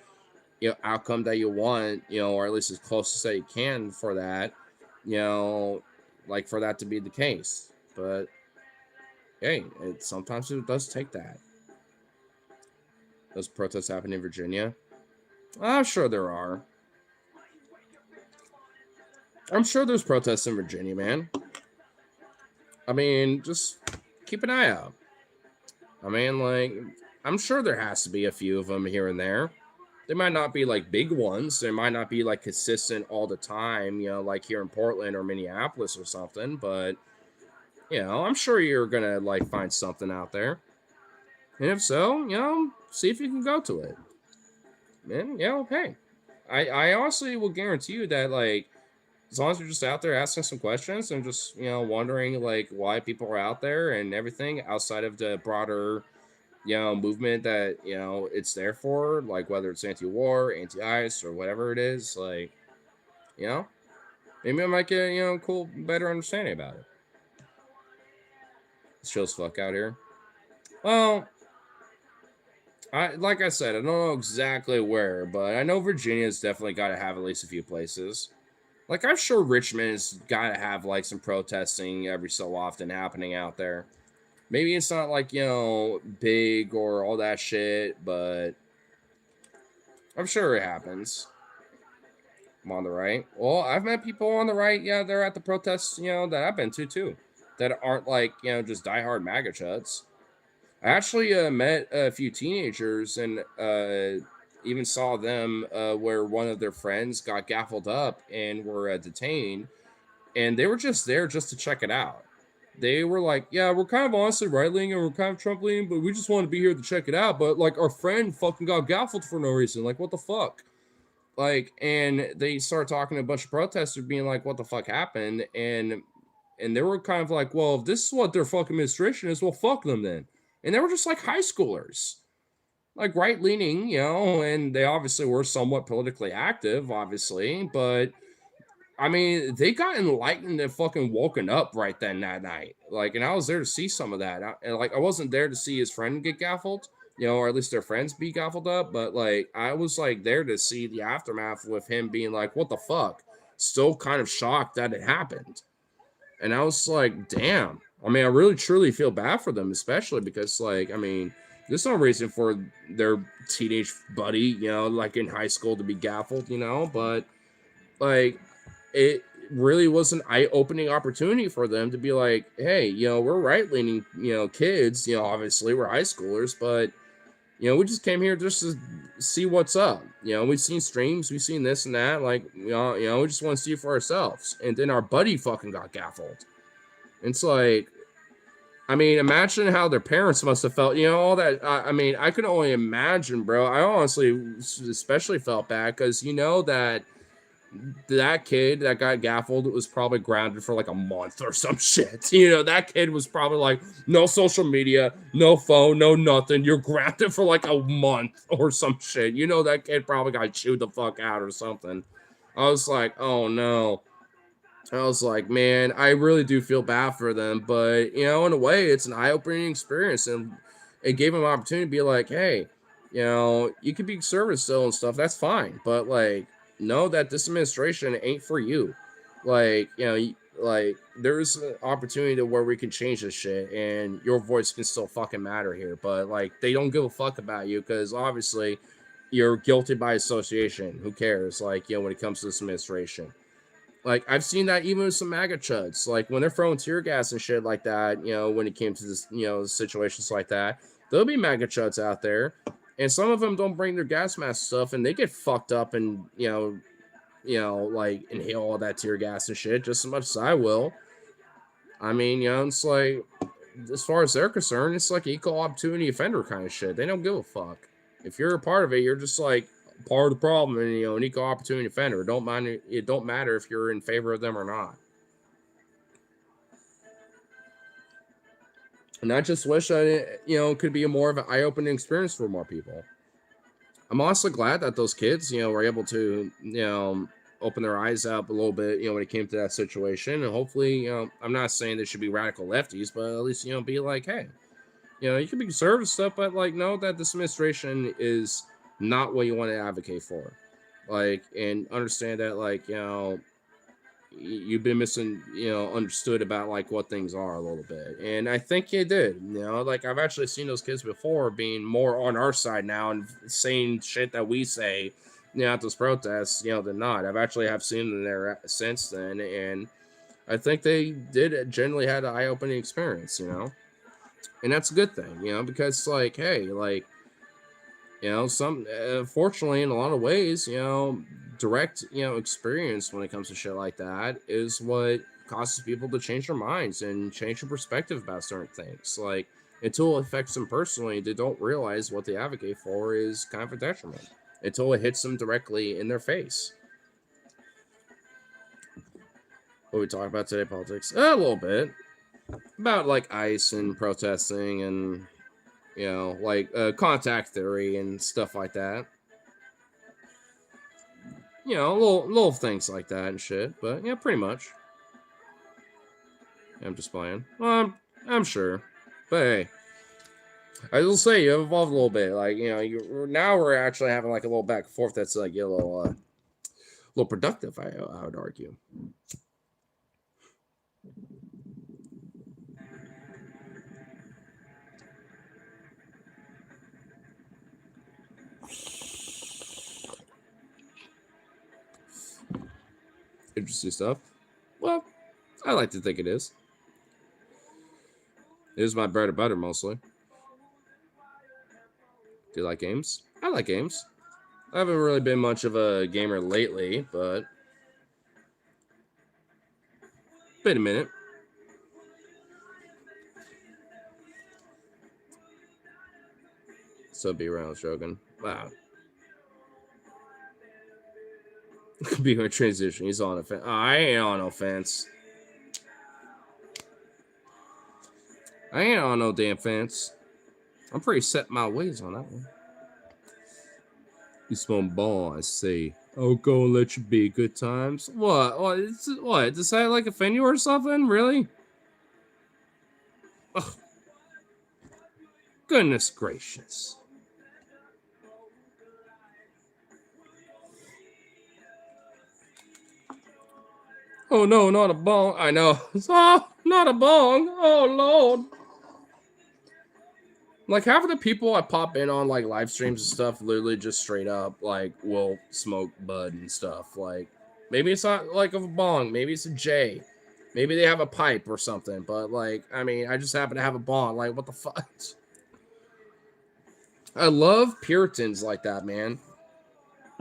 outcome that you want, or at least as close as that you can for that, like for that to be the case. But hey, sometimes it does take that. Those protests happen in Virginia. I'm sure there are. I'm sure there's protests in Virginia, man. I mean, just keep an eye out. I mean, like, I'm sure there has to be a few of them here and there. They might not be like big ones. They might not be like consistent all the time, like here in Portland or Minneapolis or something. But, I'm sure you're going to like find something out there. And if so, see if you can go to it. And, hey, I honestly will guarantee you that, like, as long as you're just out there asking some questions and just, wondering like why people are out there and everything outside of the broader, movement that, it's there for, like whether it's anti-war, anti-ICE, or whatever it is, like, maybe I might get, cool, better understanding about it. It's chill as fuck out here. Well, like I said, I don't know exactly where, but I know Virginia's definitely got to have at least a few places. Like, I'm sure Richmond's got to have, like, some protesting every so often happening out there. Maybe it's not, like, big or all that shit, but I'm sure it happens. I'm on the right. Well, I've met people on the right, they're at the protests, that I've been to, too. That aren't, like, just diehard MAGA chuds. I actually met a few teenagers and even saw them where one of their friends got gaffled up and were detained, and they were just there just to check it out. They were like, yeah, we're kind of honestly right-leaning and we're kind of Trump-leaning, but we just want to be here to check it out. But, like, our friend fucking got gaffled for no reason. Like, what the fuck? Like, and they started talking to a bunch of protesters being like, what the fuck happened? And they were kind of like, well, if this is what their fucking administration is, well, fuck them then. And they were just like high schoolers, like right-leaning, and they obviously were somewhat politically active, obviously, but I mean, they got enlightened and fucking woken up right then that night. Like, and I was there to see some of that. I wasn't there to see his friend get gaffled, or at least their friends be gaffled up, but like, I was like there to see the aftermath with him being like, what the fuck? Still kind of shocked that it happened. And I was like, damn. I mean, I really truly feel bad for them, especially because, like, I mean, there's no reason for their teenage buddy, like in high school to be gaffled, but like, it really was an eye-opening opportunity for them to be like, hey, we're right-leaning, kids, obviously we're high schoolers, but, we just came here just to see what's up. We've seen streams, we've seen this and that, like, we just want to see it for ourselves. And then our buddy fucking got gaffled. It's like, I mean, imagine how their parents must have felt, all that. I mean, I can only imagine, bro. I honestly especially felt bad because that that kid that got gaffled was probably grounded for like a month or some shit. You know, that kid was probably like, no social media, no phone, no nothing. You're grounded for like a month or some shit. You know, that kid probably got chewed the fuck out or something. I was like, oh no. I was like, man, I really do feel bad for them. But, you know, in a way, it's an eye opening experience. And it gave them an opportunity to be like, hey, you know, you could be service still and stuff. That's fine. But, like, know that this administration ain't for you. Like, you know, like, there's an opportunity to where we can change this shit and your voice can still fucking matter here. But, like, they don't give a fuck about you because obviously you're guilty by association. Who cares? Like, you know, when it comes to this administration. Like, I've seen that even with some MAGA chuds. Like, when they're throwing tear gas and shit like that, you know, when it came to this, you know, situations like that, there'll be MAGA chuds out there. And some of them don't bring their gas mask stuff, and they get fucked up and, like, inhale all that tear gas and shit just as much as I will. I mean, you know, it's like, as far as they're concerned, it's like equal opportunity offender kind of shit. They don't give a fuck. If you're a part of it, you're just like, part of the problem, and you know, an equal opportunity offender. It don't matter if you're in favor of them or not. And I just wish that it, you know, could be a more of an eye-opening experience for more people. I'm honestly glad that those kids, you know, were able to, you know, open their eyes up a little bit, you know, when it came to that situation. And hopefully, you know, I'm not saying they should be radical lefties, but at least, you know, be like, hey, you know, you can be conservative stuff, but like, know that this administration is not what you want to advocate for. Like, and understand that, like, you know, you've been understood about like what things are a little bit. And I think you did, you know, like I've actually seen those kids before being more on our side now and saying shit that we say, you know, at those protests, you know, than not. I've actually have seen them there since then. And I think they did generally had an eye-opening experience, you know. And that's a good thing, you know, because like, hey, like, you know, fortunately in a lot of ways, you know, direct, you know, experience when it comes to shit like that is what causes people to change their minds and change their perspective about certain things. Like, until it affects them personally, they don't realize what they advocate for is kind of a detriment until it hits them directly in their face. What we talk about today, politics? A little bit about like ICE and protesting and, you know, like contact theory and stuff like that. You know, little things like that and shit. But yeah, pretty much. I'm just playing. Well, I'm sure. But hey, I will say you have evolved a little bit. Like, you know, now we're actually having like a little back and forth that's like a little productive. I would argue. Interesting stuff. Well, I like to think it is. It is my bread and butter mostly. Do you like games? I like games. I haven't really been much of a gamer lately, but been a minute. So be around joking. Wow. Being a transition. He's on a fence. Oh, I ain't on no fence. I ain't on no damn fence. I'm pretty set my ways on that one. You smoke ball, I say. I'll go and let you be. Good times. What? What? Does that like offend you or something? Really? Ugh. Goodness gracious. Oh no, not a bong. I know. Oh, not a bong. Oh Lord. Like half of the people I pop in on like live streams and stuff literally just straight up like will smoke bud and stuff. Like maybe it's not like a bong, maybe it's a J. Maybe they have a pipe or something, but like I mean I just happen to have a bong. Like what the fuck? I love Puritans like that, man.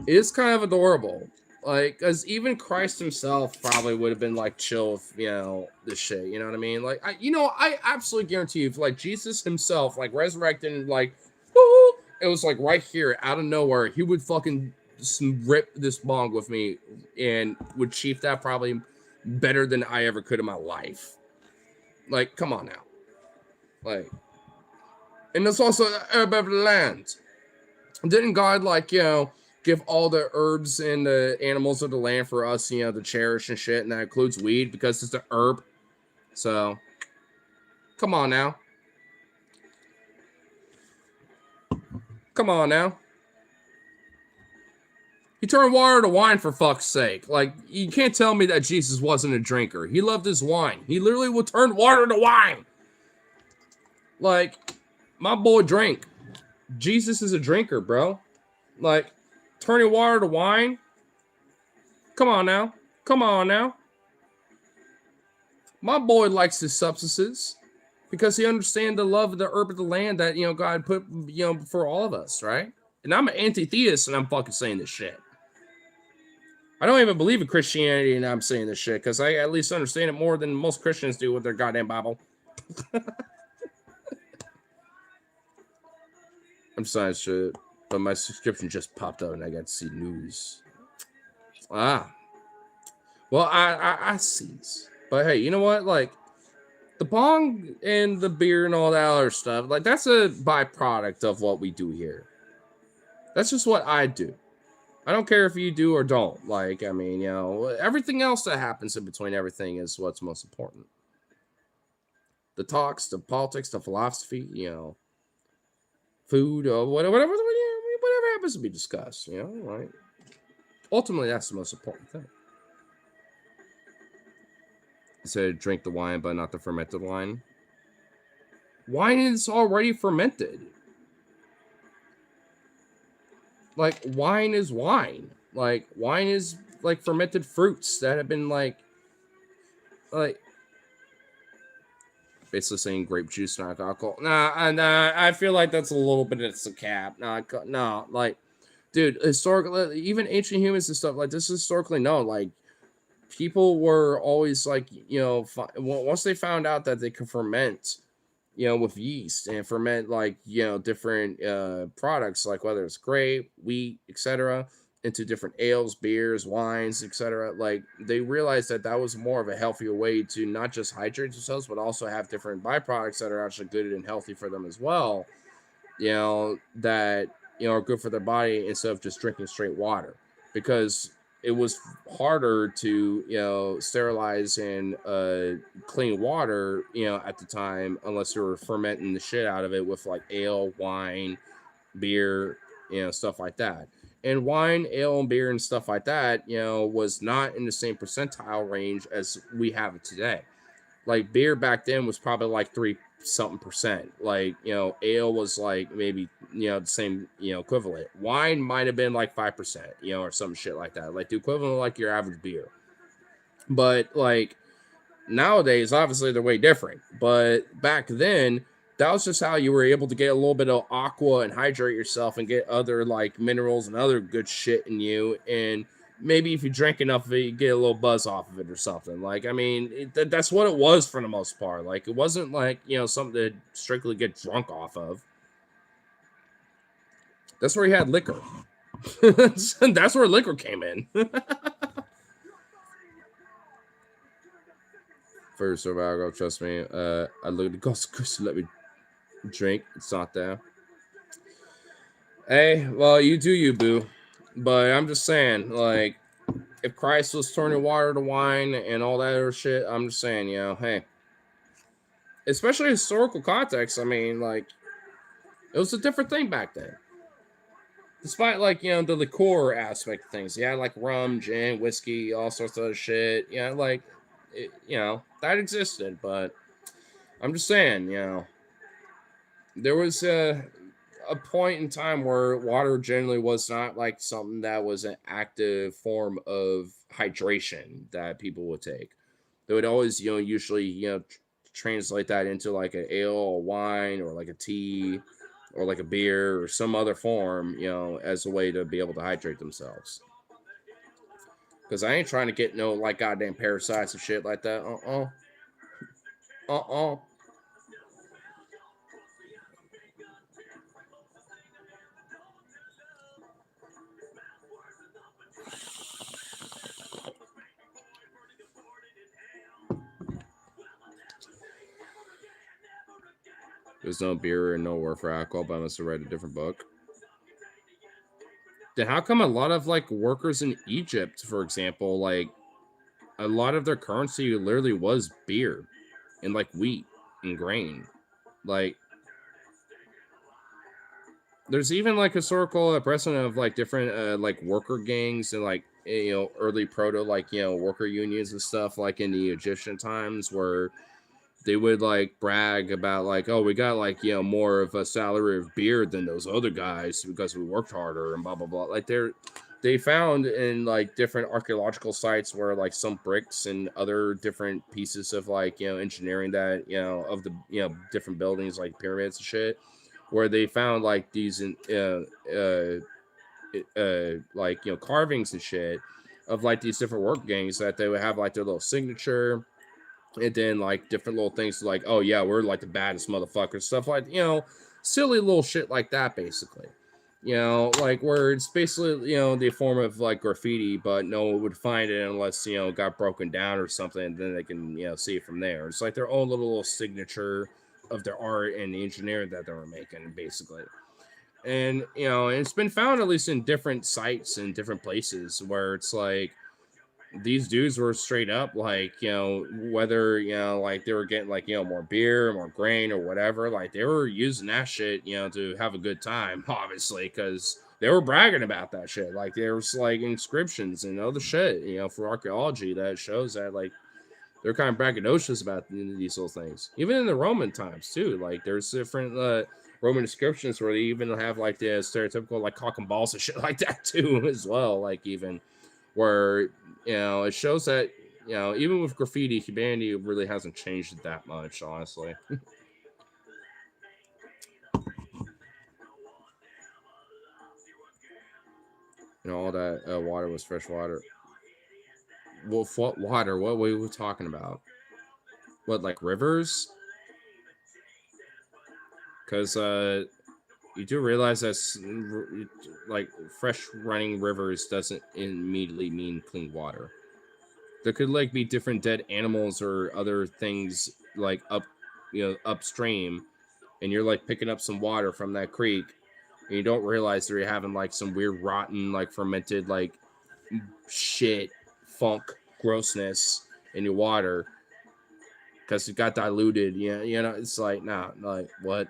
It's kind of adorable. Like, because even Christ himself probably would have been like chill with, you know, this shit. You know what I mean? Like, I absolutely guarantee you, if like Jesus himself, like resurrected and like, woo, it was like right here out of nowhere, he would fucking rip this bong with me and would chief that probably better than I ever could in my life. Like, come on now. Like, and it's also the herb of the land. Didn't God, like, give all the herbs and the animals of the land for us, to cherish and shit, and that includes weed because it's the herb. So, come on now. Come on now. He turned water to wine, for fuck's sake. Like, you can't tell me that Jesus wasn't a drinker. He loved his wine. He literally would turn water to wine. Like, my boy drank. Jesus is a drinker, bro. Like, turning water to wine? Come on now. Come on now. My boy likes his substances because he understands the love of the herb of the land that, God put, for all of us, right? And I'm an anti-theist and I'm fucking saying this shit. I don't even believe in Christianity and I'm saying this shit because I at least understand it more than most Christians do with their goddamn Bible. I'm sorry, shit, but my subscription just popped up and I got to see news. Well, I sees. But hey, you know what? Like, the bong and the beer and all that other stuff, like, that's a byproduct of what we do here. That's just what I do. I don't care if you do or don't. Like, I mean, everything else that happens in between everything is what's most important. The talks, the politics, the philosophy, food, or whatever happens to be discussed, right? Ultimately, that's the most important thing. He said, drink the wine, but not the fermented wine. Wine is already fermented. Like, wine is wine. Like, wine is like fermented fruits that have been like basically saying grape juice, not alcohol. Nah, I feel like that's a little bit of a cap. No, like, dude, historically, even ancient humans and stuff, like, this is historically known. Like, people were always like, once they found out that they could ferment, with yeast and ferment, like, different products, like whether it's grape, wheat, etc., into different ales, beers, wines, etc. Like, they realized that that was more of a healthier way to not just hydrate themselves, but also have different byproducts that are actually good and healthy for them as well. That are good for their body instead of just drinking straight water, because it was harder to sterilize and clean water at the time, unless you were fermenting the shit out of it with like ale, wine, beer, stuff like that. And wine, ale, and beer and stuff like that was not in the same percentile range as we have it today. Like, beer back then was probably like 3 something percent. Like, ale was like maybe the same equivalent. Wine might have been like 5%, or some shit like that, like the equivalent of like your average beer. But like, nowadays, obviously they're way different, but back then that was just how you were able to get a little bit of aqua and hydrate yourself and get other like minerals and other good shit in you. And maybe if you drank enough of it, you get a little buzz off of it or something. Like, I mean, that's what it was for the most part. Like, it wasn't like, something to strictly get drunk off of. That's where he had liquor. That's where liquor came in. For survival, trust me. I look at the ghost crystal, let me drink. It's not there. Hey, well, you do you, boo. But I'm just saying, like, if Christ was turning water to wine and all that other shit, I'm just saying, hey. Especially historical context, I mean, like, it was a different thing back then. Despite, like, the liqueur aspect of things. You had, like, rum, gin, whiskey, all sorts of other shit. Like, that existed. But I'm just saying, there was a point in time where water generally was not like something that was an active form of hydration that people would take. They would always, usually, translate that into like an ale or wine or like a tea or like a beer or some other form, as a way to be able to hydrate themselves. Because I ain't trying to get no like goddamn parasites and shit like that. There's no beer and no war for alcohol, but I must have read a different book. Then how come a lot of like workers in Egypt, for example, like a lot of their currency literally was beer and like wheat and grain? Like there's even like historical precedent of like different like worker gangs and like early proto like worker unions and stuff like in the Egyptian times where they would like brag about like, oh, we got like more of a salary of beer than those other guys because we worked harder and blah blah blah. Like they found in like different archaeological sites where like some bricks and other different pieces of like engineering that of the different buildings like pyramids and shit, where they found like these like carvings and shit of like these different work gangs that they would have like their little signature. And then like different little things like, oh yeah, we're like the baddest motherfuckers, stuff like silly little shit like that, basically. Like where it's basically the form of like graffiti, but no one would find it unless it got broken down or something, and then they can see it from there. It's like their own little signature of their art and the engineering that they were making, basically. And it's been found at least in different sites and different places where it's like these dudes were straight up like whether like they were getting like more beer, more grain or whatever, like they were using that shit to have a good time, obviously, because they were bragging about that shit. Like there's like inscriptions and other shit for archaeology that shows that like they're kind of braggadocious about these little things, even in the Roman times too. Like there's different Roman inscriptions where they even have like the stereotypical like cock and balls and shit like that too as well, like even where it shows that even with graffiti, humanity really hasn't changed it that much, honestly. All that water was fresh water. Well, what water? What were we talking about? What, like rivers? Because you do realize that like fresh running rivers doesn't immediately mean clean water. There could like be different dead animals or other things like upstream, and you're like picking up some water from that creek, and you don't realize that you're having like some weird rotten like fermented like shit funk grossness in your water because it got diluted. It's like nah, like what?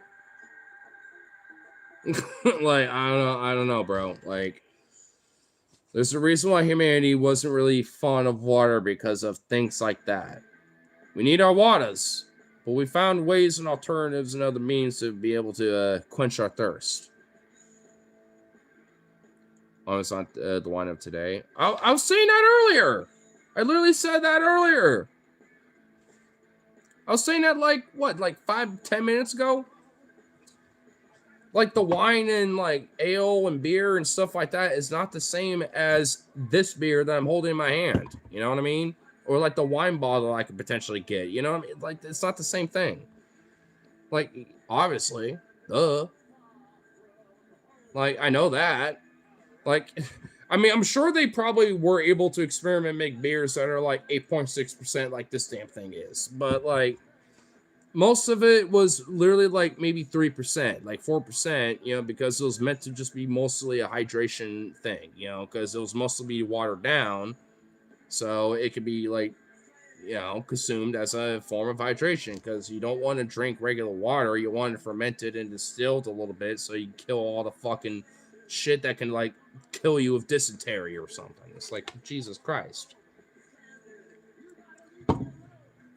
Like I don't know, bro. Like there's a reason why humanity wasn't really fond of water because of things like that. We need our waters, but we found ways and alternatives and other means to be able to quench our thirst. Oh, it's not the wine of today. I was saying that earlier. I literally said that earlier. I was saying that like 5-10 minutes ago. Like the wine and like ale and beer and stuff like that is not the same as this beer that I'm holding in my hand. You know what I mean? Or like the wine bottle I could potentially get. You know what I mean? Like it's not the same thing. Like obviously, duh. Like I know that. Like, I mean, I'm sure they probably were able to experiment, make beers that are like 8.6% like this damn thing is. But like most of it was literally like maybe 3%, like 4%, because it was meant to just be mostly a hydration thing, because it was mostly be watered down. So it could be like, consumed as a form of hydration because you don't want to drink regular water. You want it fermented and distilled a little bit so you kill all the fucking shit that can like kill you with dysentery or something. It's like Jesus Christ.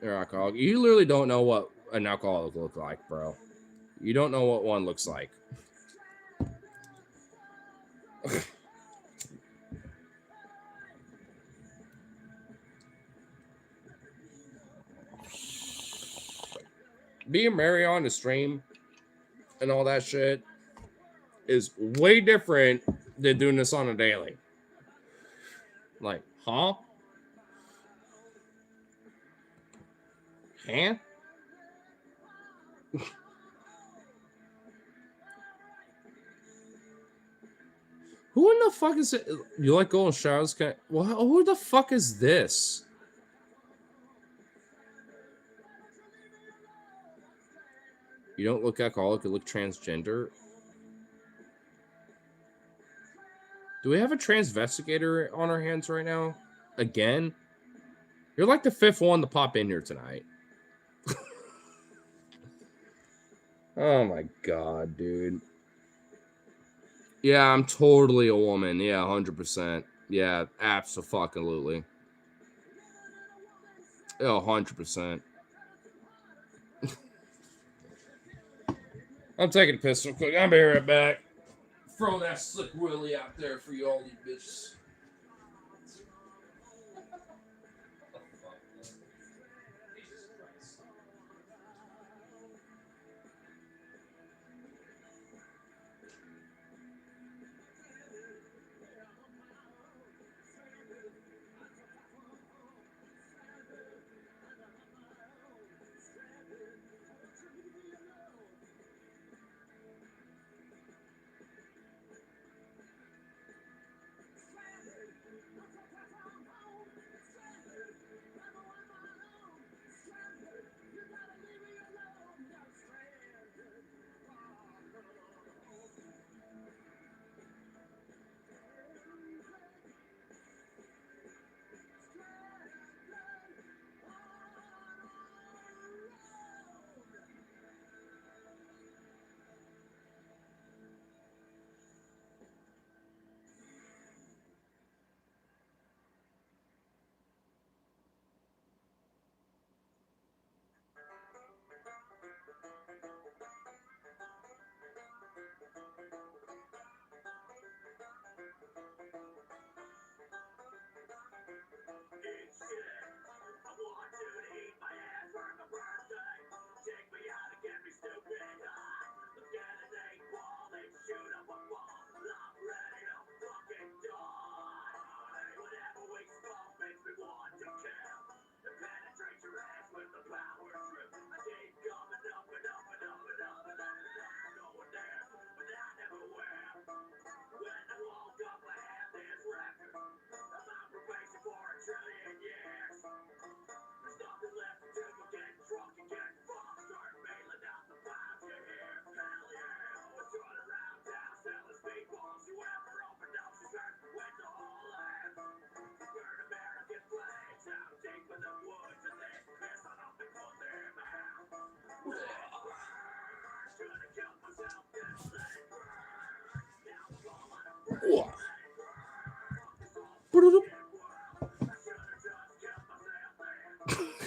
You're alcoholic. You literally don't know what an alcoholic looks like, bro. You don't know what one looks like. Being merry on the stream and all that shit is way different than doing this on a daily. Like, huh? Huh? Who in the fuck is it? You like golden showers? Well, who the fuck is this? You don't look alcoholic, you look transgender. Do we have a transvestigator on our hands right now? Again? You're like the 5th one to pop in here tonight. Oh my god, dude. Yeah, I'm totally a woman. Yeah, 100%. Yeah, abso-fucking-lutely. Oh, 100%. I'm taking a piss real quick. I'll be right back. Throw that slick willy out there for you all you bitches.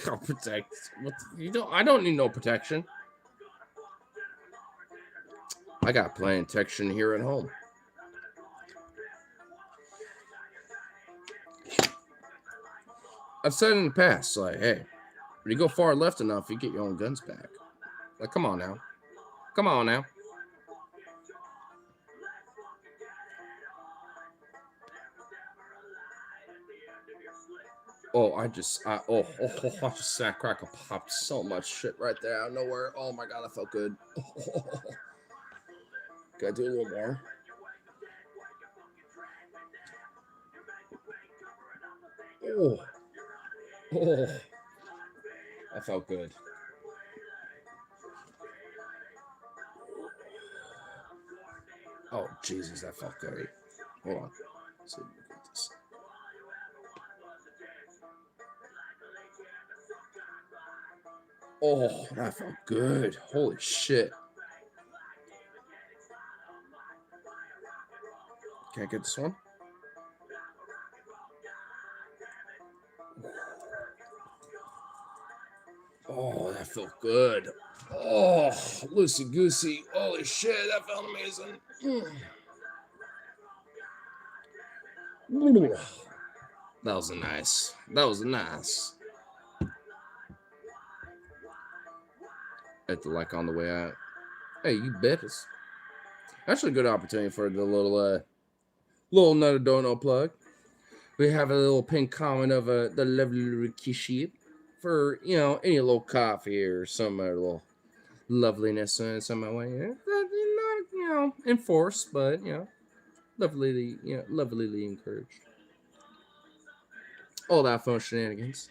I'll protect. What you don't? I don't need no protection. I got plenty of protection here at home. I've said in the past, like, hey, when you go far left enough, you get your own guns back. Like, come on now. Come on now. Oh, I just sat crack and popped so much shit right there out of nowhere. Oh my god, I felt good. Gotta do a little more. Oh, that felt good. Oh Jesus, that felt good. Hold on. Let's see if we can get this. Oh, that felt good. Holy shit. Can I get this one? Oh, that felt good. Oh, loosey goosey. Holy shit, that felt amazing. That was nice. That was nice. Hit the like on the way out. Hey, you bitches. Actually, a good opportunity for the little another dono plug. We have a little pin comment of the lovely Rikishi for, you know, any little coffee or some little loveliness in some way. Yeah, not, you know, enforced, but, you know, lovelily encouraged. All that fun shenanigans.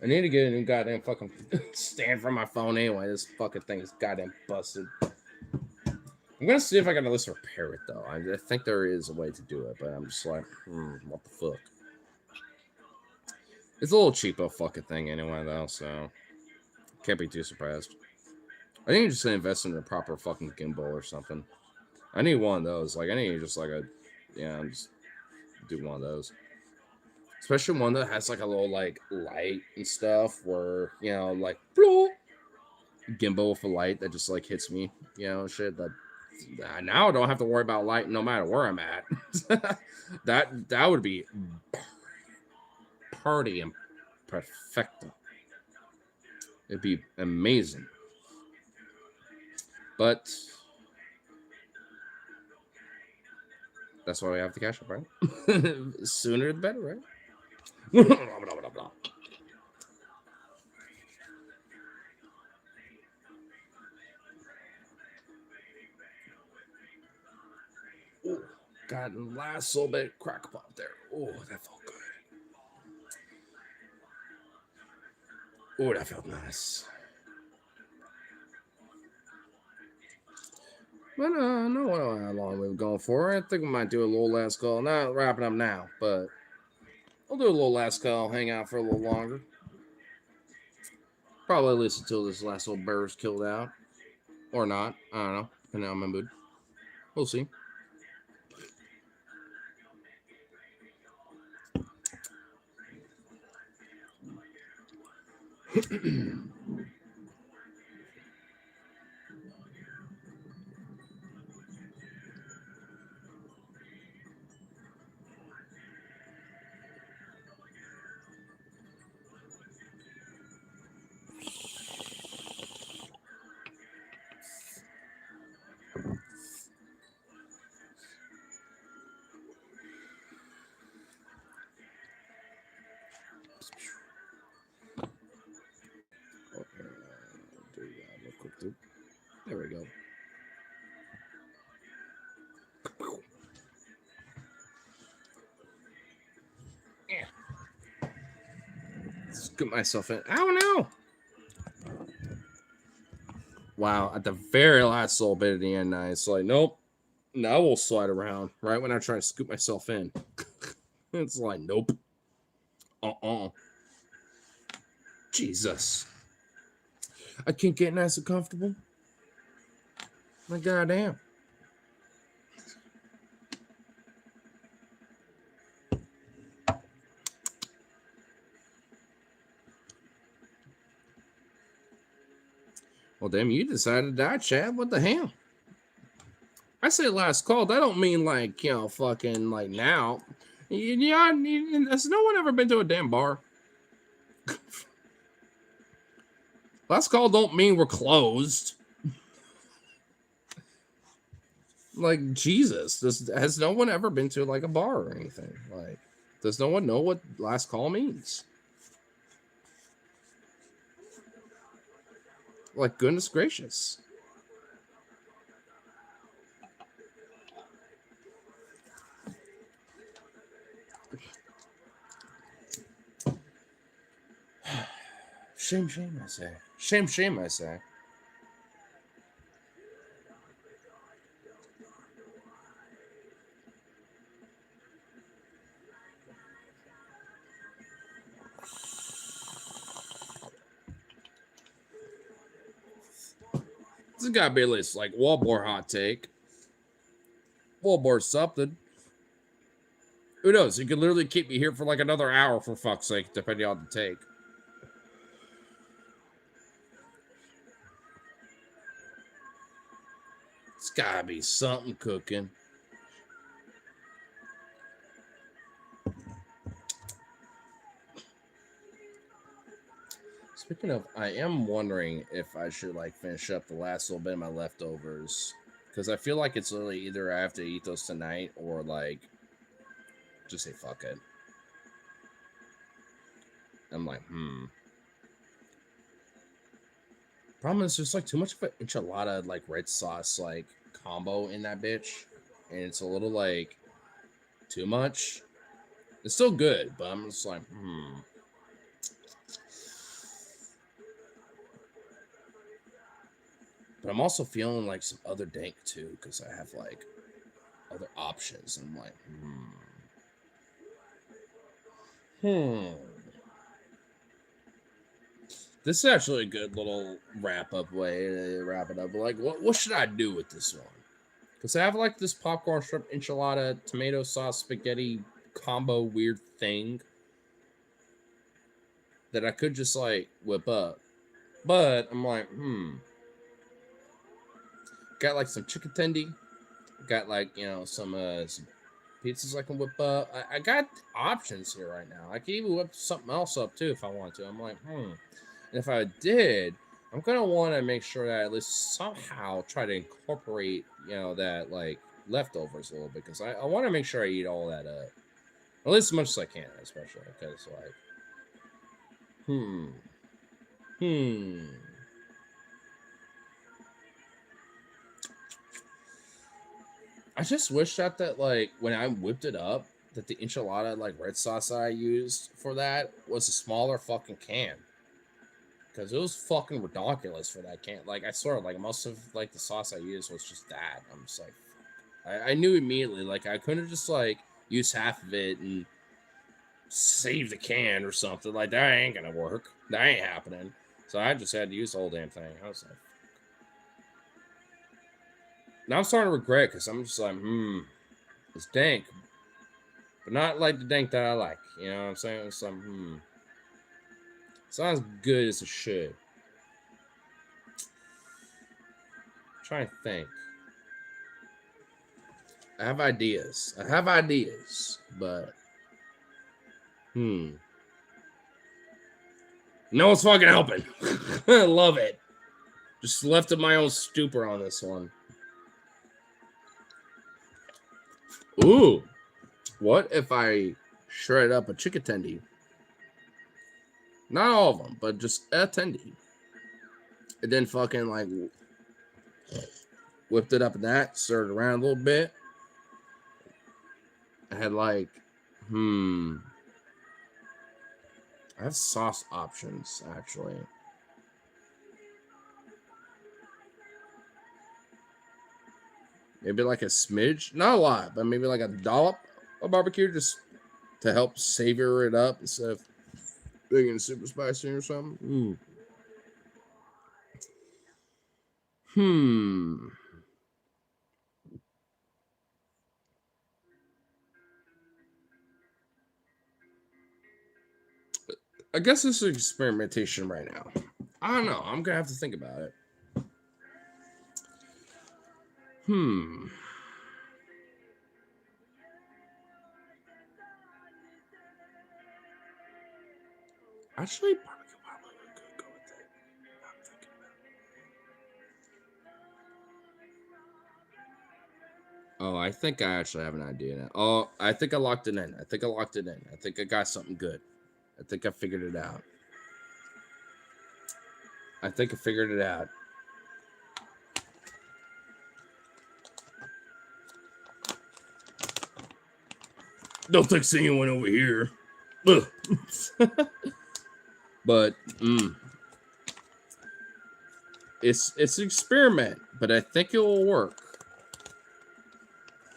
I need to get a new goddamn fucking stand for my phone anyway. This fucking thing is goddamn busted. I'm gonna see if I can at least repair it though. I think there is a way to do it, but I'm just like, what the fuck? It's a little cheapo fucking thing anyway though, so can't be too surprised. I think I'm just gonna invest in a proper fucking gimbal or something. I need one of those. Like I need just like a, just do one of those. Especially one that has like a little like light and stuff where, like gimbal with a light that just like hits me, shit that now I don't have to worry about light no matter where I'm at. that would be party and perfecto. It'd be amazing. But that's why we have the cash up, right? Sooner the better, right? Blah, blah, blah, blah. Ooh, got the last little bit crack pop there. Oh, that felt good. Oh, that felt nice. But I don't know how long we've gone for. I think we might do a little last call. Not wrapping up now, but I'll do a little last call. Hang out for a little longer. Probably at least until this last little bear is killed out. Or not. I don't know. Depending on my mood. We'll see. There we go. Scoop myself in. Oh no! Wow, at the very last little bit of the end, it's like, nope. Now we'll slide around right when I try to scoop myself in. It's like, nope. Jesus. I can't get nice and comfortable. My goddamn. Well, damn, you decided to die, Chad. What the hell? I say last call. That don't mean like, fucking like now. Has no one ever been to a damn bar? Last call don't mean we're closed. Like, Jesus. Has no one ever been to like a bar or anything? Like, does no one know what last call means? Like, goodness gracious. Shame, I say. Shame, I say. This has got to be at least like Wallboard hot take. Wallboard something. Who knows? You could literally keep me here for like another hour, for fuck's sake, depending on the take. It's gotta be something cooking. Speaking of, I am wondering if I should like finish up the last little bit of my leftovers. Because I feel like it's literally either I have to eat those tonight or like just say fuck it. I'm like, Problem is there's like too much of an enchilada like red sauce like combo in that bitch. And it's a little like too much. It's still good, but I'm just like, But I'm also feeling like some other dank too, because I have like other options. And I'm like, This is actually a good little wrap up way to wrap it up. Like, what should I do with this one? Because I have like this popcorn shrimp enchilada tomato sauce spaghetti combo weird thing that I could just like whip up. But I'm like, got like some chicken tendy, got like, you know, some pizzas I can whip up. I got options here right now. I can even whip something else up too if I want to. I'm like, And if I did, I'm gonna want to make sure that I at least somehow try to incorporate, you know, that like leftovers a little bit, because I want to make sure I eat all that up, at least as much as I can, especially because like, I just wish that like when I whipped it up, that the enchilada like red sauce I used for that was a smaller fucking can. Because it was fucking ridiculous for that can. Like, I swear, like, most of, like, the sauce I used was just that. I'm just like, I knew immediately. Like, I couldn't just, like, use half of it and save the can or something. Like, that ain't gonna work. That ain't happening. So I just had to use the whole damn thing. I was like, now I'm starting to regret, because I'm just like, it's dank. But not like the dank that I like. You know what I'm saying? It's like, it's not as good as it should. I'm trying to think. I have ideas, but no one's fucking helping. I love it. Just left to my own stupor on this one. Ooh, what if I shred up a chicken tendy? Not all of them, but just a tendy. And then fucking like whipped it up in that, stirred it around a little bit. I had like, I have sauce options actually. Maybe like a smidge, not a lot, but maybe like a dollop of barbecue just to help savor it up instead of being super spicy or something. I guess this is experimentation right now. I don't know. I'm gonna have to think about it. Actually, barbecue probably could go with it. I'm thinking about it. Oh, I think I actually have an idea now. Oh, I think I locked it in. I think I got something good. I think I figured it out. Don't text anyone over here. But it's an experiment, but I think it will work.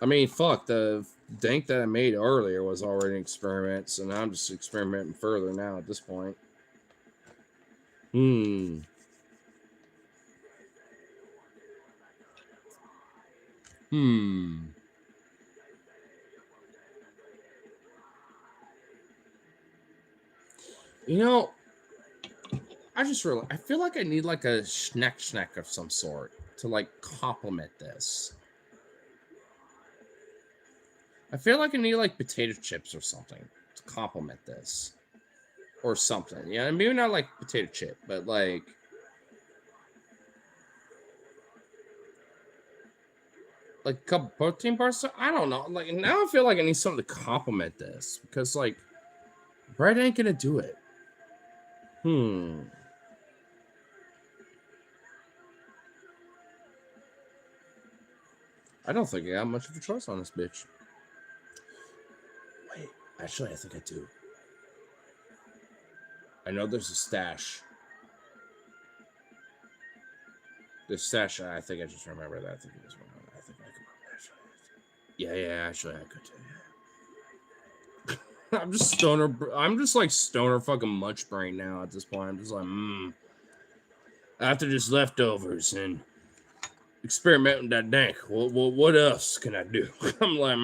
I mean, fuck, the dank that I made earlier was already an experiment, so now I'm just experimenting further now at this point. You know, I feel like I need like a snack of some sort to like complement this. I feel like I need like potato chips or something to complement this. Or something. Yeah, maybe not like potato chip, but like a couple protein bars. I don't know. Like now I feel like I need something to complement this, because like bread ain't gonna do it. I don't think I got much of a choice on this bitch. Wait, actually, I think I do. I know there's a stash. The session, I think I just remember that. I think it was one. I think I could actually. Yeah, actually, I could too. Yeah. I'm just stoner. I'm just like stoner fucking munch brain now at this point. I'm just like, after just leftovers and experimenting that dank. What else can I do? I'm like,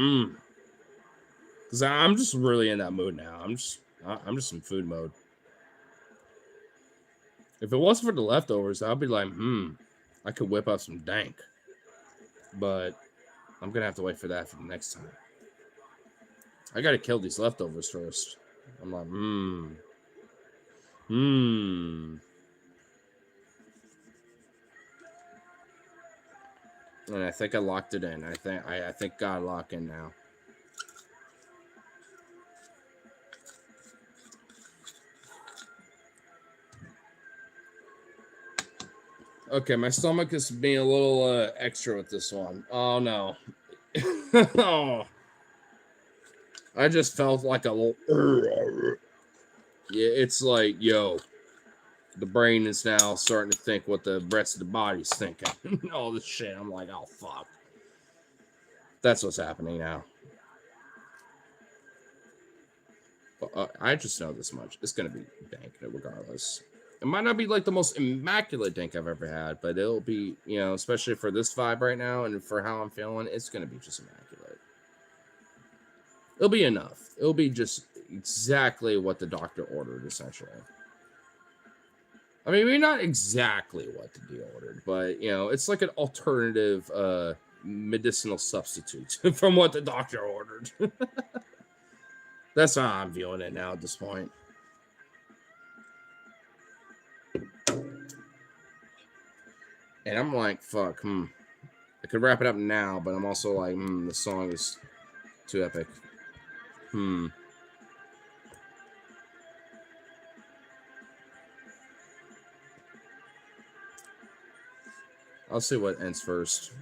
because I'm just really in that mood now. I'm just in food mode. If it wasn't for the leftovers, I'd be like, I could whip up some dank. But I'm gonna have to wait for that for the next time. I gotta kill these leftovers first. I'm like, And I think I locked it in. I think God lock in now. Okay, my stomach is being a little extra with this one. Oh no. Oh. I just felt like a little. Yeah, it's like, yo, the brain is now starting to think what the rest of the body's thinking. All this shit. I'm like, oh fuck. That's what's happening now. I just know this much. It's gonna be dank regardless. It might not be like the most immaculate dank I've ever had, but it'll be, especially for this vibe right now and for how I'm feeling, it's gonna be just immaculate. It'll be enough. It'll be just exactly what the doctor ordered, essentially. I mean, maybe not exactly what the deal ordered, but it's like an alternative medicinal substitute from what the doctor ordered. That's how I'm viewing it now at this point. And I'm like, fuck, I could wrap it up now, but I'm also like, the song is too epic. I'll see what ends first.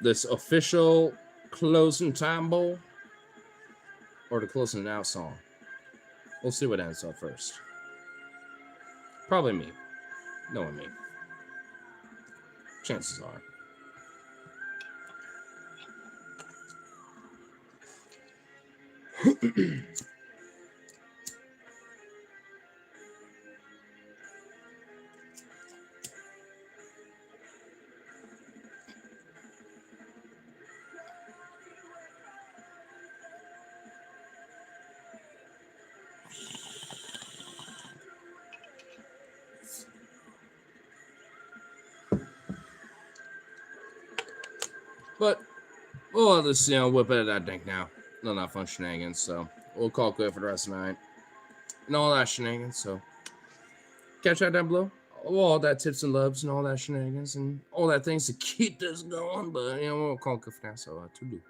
This official closing time bowl or the closing it out song. We'll see what ends up first. Probably me. Knowing me. Chances are. But we'll just, whip it at that dink now. No, not fun shenanigans, so we'll call it good for the rest of the night. And all that shenanigans, so catch that down below. All that tips and loves and all that shenanigans and all that things to keep this going. But, we'll call it good for now, so to do.